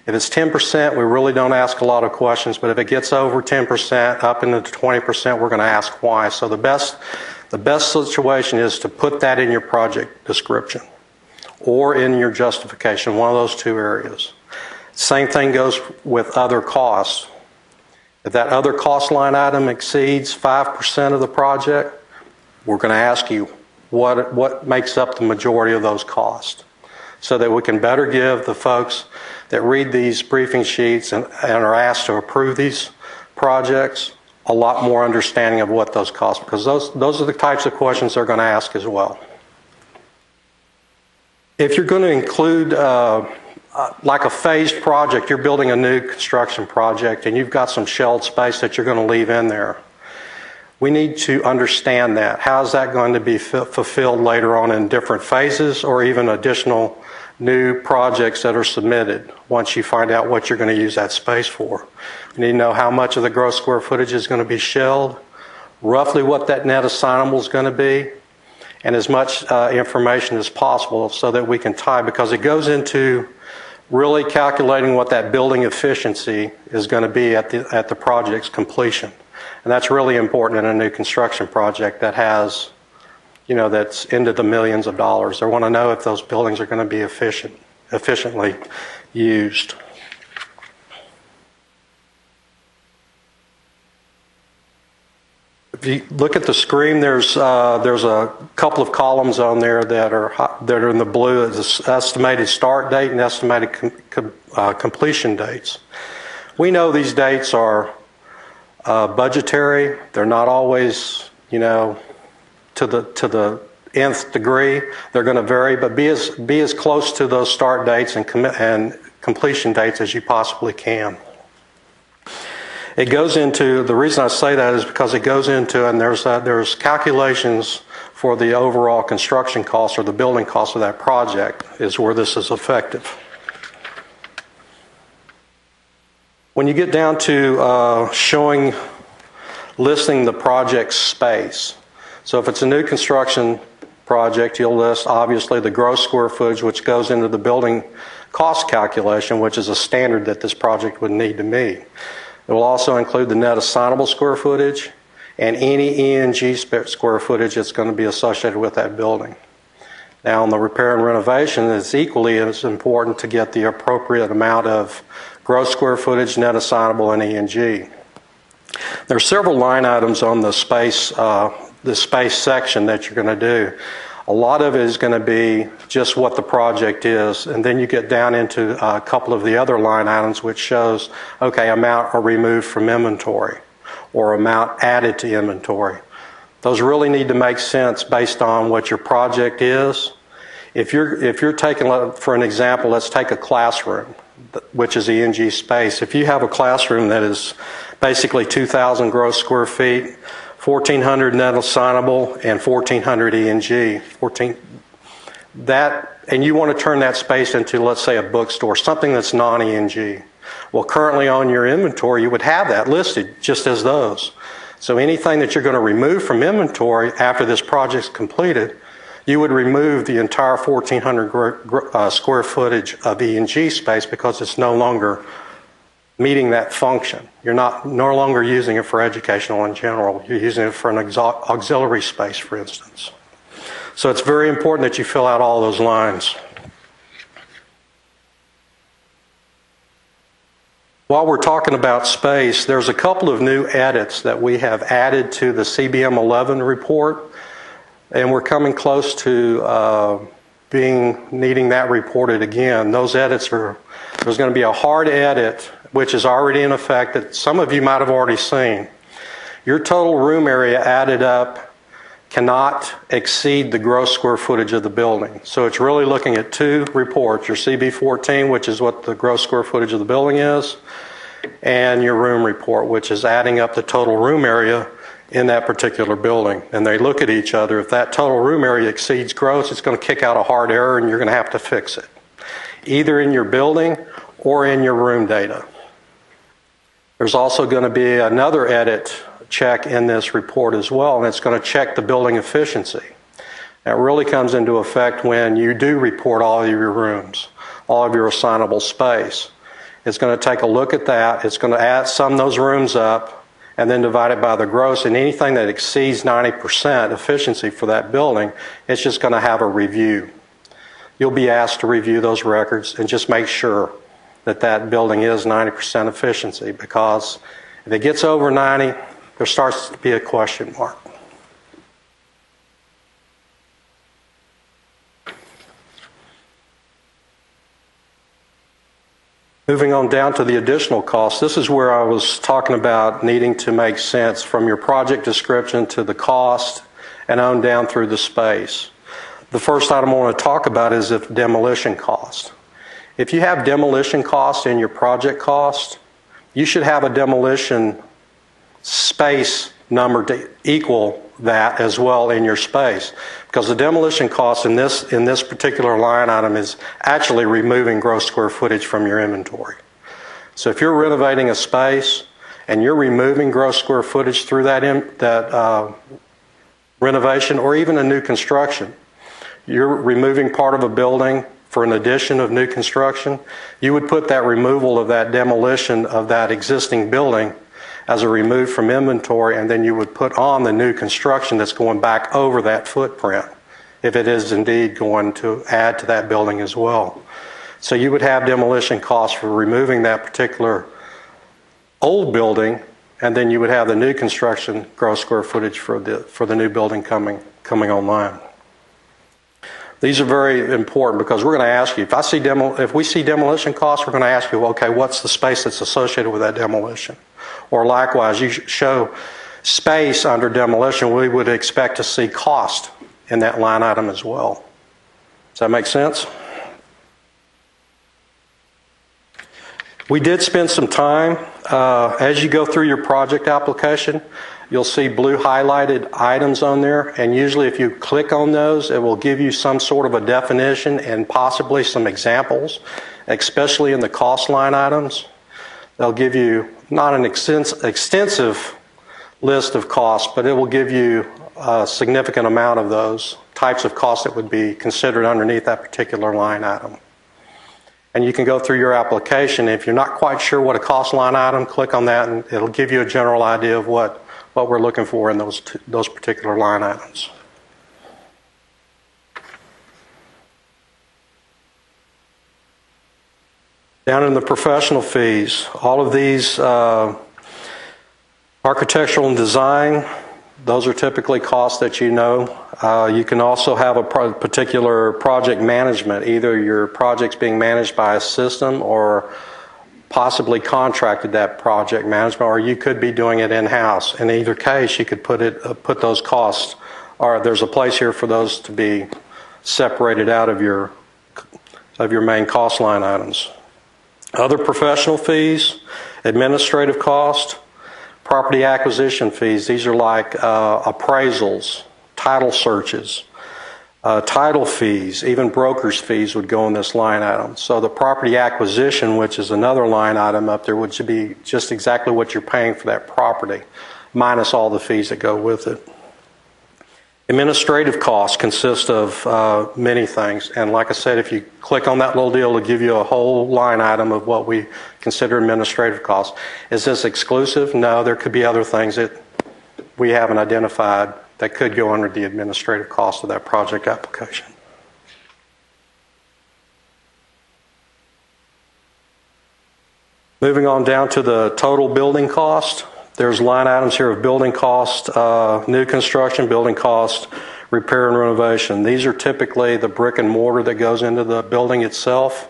If it's 10%, we really don't ask a lot of questions, but if it gets over 10%, up into 20%, we're going to ask why. So the best situation is to put that in your project description or in your justification, one of those two areas. Same thing goes with other costs. If that other cost line item exceeds 5% of the project, we're going to ask you what makes up the majority of those costs, so that we can better give the folks that read these briefing sheets and are asked to approve these projects a lot more understanding of what those costs, because those are the types of questions they're going to ask as well. If you're going to include like a phased project, you're building a new construction project and you've got some shelled space that you're going to leave in there, we need to understand that. How is that going to be fulfilled later on in different phases, or even additional new projects that are submitted once you find out what you're going to use that space for? We need to know how much of the gross square footage is going to be shelled, roughly what that net assignable is going to be, and as much information as possible so that we can tie, because it goes into really calculating what that building efficiency is going to be at the project's completion. And that's really important in a new construction project that has, that's into the millions of dollars. They want to know if those buildings are going to be efficiently used. If you look at the screen, there's a couple of columns on there that are in the blue. It's estimated start date and estimated completion dates. We know these dates are budgetary. They're not always, to the nth degree. They're going to vary, but be as close to those start dates and completion dates as you possibly can. It goes into, the reason I say that is because it goes into, and there's calculations for the overall construction cost or the building cost of that project is where this is effective. When you get down to listing the project space, so if it's a new construction project, you'll list obviously the gross square footage, which goes into the building cost calculation, which is a standard that this project would need to meet. It will also include the net assignable square footage and any E&G square footage that's going to be associated with that building. Now, on the repair and renovation, it's equally as important to get the appropriate amount of gross square footage, net assignable, and E&G. There are several line items on the space section that you're going to do. A lot of it is going to be just what the project is, and then you get down into a couple of the other line items which shows, okay, amount are removed from inventory or amount added to inventory. Those really need to make sense based on what your project is. If you're taking, for an example, let's take a classroom, which is E&G space. If you have a classroom that is basically 2,000 gross square feet, 1,400 net assignable, and 1,400 E&G, and you want to turn that space into, let's say, a bookstore, something that's non-E&G. Well, currently on your inventory, you would have that listed just as those. So anything that you're going to remove from inventory after this project's completed, you would remove the entire 1,400 square footage of E&G space because it's no longer meeting that function. You're no longer using it for educational in general. You're using it for an auxiliary space, for instance. So it's very important that you fill out all those lines. While we're talking about space, there's a couple of new edits that we have added to the CBM 11 report, and we're coming close to needing that reported again. Those edits are, there's going to be a hard edit, which is already in effect, that some of you might have already seen. Your total room area added up cannot exceed the gross square footage of the building. So it's really looking at two reports, your CB14, which is what the gross square footage of the building is, and your room report, which is adding up the total room area in that particular building. And they look at each other. If that total room area exceeds gross, it's going to kick out a hard error and you're going to have to fix it, either in your building or in your room data. There's also going to be another edit check in this report as well, and it's going to check the building efficiency. That really comes into effect when you do report all of your rooms, all of your assignable space. It's going to take a look at that. It's going to sum those rooms up and then divide it by the gross, and anything that exceeds 90% efficiency for that building, it's just going to have a review. You'll be asked to review those records and just make sure that that building is 90% efficiency, because if it gets over 90, there starts to be a question mark. Moving on down to the additional costs, this is where I was talking about needing to make sense from your project description to the cost and on down through the space. The first item I want to talk about is if demolition cost. If you have demolition cost in your project cost, you should have a demolition space number to equal that as well in your space, because the demolition cost in this particular line item is actually removing gross square footage from your inventory. So if you're renovating a space and you're removing gross square footage through that renovation or even a new construction, you're removing part of a building for an addition of new construction, you would put that removal of that demolition of that existing building as a remove from inventory, and then you would put on the new construction that's going back over that footprint, if it is indeed going to add to that building as well. So you would have demolition costs for removing that particular old building, and then you would have the new construction gross square footage for the new building coming online. These are very important because we're going to ask you, if we see demolition costs, we're going to ask you, okay, what's the space that's associated with that demolition? Or likewise, you show space under demolition, we would expect to see cost in that line item as well. Does that make sense? We did spend some time, as you go through your project application, you'll see blue highlighted items on there, and usually if you click on those, it will give you some sort of a definition and possibly some examples, especially in the cost line items. They'll give you not an extensive list of costs, but it will give you a significant amount of those types of costs that would be considered underneath that particular line item. And you can go through your application. If you're not quite sure what a cost line item, click on that and it'll give you a general idea of what we're looking for in those particular line items. Down in the professional fees, all of these architectural and design, those are typically costs that you know. You can also have a particular project management. Either your project's being managed by a system or possibly contracted that project management, or you could be doing it in-house. In either case, you could put those costs, or there's a place here for those to be separated out of your main cost line items. Other professional fees, administrative cost, property acquisition fees. These are like appraisals, title searches, Title fees, even broker's fees would go in this line item. So the property acquisition, which is another line item up there, which would be just exactly what you're paying for that property, minus all the fees that go with it. Administrative costs consist of many things. And like I said, if you click on that little deal, it'll give you a whole line item of what we consider administrative costs. Is this exclusive? No, there could be other things that we haven't identified that could go under the administrative cost of that project application. Moving on down to the total building cost. There's line items here of building cost, new construction, building cost, repair and renovation. These are typically the brick and mortar that goes into the building itself.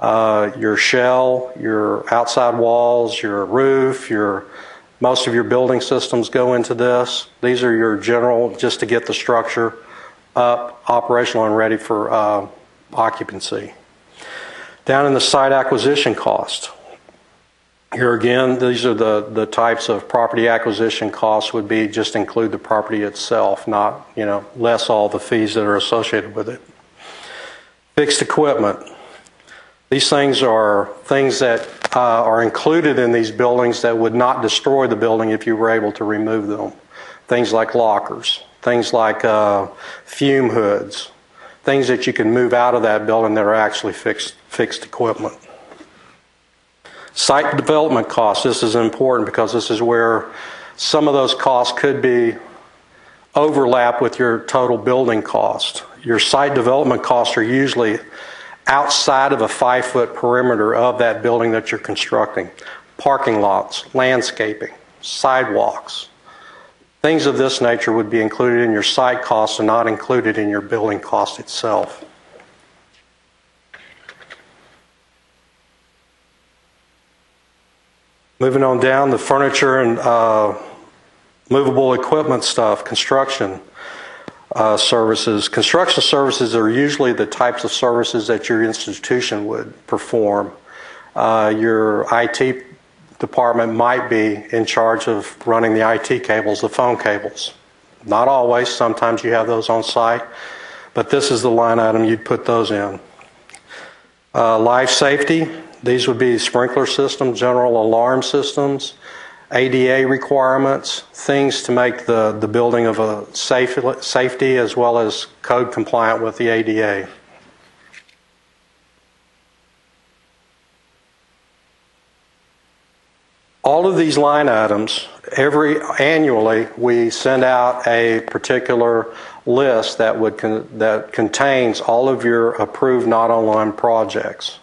Your shell, your outside walls, your roof, most of your building systems go into this. These are your general, just to get the structure up, operational and ready for occupancy. Down in the site acquisition cost. Here again, these are the types of property acquisition costs would be just include the property itself, not, less all the fees that are associated with it. Fixed equipment. These things are things that are included in these buildings that would not destroy the building if you were able to remove them. Things like lockers, things like fume hoods, things that you can move out of that building that are actually fixed equipment. Site development costs, this is important because this is where some of those costs could be overlap with your total building cost. Your site development costs are usually outside of a 5-foot perimeter of that building that you're constructing. Parking lots, landscaping, sidewalks, things of this nature would be included in your site costs and not included in your building cost itself. Moving on down, the furniture and movable equipment stuff, construction services. Construction services are usually the types of services that your institution would perform. Your IT department might be in charge of running the IT cables, the phone cables. Not always, sometimes you have those on site, but this is the line item you'd put those in. Life safety. These would be sprinkler systems, general alarm systems, ADA requirements, things to make the building of a safety as well as code compliant with the ADA. All of these line items, annually we send out a particular list that contains all of your approved not online projects.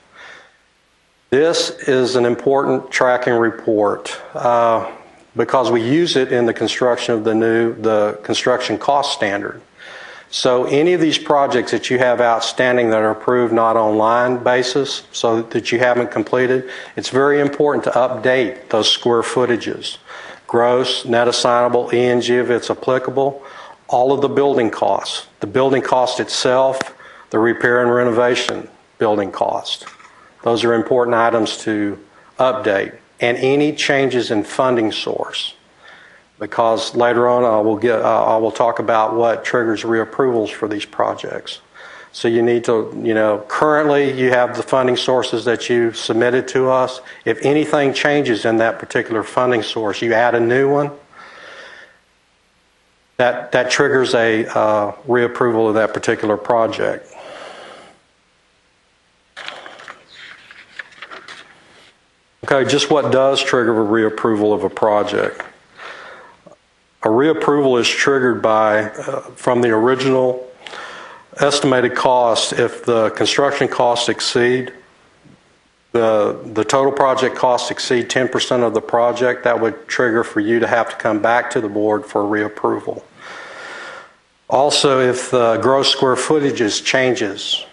This is an important tracking report because we use it in the construction of the construction cost standard. So any of these projects that you have outstanding that are approved not online basis, so that you haven't completed, it's very important to update those square footages. Gross, net assignable, E&G if it's applicable, all of the building costs, the building cost itself, the repair and renovation building cost. Those are important items to update, and any changes in funding source, because later on I will talk about what triggers reapprovals for these projects. So you need to, currently you have the funding sources that you submitted to us. If anything changes in that particular funding source, you add a new one, that triggers a reapproval of that particular project. Okay, just what does trigger a reapproval of a project? A reapproval is triggered by, from the original estimated cost, if the construction costs exceed, the total project costs exceed 10% of the project, that would trigger for you to have to come back to the board for reapproval. Also, if the gross square footage changes,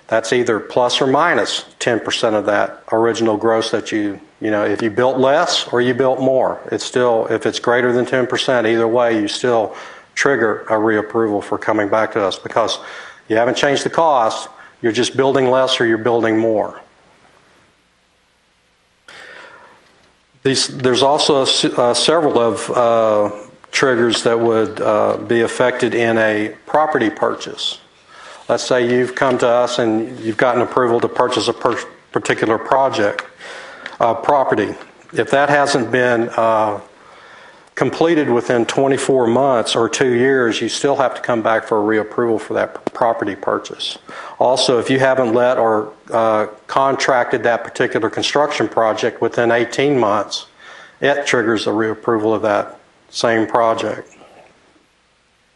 that's either plus or minus 10% of that original gross that if you built less or you built more. It's still, if it's greater than 10%, either way, you still trigger a reapproval for coming back to us because you haven't changed the cost, you're just building less or you're building more. There's also several of triggers that would be affected in a property purchase. Let's say you've come to us and you've gotten approval to purchase a particular property. If that hasn't been completed within 24 months or 2 years, you still have to come back for a reapproval for that property purchase. Also, if you haven't let or contracted that particular construction project within 18 months, it triggers a reapproval of that same project.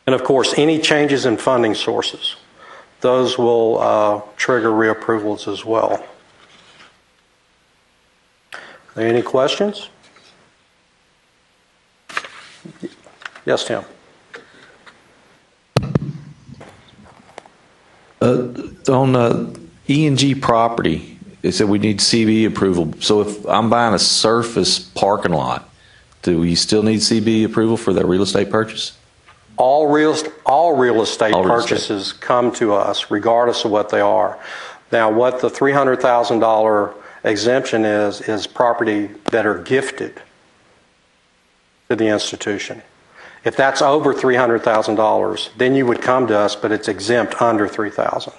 And of course, any changes in funding sources, those will trigger reapprovals as well. Are there any questions? Yes, Tim. On E&G property, they said we need CB approval. So if I'm buying a surface parking lot, do we still need CB approval for that real estate purchase? All real estate purchases come to us, regardless of what they are. Now, what the $300,000 exemption is property that are gifted to the institution. If that's over $300,000, then you would come to us, but it's exempt under $3,000.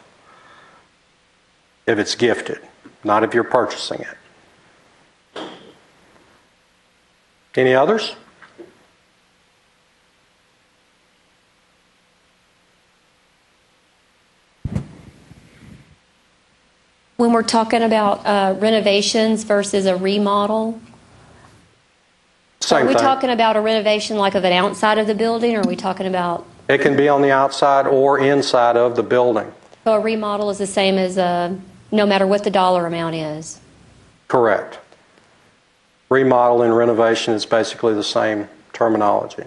If it's gifted, not if you're purchasing it. Any others? When we're talking about renovations versus a remodel, Same are we thing. talking about a renovation like of an outside of the building, or are we talking about... It can be on the outside or inside of the building. So a remodel is the same as no matter what the dollar amount is? Correct. Remodel and renovation is basically the same terminology.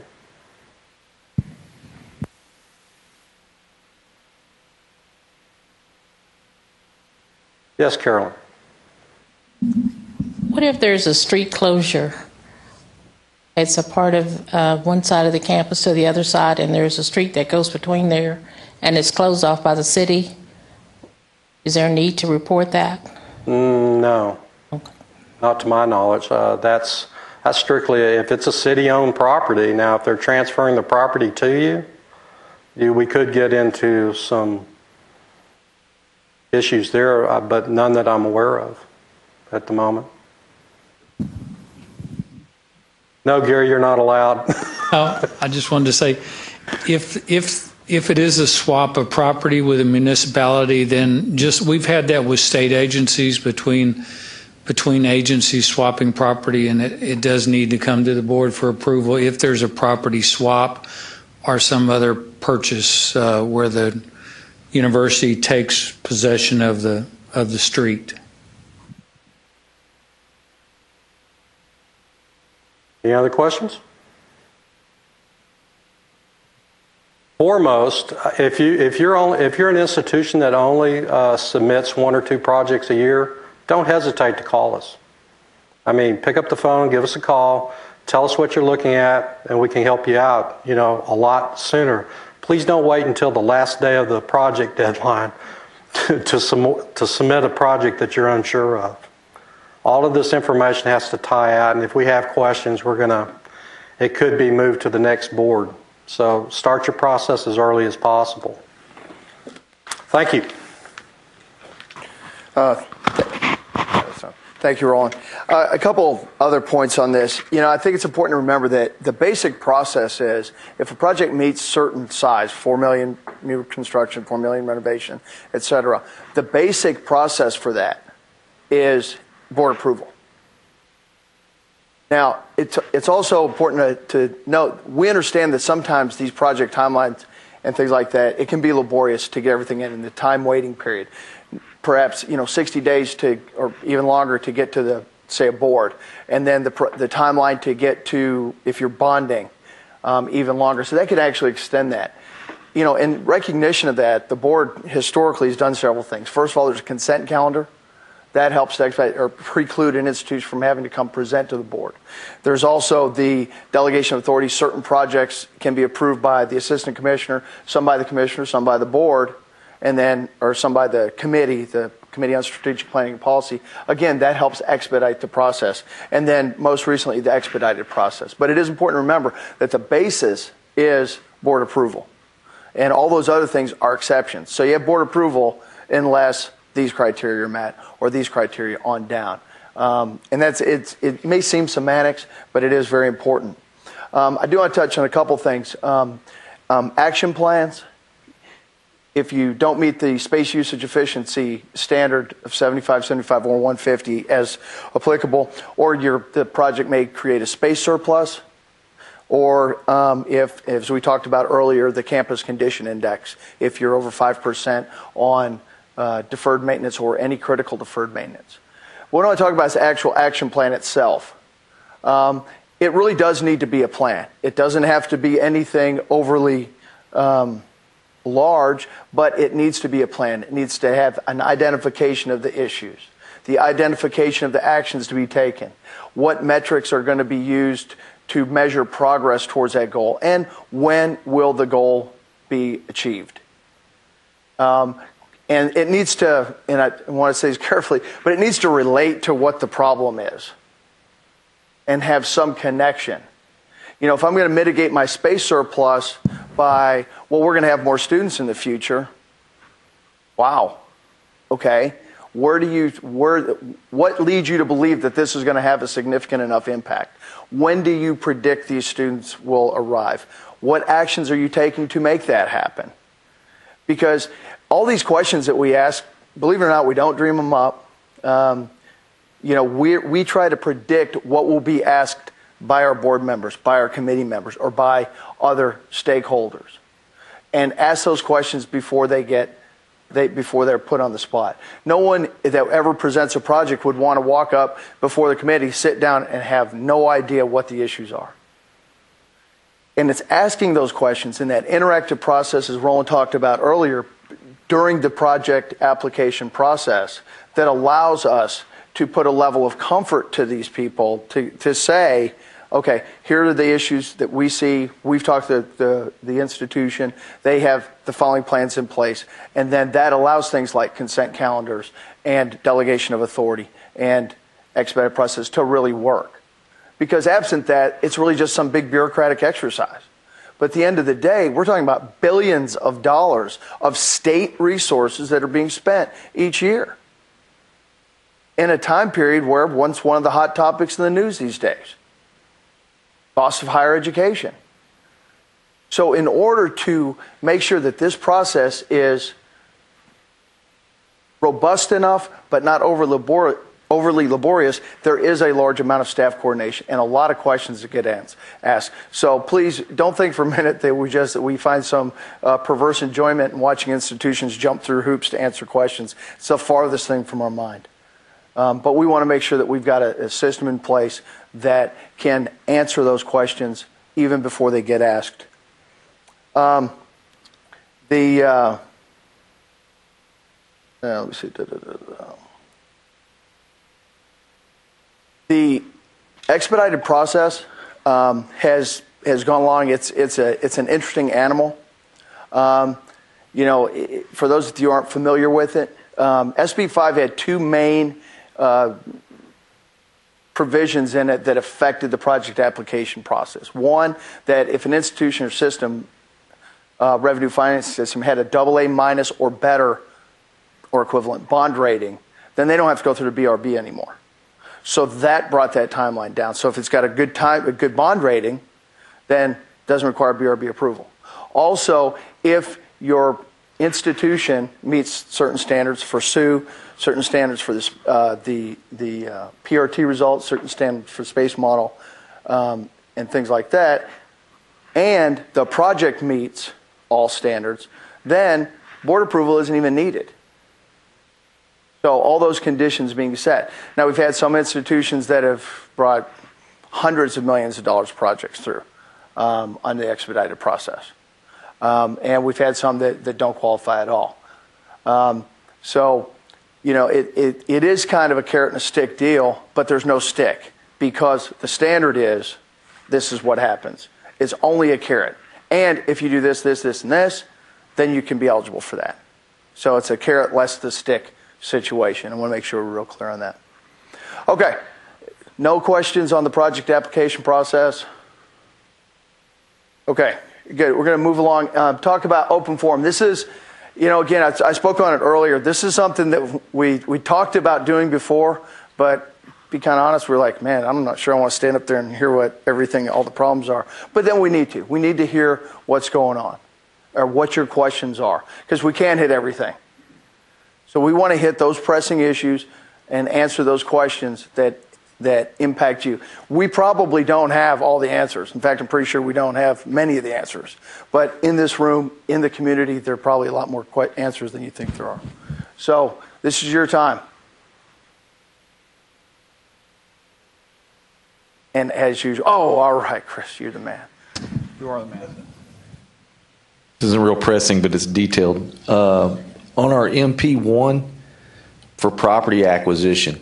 Yes, Carolyn. What if there's a street closure? It's a part of one side of the campus to the other side, and there's a street that goes between there, and it's closed off by the city. Is there a need to report that? No. Okay. Not to my knowledge. That's strictly if it's a city-owned property. Now, if they're transferring the property to you, we could get into some issues there, but none that I'm aware of at the moment. No, Gary, you're not allowed. I just wanted to say, if it is a swap of property with a municipality, then we've had that with state agencies between agencies swapping property, and it does need to come to the board for approval if there's a property swap or some other purchase where the university takes possession of the street. Any other questions? Foremost, if you're an institution that only submits 1 or 2 projects a year, don't hesitate to call us. I mean, pick up the phone, give us a call, tell us what you're looking at, and we can help you out, a lot sooner. Please don't wait until the last day of the project deadline to submit a project that you're unsure of. All of this information has to tie out, and if we have questions, it could be moved to the next board. So start your process as early as possible. Thank you. Thank you, Roland. A couple other points on this. I think it's important to remember that the basic process is if a project meets certain size, 4 million new construction, 4 million renovation, et cetera, the basic process for that is board approval. Now, it's also important to note, we understand that sometimes these project timelines and things like that, it can be laborious to get everything in the time waiting period. Perhaps 60 days or even longer to get to say a board, and then the timeline to get to, if you're bonding, even longer. So that could actually extend that. In recognition of that, the board historically has done several things. First of all, there's a consent calendar. That helps to expedite or preclude an institution from having to come present to the board. There's also the delegation of authority. Certain projects can be approved by the assistant commissioner, some by the commissioner, some by the board, and then, or some by the committee, the Committee on Strategic Planning and Policy. Again, that helps expedite the process. And then most recently, the expedited process. But it is important to remember that the basis is board approval. And all those other things are exceptions. So you have board approval unless these criteria are met or these criteria on down. And it may seem semantics, but it is very important. I do want to touch on a couple things. Action plans. If you don't meet the space usage efficiency standard of 75, 75, or 150 as applicable, or the project may create a space surplus, or if, as we talked about earlier, the campus condition index, if you're over 5% on deferred maintenance or any critical deferred maintenance. What I want to talk about is the actual action plan itself. It really does need to be a plan. It doesn't have to be anything overly large, but it needs to be a plan. It needs to have an identification of the issues, the identification of the actions to be taken, what metrics are going to be used to measure progress towards that goal, and when will the goal be achieved. And it needs to, and I want to say this carefully, but it needs to relate to what the problem is and have some connection. You know, if I'm going to mitigate my space surplus by, well, we're going to have more students in the future. Wow. Okay. What leads you to believe that this is going to have a significant enough impact? When do you predict these students will arrive? What actions are you taking to make that happen? Because all these questions that we ask, believe it or not, we don't dream them up. You know, we try to predict what will be asked by our board members, by our committee members, or by other stakeholders, and ask those questions before they're put on the spot. No one that ever presents a project would want to walk up before the committee, sit down, and have no idea what the issues are. And it's asking those questions in that interactive process, as Roland talked about earlier, during the project application process, that allows us to put a level of comfort to these people to say, okay, here are the issues that we see. We've talked to the institution. They have the following plans in place. And then that allows things like consent calendars and delegation of authority and expedited process to really work. Because absent that, it's really just some big bureaucratic exercise. But at the end of the day, we're talking about billions of dollars of state resources that are being spent each year in a time period where once one of the hot topics in the news these days. Cost of higher education. So in order to make sure that this process is robust enough but not overly laborious, there is a large amount of staff coordination and a lot of questions that get asked. So please don't think for a minute that we find some perverse enjoyment in watching institutions jump through hoops to answer questions. It's the farthest thing from our mind. But we want to make sure that we've got a system in place that can answer those questions even before they get asked. Let me see. The expedited process has gone along. It's an interesting animal. You know, for those of you who aren't familiar with it, SB 5 had two main provisions in it that affected the project application process. One, that if an institution or system, revenue finance system, had a AA minus or better or equivalent bond rating, then they don't have to go through the BRB anymore. So that brought that timeline down. So if it's got a good bond rating, then it doesn't require BRB approval. Also, if your institution meets certain standards for SUE, certain standards for this, the PRT results, certain standards for space model, and things like that, and the project meets all standards, then board approval isn't even needed. So all those conditions being set. Now we've had some institutions that have brought hundreds of millions of dollars projects through on the expedited process. And we've had some that don't qualify at all. So, you know, it is kind of a carrot and a stick deal, but there's no stick because the standard is this is what happens. It's only a carrot. And if you do this, this, this, and this, then you can be eligible for that. So it's a carrot less the stick situation. I want to make sure we're real clear on that. Okay. No questions on the project application process? Okay, good. We're going to move along. Talk about open forum. This is, again, I spoke on it earlier. This is something that we talked about doing before, but to be kind of honest, we're like, man, I'm not sure I want to stand up there and hear what all the problems are. But then we need to. We need to hear what's going on or what your questions are, because we can't hit everything. So we want to hit those pressing issues and answer those questions that impact you. We probably don't have all the answers. In fact, I'm pretty sure we don't have many of the answers. But in this room, in the community, there are probably a lot more answers than you think there are. So this is your time. And as usual, all right, Chris, you're the man. You are the man. This isn't real pressing, but it's detailed. On our MP1 for property acquisition,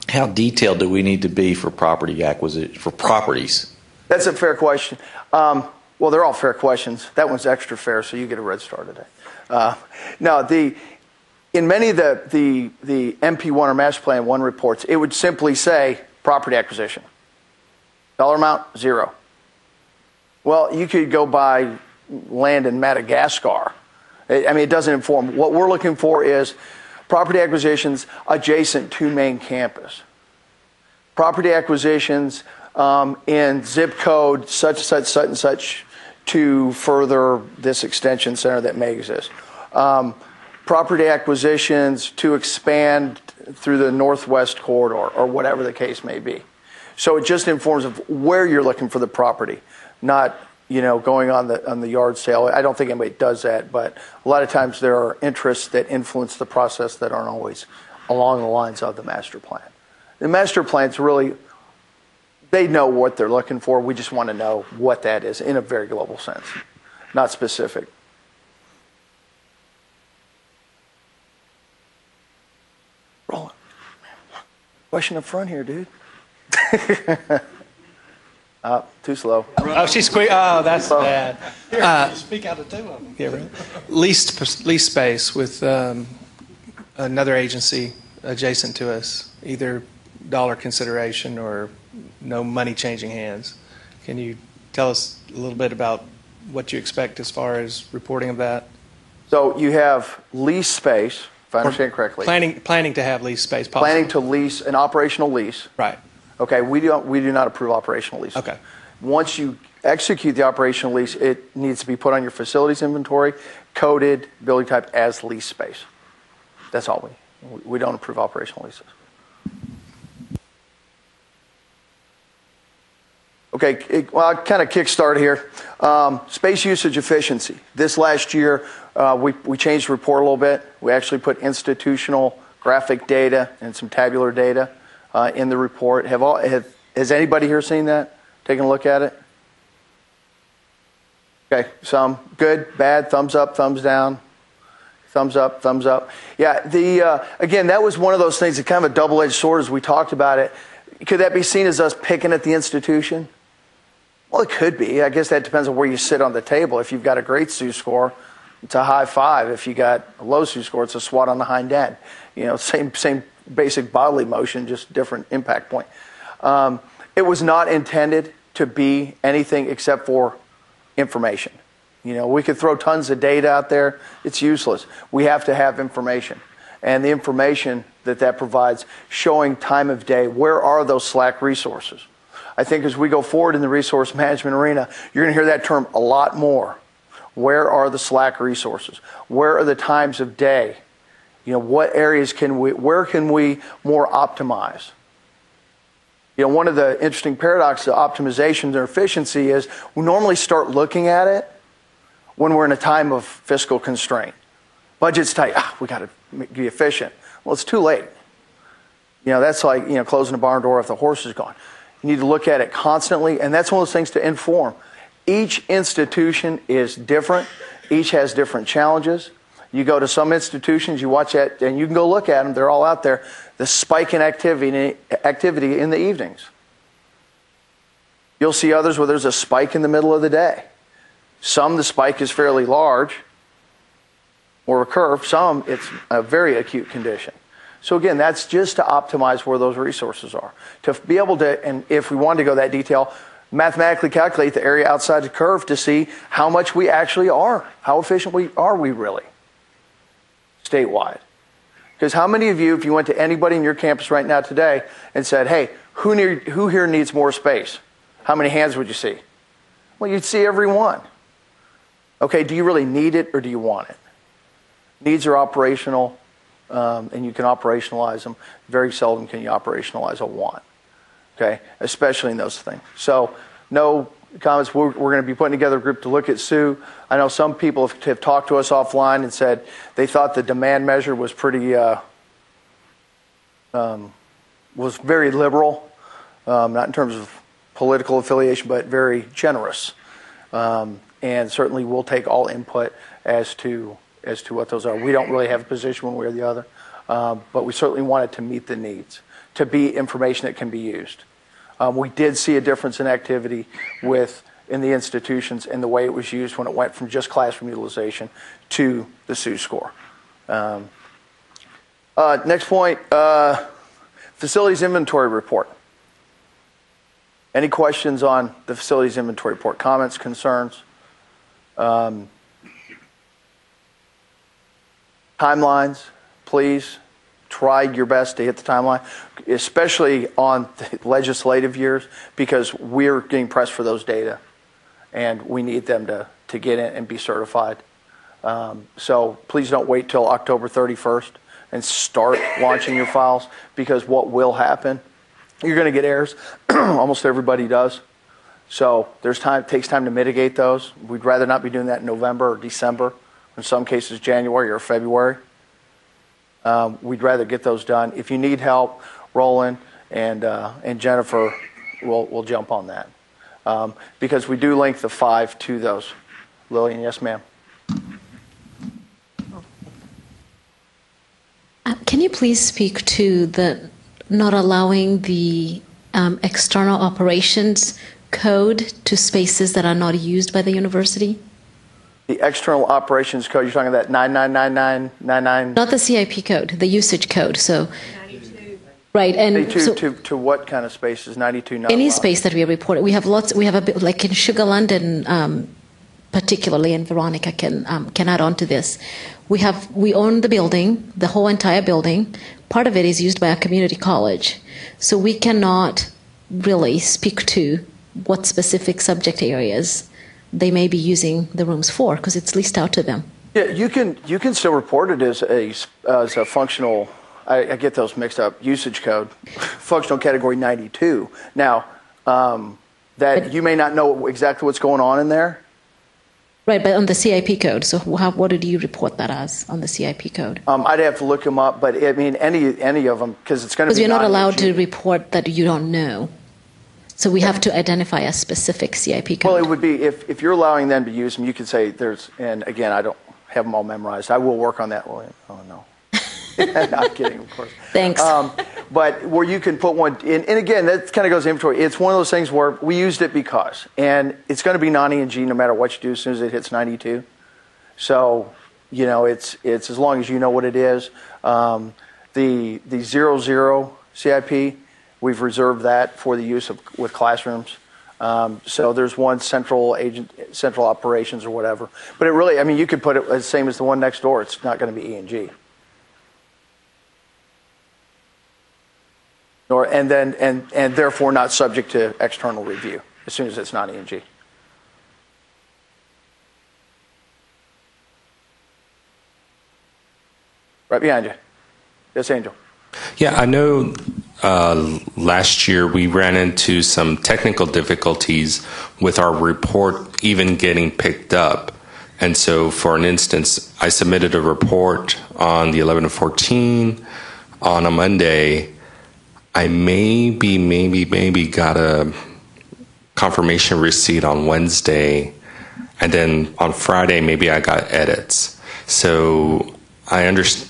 how detailed do we need to be for property acquisition, for properties? That's a fair question. Well, they're all fair questions. That one's extra fair, so you get a red star today. In many of the MP1 or Master Plan 1 reports, it would simply say property acquisition. Dollar amount, 0. Well, you could go buy land in Madagascar. It doesn't inform. What we're looking for is property acquisitions adjacent to main campus. Property acquisitions in zip code such and such to further this extension center that may exist. Property acquisitions to expand through the Northwest Corridor or whatever the case may be. So it just informs of where you're looking for the property, not going on the yard sale. I don't think anybody does that, but a lot of times there are interests that influence the process that aren't always along the lines of the master plan. The master plan's really, they know what they're looking for. We just want to know what that is in a very global sense, not specific. Roland, question up front here, dude. Too slow. Oh, she's squeak. Oh, that's bad. Here, speak out of two of them. Yeah, right. Leased space with another agency adjacent to us, either dollar consideration or no money changing hands. Can you tell us a little bit about what you expect as far as reporting of that? So you have lease space, if I understand correctly. Planning to have lease space. Possibly. Planning to lease an operational lease. Right. Okay, we do not approve operational leases. Okay. Once you execute the operational lease, it needs to be put on your facilities inventory, coded, building type as lease space. That's all we don't approve operational leases. Okay, I'll kind of kickstart here. Space usage efficiency. This last year, we changed the report a little bit. We actually put institutional graphic data and some tabular data in the report. Has anybody here seen that? Taking a look at it? Okay, some good, bad, thumbs up, thumbs down, thumbs up, thumbs up. Yeah, again, that was one of those things that kind of a double-edged sword as we talked about it. Could that be seen as us picking at the institution? Well, it could be. I guess that depends on where you sit on the table. If you've got a great SUE score, it's a high five. If you got a low SUE score, it's a swat on the hind end. Same basic bodily motion, just different impact point. It was not intended to be anything except for information. We could throw tons of data out there. It's useless. We have to have information. And the information that provides, showing time of day, where are those slack resources? I think as we go forward in the resource management arena, you're going to hear that term a lot more. Where are the slack resources? Where are the times of day? What areas where can we more optimize? One of the interesting paradoxes of optimization or efficiency is we normally start looking at it when we're in a time of fiscal constraint. Budget's tight. We got to be efficient. Well, it's too late. That's like, closing a barn door if the horse is gone. You need to look at it constantly, and that's one of those things to inform. Each institution is different. Each has different challenges. You go to some institutions, you watch that, and you can go look at them. They're all out there. The spike in activity in the evenings. You'll see others where there's a spike in the middle of the day. Some, the spike is fairly large or a curve. Some, it's a very acute condition. So again, that's just to optimize where those resources are. To be able to, and if we wanted to go that detail, mathematically calculate the area outside the curve to see how much we actually are. How efficient are we really? Statewide. Because how many of you, if you went to anybody in your campus right now today and said, hey, who here needs more space? How many hands would you see? Well, you'd see every one. Okay, do you really need it or do you want it? Needs are operational, and you can operationalize them. Very seldom can you operationalize a want. Okay, especially in those things. So, no comments. We're going to be putting together a group to look at Sue. I know some people have talked to us offline and said they thought the demand measure was pretty, was very liberal, not in terms of political affiliation, but very generous. And certainly we'll take all input as to what those are. We don't really have a position one way or the other, but we certainly want it to meet the needs, to be information that can be used. We did see a difference in activity in the institutions and the way it was used when it went from just classroom utilization to the SUE score. Next point, facilities inventory report. Any questions on the facilities inventory report? Comments, concerns? Timelines, please try your best to hit the timeline, especially on the legislative years, because we're getting pressed for those data and we need them to get in and be certified. So please don't wait till October 31st and start launching your files, because what will happen, you're going to get errors. Almost everybody does. So it takes time to mitigate those. We'd rather not be doing that in November or December, in some cases January or February. We'd rather get those done. If you need help, Roland and Jennifer will jump on that. Because we do link the 5 to those. Lillian, yes ma'am. Can you please speak to the not allowing the external operations code to spaces that are not used by the university? The external operations code, you're talking about that 999999? Not the CIP code, the usage code. So, 92. Right, and 92 so to what kind of spaces? 92 not any allowed? space that we report. We have lots. We have a bit like in Sugar London, particularly, and Veronica can add on to this. We own the building, the whole entire building. Part of it is used by a community college, so we cannot really speak to what specific subject areas they may be using the rooms for, because it's leased out to them. Yeah, you can still report it as a functional. I get those mixed up. Usage code, functional category 92. Now, that you may not know exactly what's going on in there. Right, but on the CIP code. So, what did you report that as on the CIP code? I'd have to look them up, but I mean any of them, because it's going to be. Because you're not allowed to report that you don't know. So we have to identify a specific CIP code. Well, it would be if you're allowing them to use them, you could say there's, and again, I don't have them all memorized. I will work on that, William. Oh, no. I'm kidding, of course. Thanks. But where you can put one, and again, that kind of goes to inventory. It's one of those things where we used it because, and it's going to be non-ENG no matter what you do as soon as it hits 92. So, it's as long as you know what it is. The 00 CIP, we've reserved that for the use with classrooms. So there's one central operations or whatever. But it really, I mean, you could put it the same as the one next door. It's not going to be ENG. And therefore not subject to external review as soon as it's not ENG. Right behind you. Yes, Angel. Yeah, I know last year we ran into some technical difficulties with our report even getting picked up. And so, for an instance, I submitted a report on the 11 of 14 on a Monday. I maybe got a confirmation receipt on Wednesday, and then on Friday maybe I got edits. So I understand,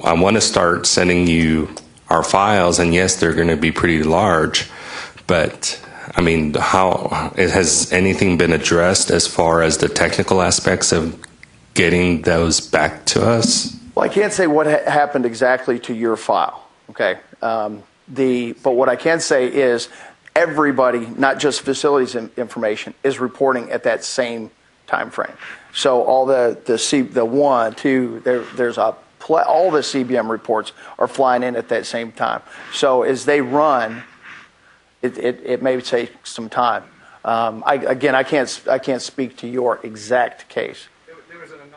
I want to start sending you our files, and yes, they're going to be pretty large, but I mean, has anything been addressed as far as the technical aspects of getting those back to us? Well, I can't say what happened exactly to your file, okay? But what I can say is everybody, not just facilities information, is reporting at that same time frame. So all the 1, 2, there's all the CBM reports are flying in at that same time. So as they run, it may take some time. I can't speak to your exact case. There was an anomaly.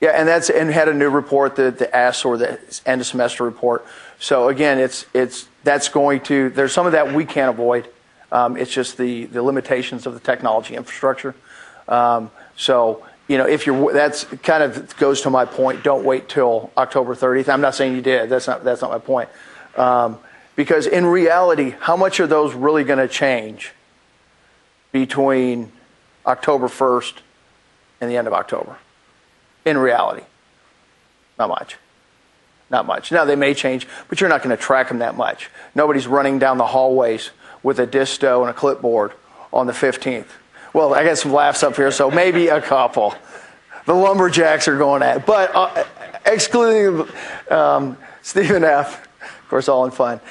Yeah, and had a new report, the AS or the end of semester report. So again, there's some of that we can't avoid. It's just the limitations of the technology infrastructure. So that's kind of goes to my point. Don't wait till October 30th. I'm not saying you did. That's not my point. Because in reality, how much are those really going to change between October 1st and the end of October? In reality, not much. Not much. Now, they may change, but you're not going to track them that much. Nobody's running down the hallways with a disto and a clipboard on the 15th. Well, I got some laughs up here, so maybe a couple. The lumberjacks are going at it. But excluding Stephen F., of course, all in fun,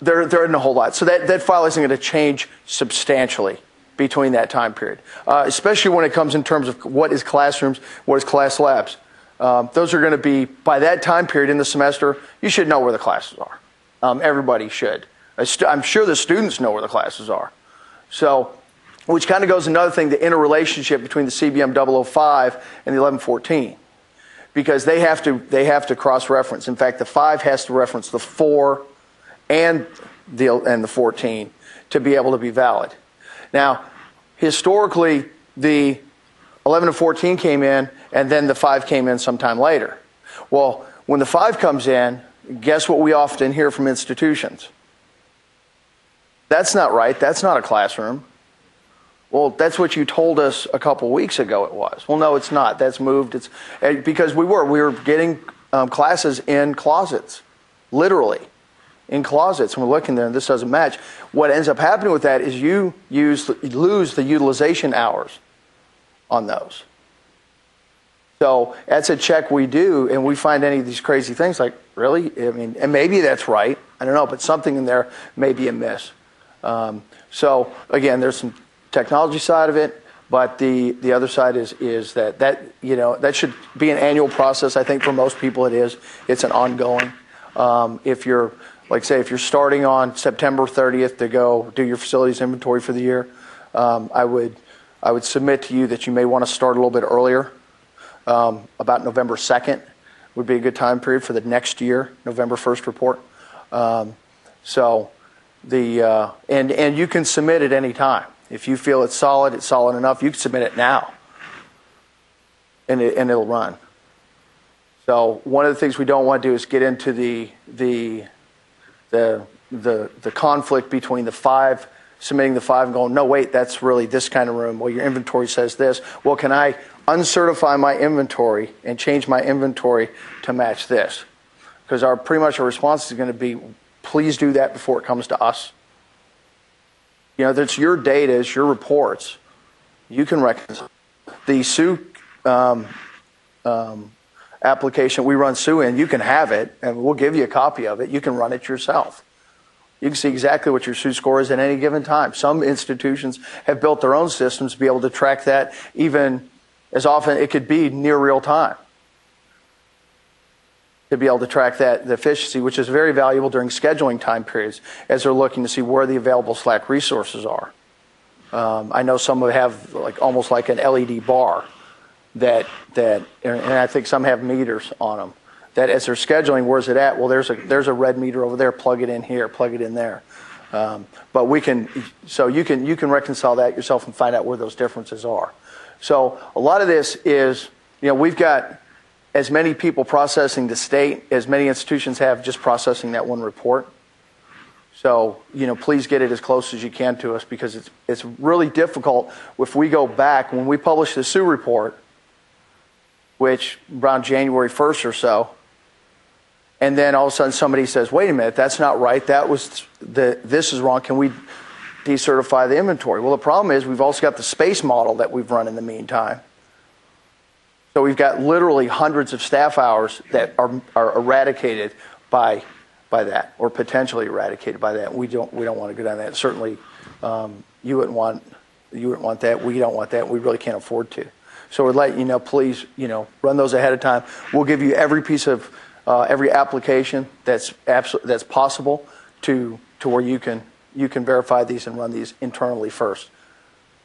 there isn't a whole lot. So that file isn't going to change substantially between that time period, especially when it comes in terms of what is classrooms, what is class labs. Those are going to be, by that time period in the semester, you should know where the classes are. Everybody should. I'm sure the students know where the classes are. So, which kind of goes another thing, the interrelationship between the CBM 005 and the 1114. Because they have to cross-reference. In fact, the 5 has to reference the 4 and the 14 to be able to be valid. Now, historically, the 11 and 14 came in, and then the 5 came in sometime later. Well, when the 5 comes in, guess what we often hear from institutions? That's not right. That's not a classroom. Well, that's what you told us a couple weeks ago it was. Well, no, it's not. That's moved. It's because we were getting classes in closets, literally in closets. And we're looking there, and this doesn't match. What ends up happening with that is you lose the utilization hours on those. So that's a check we do, and we find any of these crazy things like, really? I mean, and maybe that's right. I don't know, but something in there may be amiss. So again, there's some technology side of it, but the other side is that should be an annual process. I think for most people it is. It's an ongoing. If you're starting on September 30th to go do your facilities inventory for the year, I would submit to you that you may want to start a little bit earlier. About November 2nd would be a good time period for the next year, November 1st report. And you can submit at any time. If you feel it's solid enough, you can submit it now, and it'll run. So one of the things we don't want to do is get into the conflict between the 5, submitting the 5 and going, no, wait, that's really this kind of room. Well, your inventory says this. Well, can I uncertify my inventory and change my inventory to match this? Because pretty much our response is going to be, please do that before it comes to us. That's your data, it's your reports. You can reconcile. The SUE application, we run SUE in, you can have it, and we'll give you a copy of it. You can run it yourself. You can see exactly what your SUE score is at any given time. Some institutions have built their own systems to be able to track that even as often it could be near real time. To be able to track the efficiency, which is very valuable during scheduling time periods as they're looking to see where the available Slack resources are. I know some have almost like an LED bar and I think some have meters on them. That as they're scheduling, where's it at? Well, there's a red meter over there. Plug it in here. Plug it in there. But you can reconcile that yourself and find out where those differences are. So a lot of this is, we've got as many people processing the state as many institutions have just processing that one report. So, please get it as close as you can to us, because it's really difficult if we go back, when we publish the SUE report, which around January 1st or so, and then all of a sudden somebody says, wait a minute, that's not right, this is wrong, can we decertify the inventory? Well, the problem is we've also got the space model that we've run in the meantime. So we've got literally hundreds of staff hours that are eradicated by that, or potentially eradicated by that. We don't want to go down that. Certainly, you wouldn't want that. We don't want that. We really can't afford to. So we'd let you know, please, run those ahead of time. We'll give you every piece of every application that's possible to where you can verify these and run these internally first,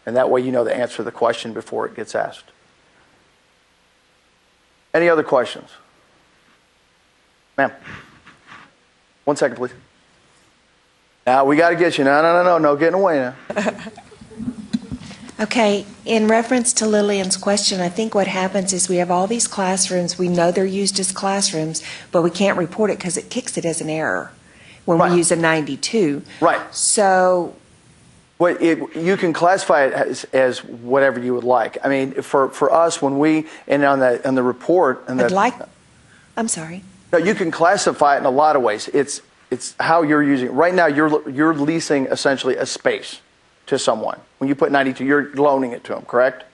and that way you know the answer to the question before it gets asked. Any other questions? Ma'am. 1 second, please. Now, we got to get you. No getting away now. Okay, in reference to Lillian's question, I think what happens is we have all these classrooms. We know they're used as classrooms, but we can't report it because it kicks it as an error when we use a 92. Right. So... Well, you can classify it as whatever you would like. I mean, for us, when we, and on the report... I'm sorry. No, you can classify it in a lot of ways. It's how you're using it. Right now, you're leasing essentially a space to someone. When you put 92, you're loaning it to them, correct?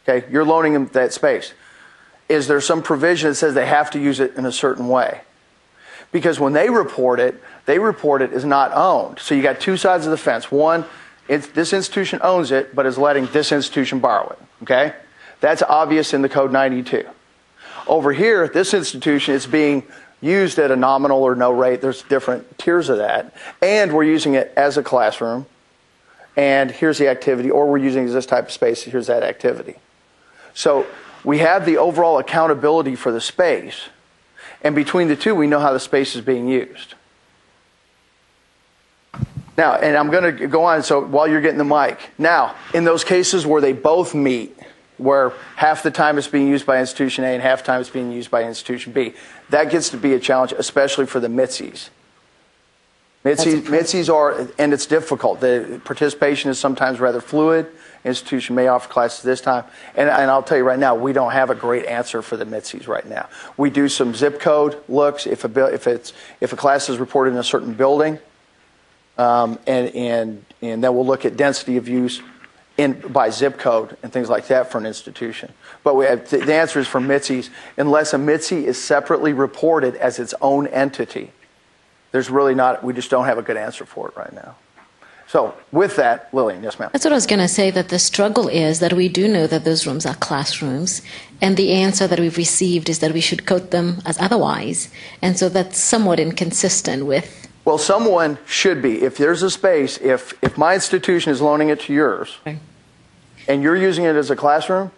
Okay, you're loaning them that space. Is there some provision that says they have to use it in a certain way? Because when they report it as not owned. So you got two sides of the fence. One, this institution owns it, but is letting this institution borrow it. Okay? That's obvious in the Code 92. Over here, this institution is being used at a nominal or no rate. There's different tiers of that. And we're using it as a classroom. And here's the activity. Or we're using this type of space. Here's that activity. So we have the overall accountability for the space. And between the two, we know how the space is being used. Now, and I'm going to go on, so while you're getting the mic. Now, in those cases where they both meet, where half the time it's being used by institution A and half the time it's being used by institution B, that gets to be a challenge, especially for the MITSEs. MITSEs are, and it's difficult. The participation is sometimes rather fluid. Institution may offer classes this time. And I'll tell you right now, we don't have a great answer for the MITSEs right now. We do some zip code looks if a class is reported in a certain building, and then we'll look at density of use by zip code and things like that for an institution. But the answer is for MITSEs, unless a MITSE is separately reported as its own entity, we just don't have a good answer for it right now. So with that, Lillian, yes, ma'am. That's what I was going to say, that the struggle is that we do know that those rooms are classrooms, and the answer that we've received is that we should code them as otherwise. And so that's somewhat inconsistent with... Well, someone should be. If there's a space, if my institution is loaning it to yours, okay, and you're using it as a classroom,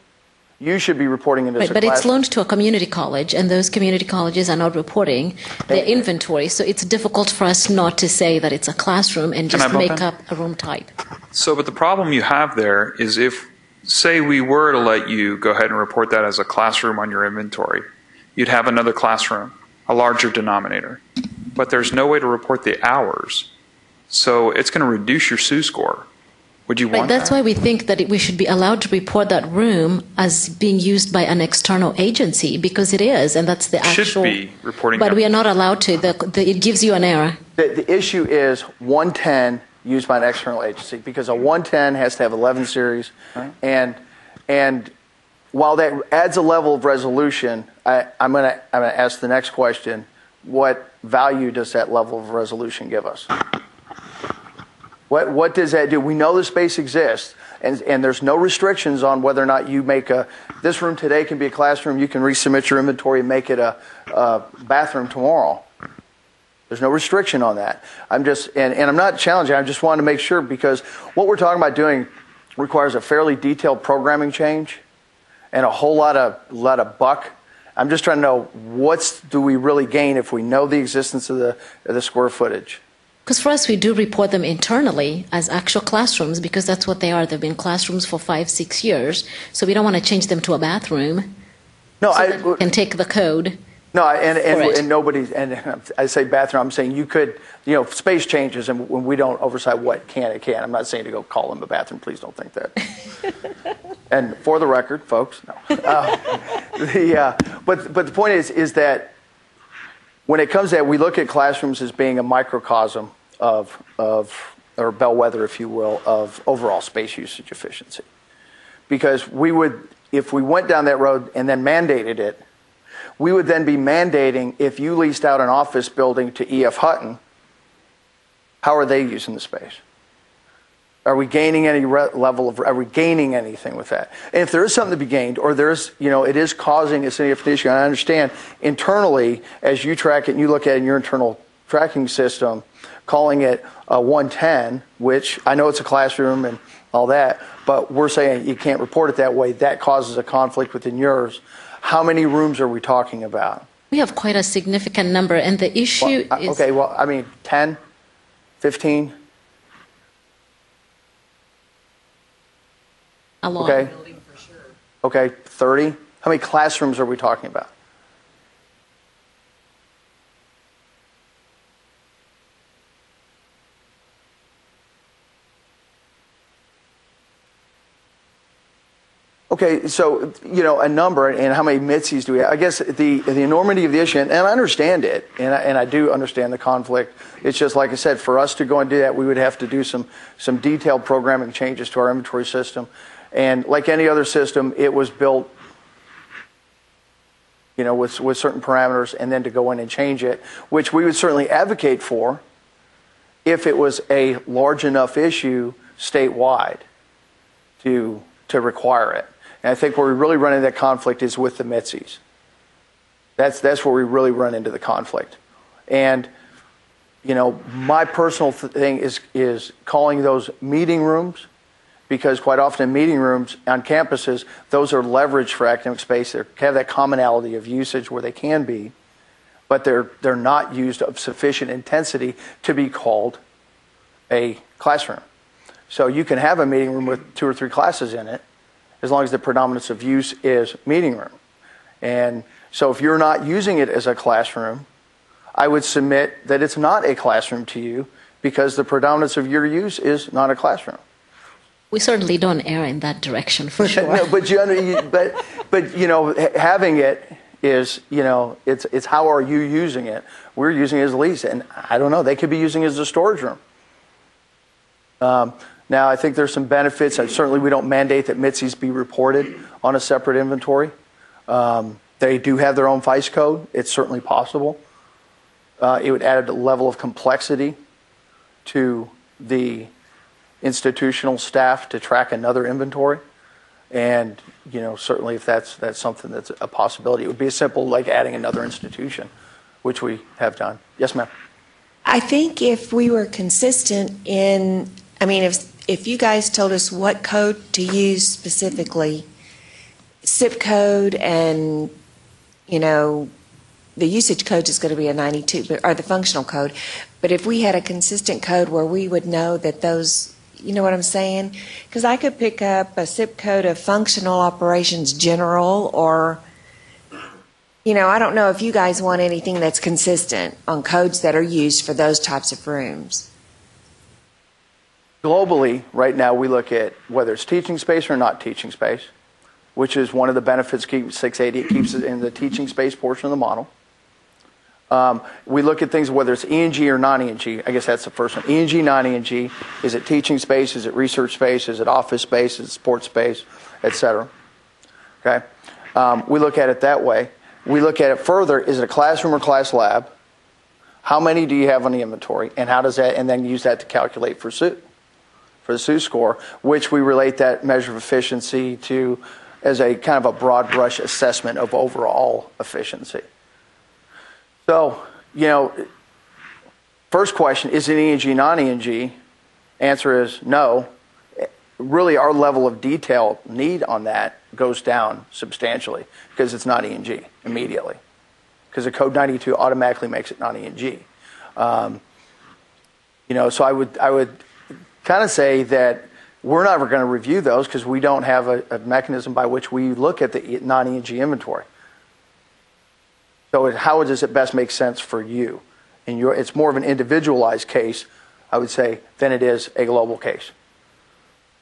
you should be reporting it as a classroom. But it's loaned to a community college, and those community colleges are not reporting their inventory. So it's difficult for us not to say that it's a classroom and just make up a room type. So, but the problem you have there is if, say we were to let you go ahead and report that as a classroom on your inventory, you'd have another classroom, a larger denominator. But there's no way to report the hours. So it's going to reduce your SU score. Would you want That's that? why we think that we should be allowed to report that room as being used by an external agency, because it is, and that's the actual... Should be reporting. But we are not allowed to. It gives you an error. The issue is 110 used by an external agency, because a 110 has to have 11 series, right, and while that adds a level of resolution, I'm going to ask the next question: what value does that level of resolution give us? What does that do? We know the space exists, and there's no restrictions on whether or not you make this room today can be a classroom. You can resubmit your inventory and make it a bathroom tomorrow. There's no restriction on that. I'm not challenging. I just wanted to make sure, because what we're talking about doing requires a fairly detailed programming change and a whole lot of buck. I'm just trying to know what do we really gain if we know the existence of the square footage. Because for us, we do report them internally as actual classrooms, because that's what they are. They've been classrooms for 5-6 years, so we don't want to change them to a bathroom. No, so we can take the code. No, and nobody, and I say bathroom, I'm saying you could, space changes, and when we don't oversight what can and can't. I'm not saying to go call them a bathroom. Please don't think that. And for the record, folks, no. But the point is that when it comes to that, we look at classrooms as being a microcosm of or bellwether, if you will, of overall space usage efficiency. Because we would, if we went down that road and then mandated it, we would then be mandating if you leased out an office building to E.F. Hutton, how are they using the space? Are we gaining any are we gaining anything with that? And if there is something to be gained, or there's, it is causing a significant issue, and I understand internally, as you track it and you look at it in your internal tracking system, calling it a 110, which I know it's a classroom and all that, but we're saying you can't report it that way. That causes a conflict within yours. How many rooms are we talking about? We have quite a significant number, and the issue is... Okay, well, 10, 15? A lot. Okay. Okay, 30? How many classrooms are we talking about? Okay, so, a number, and how many Mitzies do we have? I guess the enormity of the issue, and I understand it, and I do understand the conflict. It's just, like I said, for us to go and do that, we would have to do some detailed programming changes to our inventory system. And like any other system, it was built, with certain parameters, and then to go in and change it, which we would certainly advocate for if it was a large enough issue statewide to require it. And I think where we really run into that conflict is with the Mitzies. That's where we really run into the conflict. And, my personal thing is calling those meeting rooms, because quite often in meeting rooms on campuses, those are leveraged for academic space. They have that commonality of usage where they can be, but they're not used of sufficient intensity to be called a classroom. So you can have a meeting room with 2 or 3 classes in it, as long as the predominance of use is meeting room. And so if you're not using it as a classroom, I would submit that it's not a classroom to you, because the predominance of your use is not a classroom. We certainly don't err in that direction, for sure. No, but having it is, it's how are you using it? We're using it as a lease, and I don't know, they could be using it as a storage room. Now, I think there's some benefits, and certainly we don't mandate that Mitzies be reported on a separate inventory. They do have their own FICE code. It's certainly possible. It would add a level of complexity to the institutional staff to track another inventory. And, certainly if that's something that's a possibility, it would be as simple like adding another institution, which we have done. Yes, ma'am. I think if we were consistent if you guys told us what code to use specifically, SIP code and, the usage code is going to be a 92, or the functional code. But if we had a consistent code where we would know that those, you know what I'm saying? Because I could pick up a SIP code of functional operations general, or, I don't know if you guys want anything that's consistent on codes that are used for those types of rooms. Globally, right now, we look at whether it's teaching space or not teaching space, which is one of the benefits of 680. It keeps it in the teaching space portion of the model. We look at things whether it's E&G or non-E&G. I guess that's the first one. E&G, non-E&G. Is it teaching space? Is it research space? Is it office space? Is it sports space? Et cetera. Okay? We look at it that way. We look at it further. Is it a classroom or class lab? How many do you have on the inventory? And how does that, and then use that to calculate for the SUE score, which we relate that measure of efficiency to as a kind of a broad brush assessment of overall efficiency. So, first question, is it E&G, non-E&G? Answer is no. Really, our level of detail need on that goes down substantially because it's not E&G immediately. Because the code 92 automatically makes it not E&G. So I would kind of say that we're never going to review those because we don't have a mechanism by which we look at the non-E&G inventory. So how does it best make sense for you? It's more of an individualized case, I would say, than it is a global case.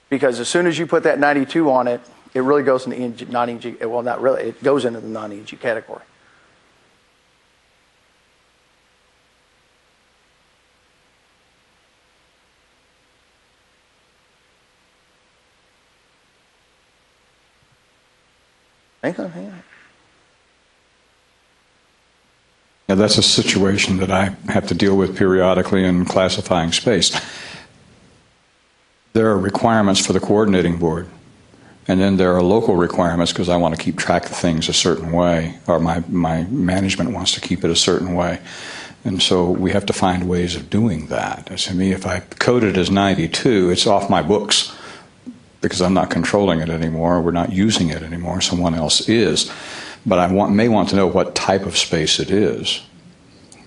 Because as soon as you put that 92 on it, it really goes into E&G, non-E&G. Well, not really. It goes into the non-E&G category. Hang on. Yeah, that's a situation that I have to deal with periodically in classifying space. There are requirements for the coordinating board, and then there are local requirements because I want to keep track of things a certain way, or my management wants to keep it a certain way. And so we have to find ways of doing that. To me, if I code it as 92, it's off my books because I'm not controlling it anymore. We're not using it anymore. Someone else is. But I may want to know what type of space it is.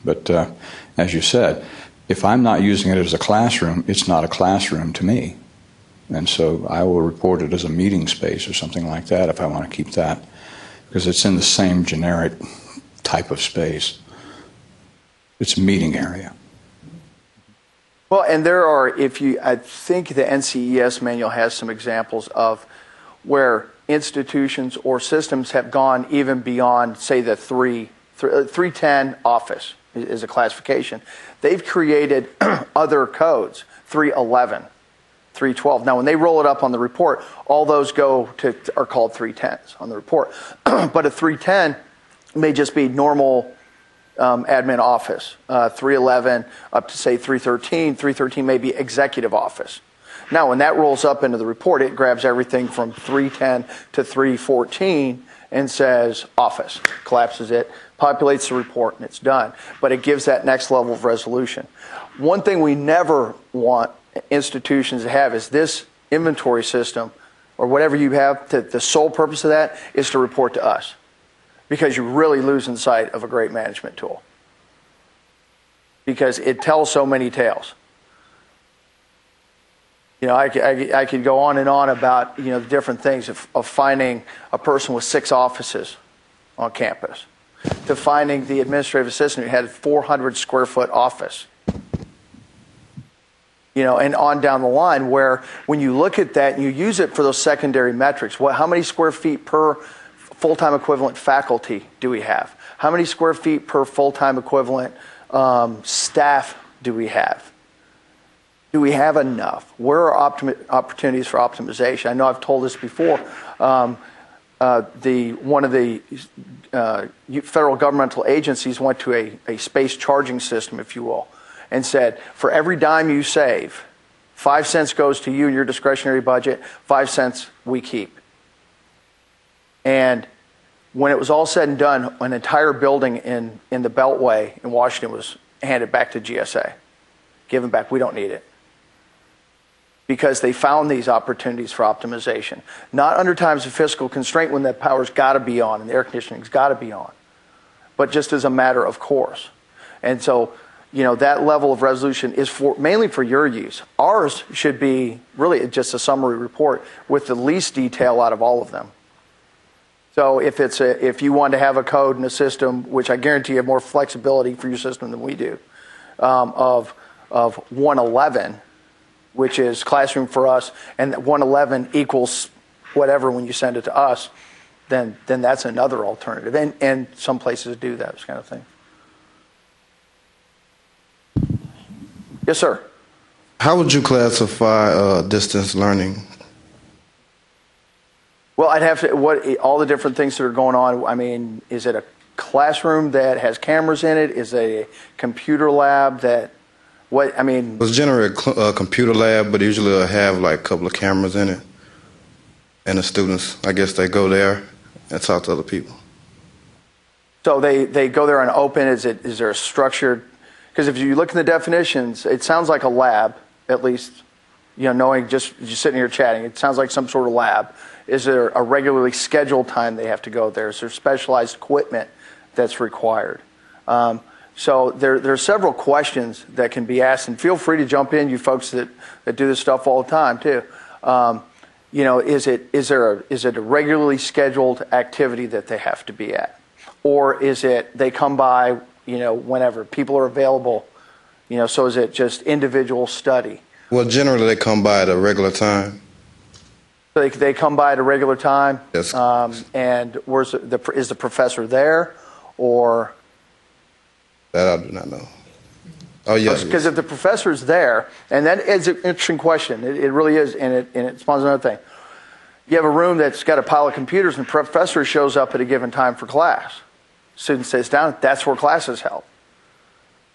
But as you said, if I'm not using it as a classroom, it's not a classroom to me. And so I will report it as a meeting space or something like that if I want to keep that, because it's in the same generic type of space. It's a meeting area. Well, and there are, I think the NCES manual has some examples of where institutions or systems have gone even beyond, say, the 310 office is a classification. They've created other codes, 311, 312. Now, when they roll it up on the report, all those are called 310s on the report. But a 310 may just be normal admin office. 311 up to, say, 313. 313 may be executive office. Now, when that rolls up into the report, it grabs everything from 310 to 314 and says office, collapses it, populates the report, and it's done. But it gives that next level of resolution. One thing we never want institutions to have is this inventory system, or whatever you have, the sole purpose of that is to report to us, because you're really losing sight of a great management tool, because it tells so many tales. You know, I could go on and on about, the different things of finding a person with 6 offices on campus, to finding the administrative assistant who had a 400 square foot office. And on down the line, where when you look at that and you use it for those secondary metrics, how many square feet per full-time equivalent faculty do we have? How many square feet per full-time equivalent staff do we have? Do we have enough? Where are opportunities for optimization? I know I've told this before. One of the federal governmental agencies went to a space charging system, if you will, and said, for every dime you save, 5 cents goes to you in your discretionary budget, 5 cents we keep. And when it was all said and done, an entire building in the Beltway in Washington was handed back to GSA. Given back, we don't need it. Because they found these opportunities for optimization. Not under times of fiscal constraint when that power's got to be on and the air conditioning's got to be on, but just as a matter of course. And so, that level of resolution is mainly for your use. Ours should be really just a summary report with the least detail out of all of them. So if you want to have a code and a system, which I guarantee you have more flexibility for your system than we do, of 111, which is classroom for us, and 111 equals whatever when you send it to us, then that's another alternative. And some places do that kind of thing. Yes, sir. How would you classify distance learning? Well, I'd have to, all the different things that are going on. I mean, is it a classroom that has cameras in it? Is it a computer lab that, It's generally a computer lab, but usually it'll have like a couple of cameras in it. And the students, I guess they go there and talk to other people. So they go there and open, is there a structured, because if you look in the definitions, it sounds like a lab, at least, knowing just sitting here chatting, it sounds like some sort of lab. Is there a regularly scheduled time they have to go there? Is there specialized equipment that's required? So there are several questions that can be asked, and feel free to jump in, you folks that do this stuff all the time too. Is it a regularly scheduled activity that they have to be at, or is it they come by whenever people are available? So is it just individual study? Well, generally they come by at a regular time. So they come by at a regular time. Yes. And is the professor there, or? That I do not know. Oh, yes. Because if the professor's there, and that is an interesting question, it really is, and it spawns another thing. You have a room that's got a pile of computers and the professor shows up at a given time for class. Student sits down, that's where class is held.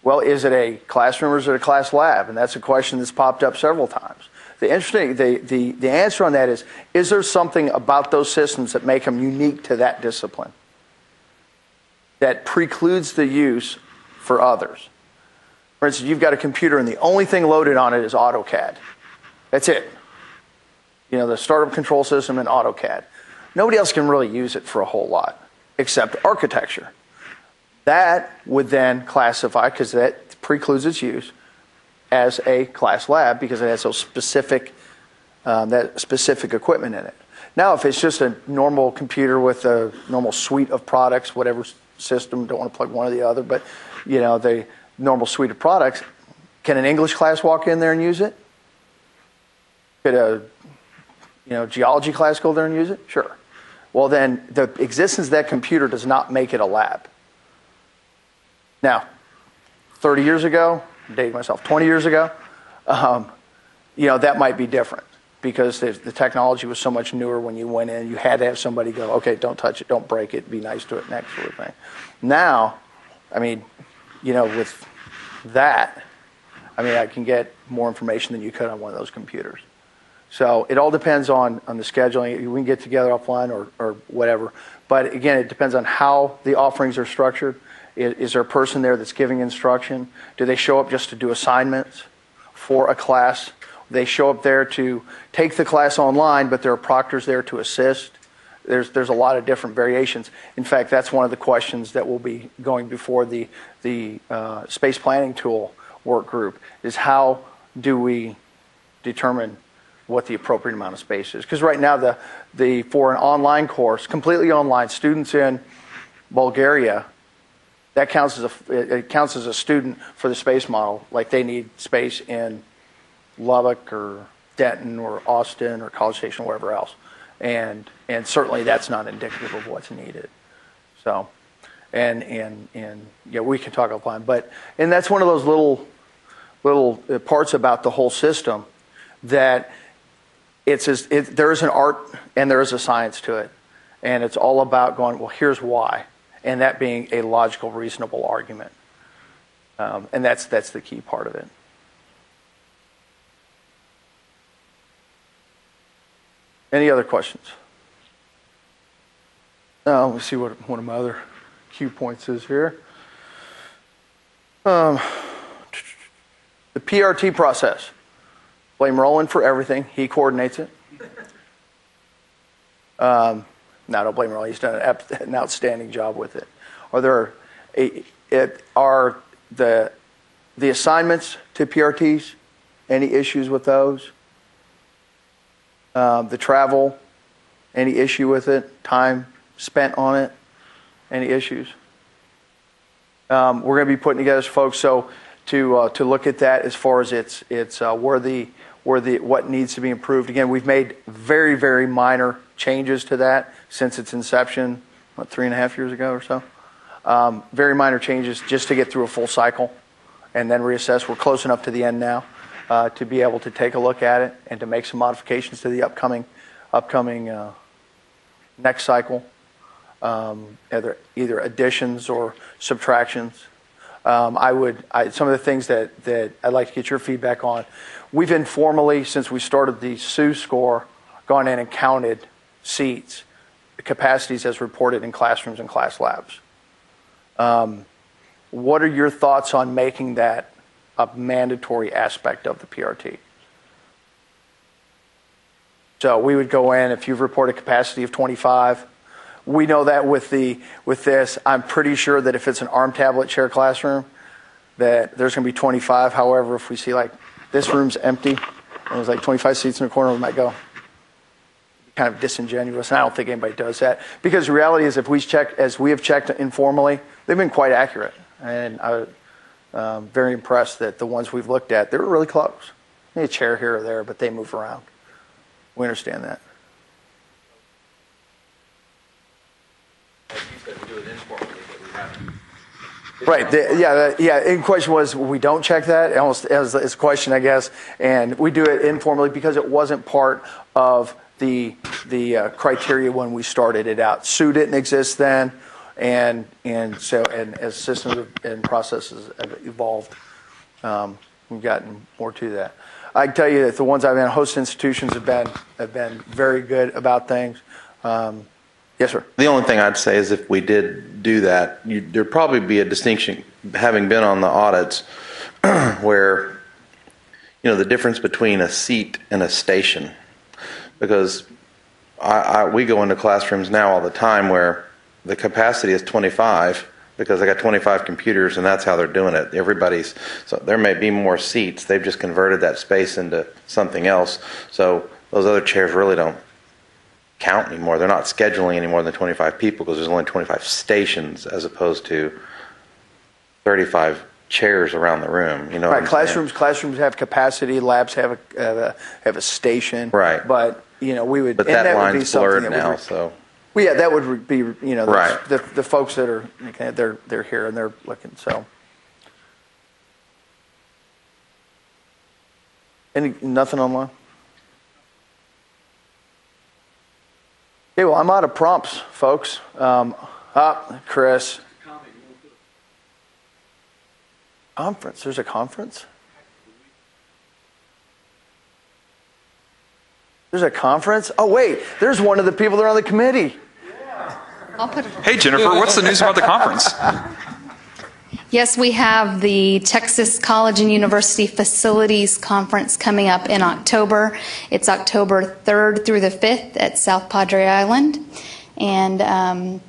Well, is it a classroom or is it a class lab? And that's a question that's popped up several times. The answer on that is there something about those systems that make them unique to that discipline that precludes the use for others? For instance, you've got a computer and the only thing loaded on it is AutoCAD. That's it. You know, the startup control system and AutoCAD. Nobody else can really use it for a whole lot except architecture. That would then classify, because that precludes its use, as a class lab because it has those specific equipment in it. Now, if it's just a normal computer with a normal suite of products, whatever system, don't want to plug one or the other, but you know, the normal suite of products, can an English class walk in there and use it? Could a geology class go there and use it? Sure. Well, then the existence of that computer does not make it a lab. Now, 30 years ago, I'm dating myself, 20 years ago, that might be different because the technology was so much newer when you went in. You had to have somebody go, okay, don't touch it, don't break it, be nice to it, next sort of thing. Now, with that, I can get more information than you could on one of those computers. So it all depends on the scheduling. We can get together offline or whatever. But again, it depends on how the offerings are structured. Is there a person there that's giving instruction? Do they show up just to do assignments for a class? They show up there to take the class online, but there are proctors there to assist. There's a lot of different variations. In fact, that's one of the questions that will be going before the space planning tool work group, is how do we determine what the appropriate amount of space is? Because right now, for an online course, completely online, students in Bulgaria, that counts as a student for the space model, like they need space in Lubbock or Denton or Austin or College Station or wherever else. And certainly that's not indicative of what's needed. So, and we can talk offline, and that's one of those little parts about the whole system that there is an art and there is a science to it. And it's all about going, well, here's why. And that being a logical, reasonable argument. And that's the key part of it. Any other questions? Let me see what one of my other key points is here. The PRT process. Blame Roland for everything. He coordinates it. No, don't blame Roland. He's done an outstanding job with it. Are the assignments to PRTs, any issues with those? The travel, any issue with it? Time spent on it, any issues? We're going to be putting together, folks, so to look at that as far as it's what needs to be improved. Again, we've made very, very minor changes to that since its inception, 3.5 years ago or so. Very minor changes just to get through a full cycle and then reassess. We're close enough to the end now to be able to take a look at it and to make some modifications to the upcoming next cycle, either additions or subtractions. Some of the things that I'd like to get your feedback on. We've informally, since we started the SU score, gone in and counted seats, capacities as reported in classrooms and class labs. What are your thoughts on making that a mandatory aspect of the PRT? So we would go in, if you've reported capacity of 25, we know that with this, I'm pretty sure that if it's an ARM tablet chair classroom, that there's going to be 25. However, if we see like this room's empty and there's like 25 seats in the corner, we might go kind of disingenuous. And I don't think anybody does that, because the reality is, if we check as we have checked informally, they've been quite accurate. And I'm very impressed that the ones we've looked at, they were really close. Maybe a chair here or there, but they move around. We understand that. Right. The question was, we don't check that, almost as a question, I guess, and we do it informally because it wasn't part of the criteria when we started it out. SUE didn't exist then, and as systems and processes have evolved, we've gotten more to that. I can tell you that the ones I've been, host institutions have been very good about things. Yes, sir. The only thing I'd say is if we did do that, there'd probably be a distinction, having been on the audits, where, the difference between a seat and a station. Because we go into classrooms now all the time where the capacity is 25 because they got 25 computers and that's how they're doing it. So there may be more seats. They've just converted that space into something else. So those other chairs really don't count anymore. They're not scheduling any more than 25 people because there's only 25 stations as opposed to 35 chairs around the room. Right. Classrooms have capacity. Labs have a station. Right. But we would. But and that would be line's blurred something now. So. Well, yeah, that would be right. the folks that are they're here and they're looking. So. Nothing online? Okay, well, I'm out of prompts, folks. Chris. Conference. There's a conference? There's a conference? Oh, wait. There's one of the people that are on the committee. Hey, Jennifer, what's the news about the conference? Yes, we have the Texas College and University Facilities Conference coming up in October. It's October 3rd through the 5th at South Padre Island. And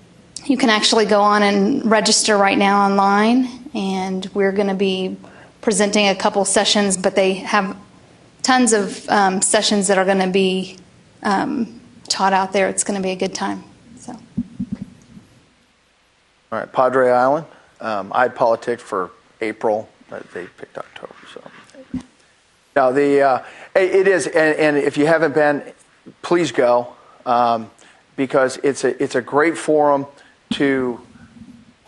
you can actually go on and register right now online. And we're going to be presenting a couple sessions, but they have tons of sessions that are going to be taught out there. It's going to be a good time. So. All right, Padre Island. I politicked for April. They picked October. So now it is, and if you haven't been, please go because it's a great forum to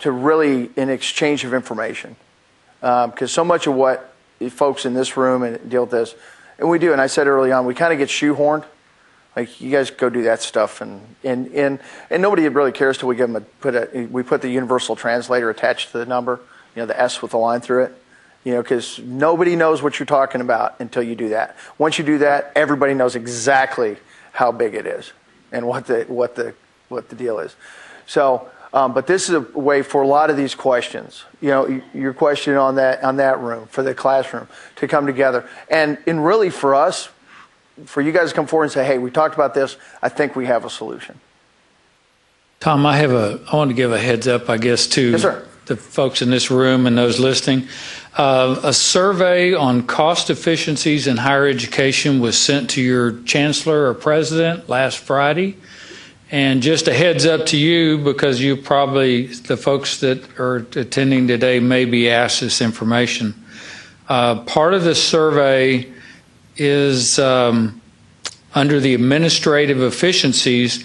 really an exchange of information. Because so much of what folks in this room and deal with this, and we do, and I said early on, we kind of get shoehorned. Like, you guys go do that stuff, and nobody really cares till we give them we put the universal translator attached to the number, the S with the line through it, because nobody knows what you're talking about until you do that. Once you do that, everybody knows exactly how big it is and what the deal is. So, but this is a way for a lot of these questions, your question on that room, for the classroom, to come together, and really for us. For you guys to come forward and say, hey, we talked about this, I think we have a solution. Tom, I want to give a heads up, I guess, to the folks in this room and those listening. A survey on cost efficiencies in higher education was sent to your chancellor or president last Friday. And just a heads up to you, because you probably, the folks that are attending today may be asked this information. Part of the survey is under the administrative efficiencies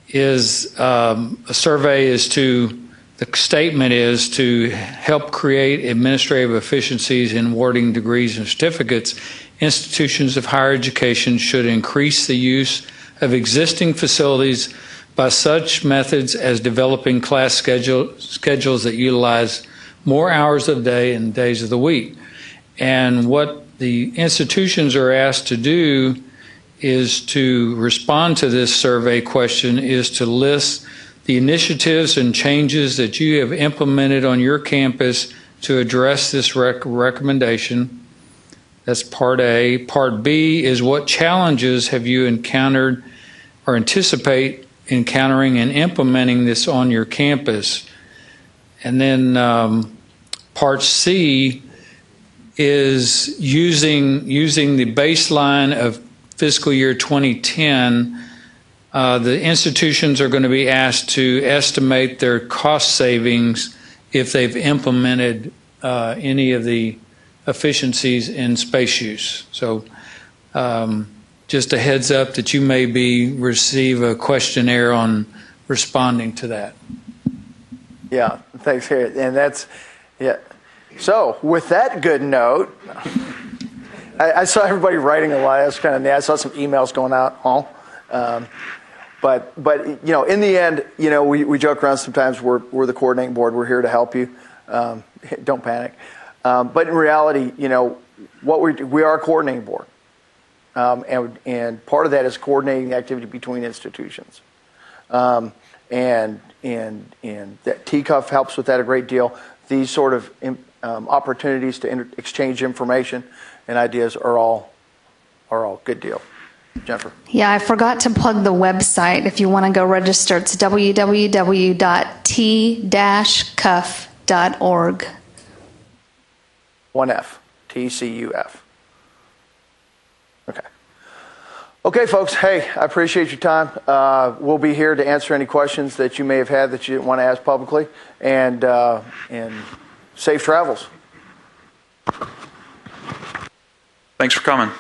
is a survey the statement is to help create administrative efficiencies in awarding degrees and certificates. Institutions of higher education should increase the use of existing facilities by such methods as developing class schedules that utilize more hours of the day and days of the week. And what the institutions are asked to do is to respond to this survey question is to list the initiatives and changes that you have implemented on your campus to address this recommendation. That's part A. Part B is what challenges have you encountered or anticipate encountering and implementing this on your campus. And then part C is using the baseline of fiscal year 2010, the institutions are going to be asked to estimate their cost savings if they've implemented any of the efficiencies in space use. So just a heads up that you may receive a questionnaire on responding to that. Yeah, thanks, Harriet. And that's, yeah. So, with that good note, I saw everybody writing a lot. That's kind of neat. I saw some emails going out. But you know, in the end, you know, we joke around sometimes. We're the coordinating board. We're here to help you. Don't panic. But in reality, you know, what we are a coordinating board, and part of that is coordinating the activity between institutions. And that TCUF helps with that a great deal. These sort of opportunities to exchange information and ideas are all good deal. Jennifer. Yeah, I forgot to plug the website. If you want to go register, it's www.t-cuff.org. 1F, TCUF. Okay, folks. Hey, I appreciate your time. We'll be here to answer any questions that you may have had that you didn't want to ask publicly, and safe travels. Thanks for coming.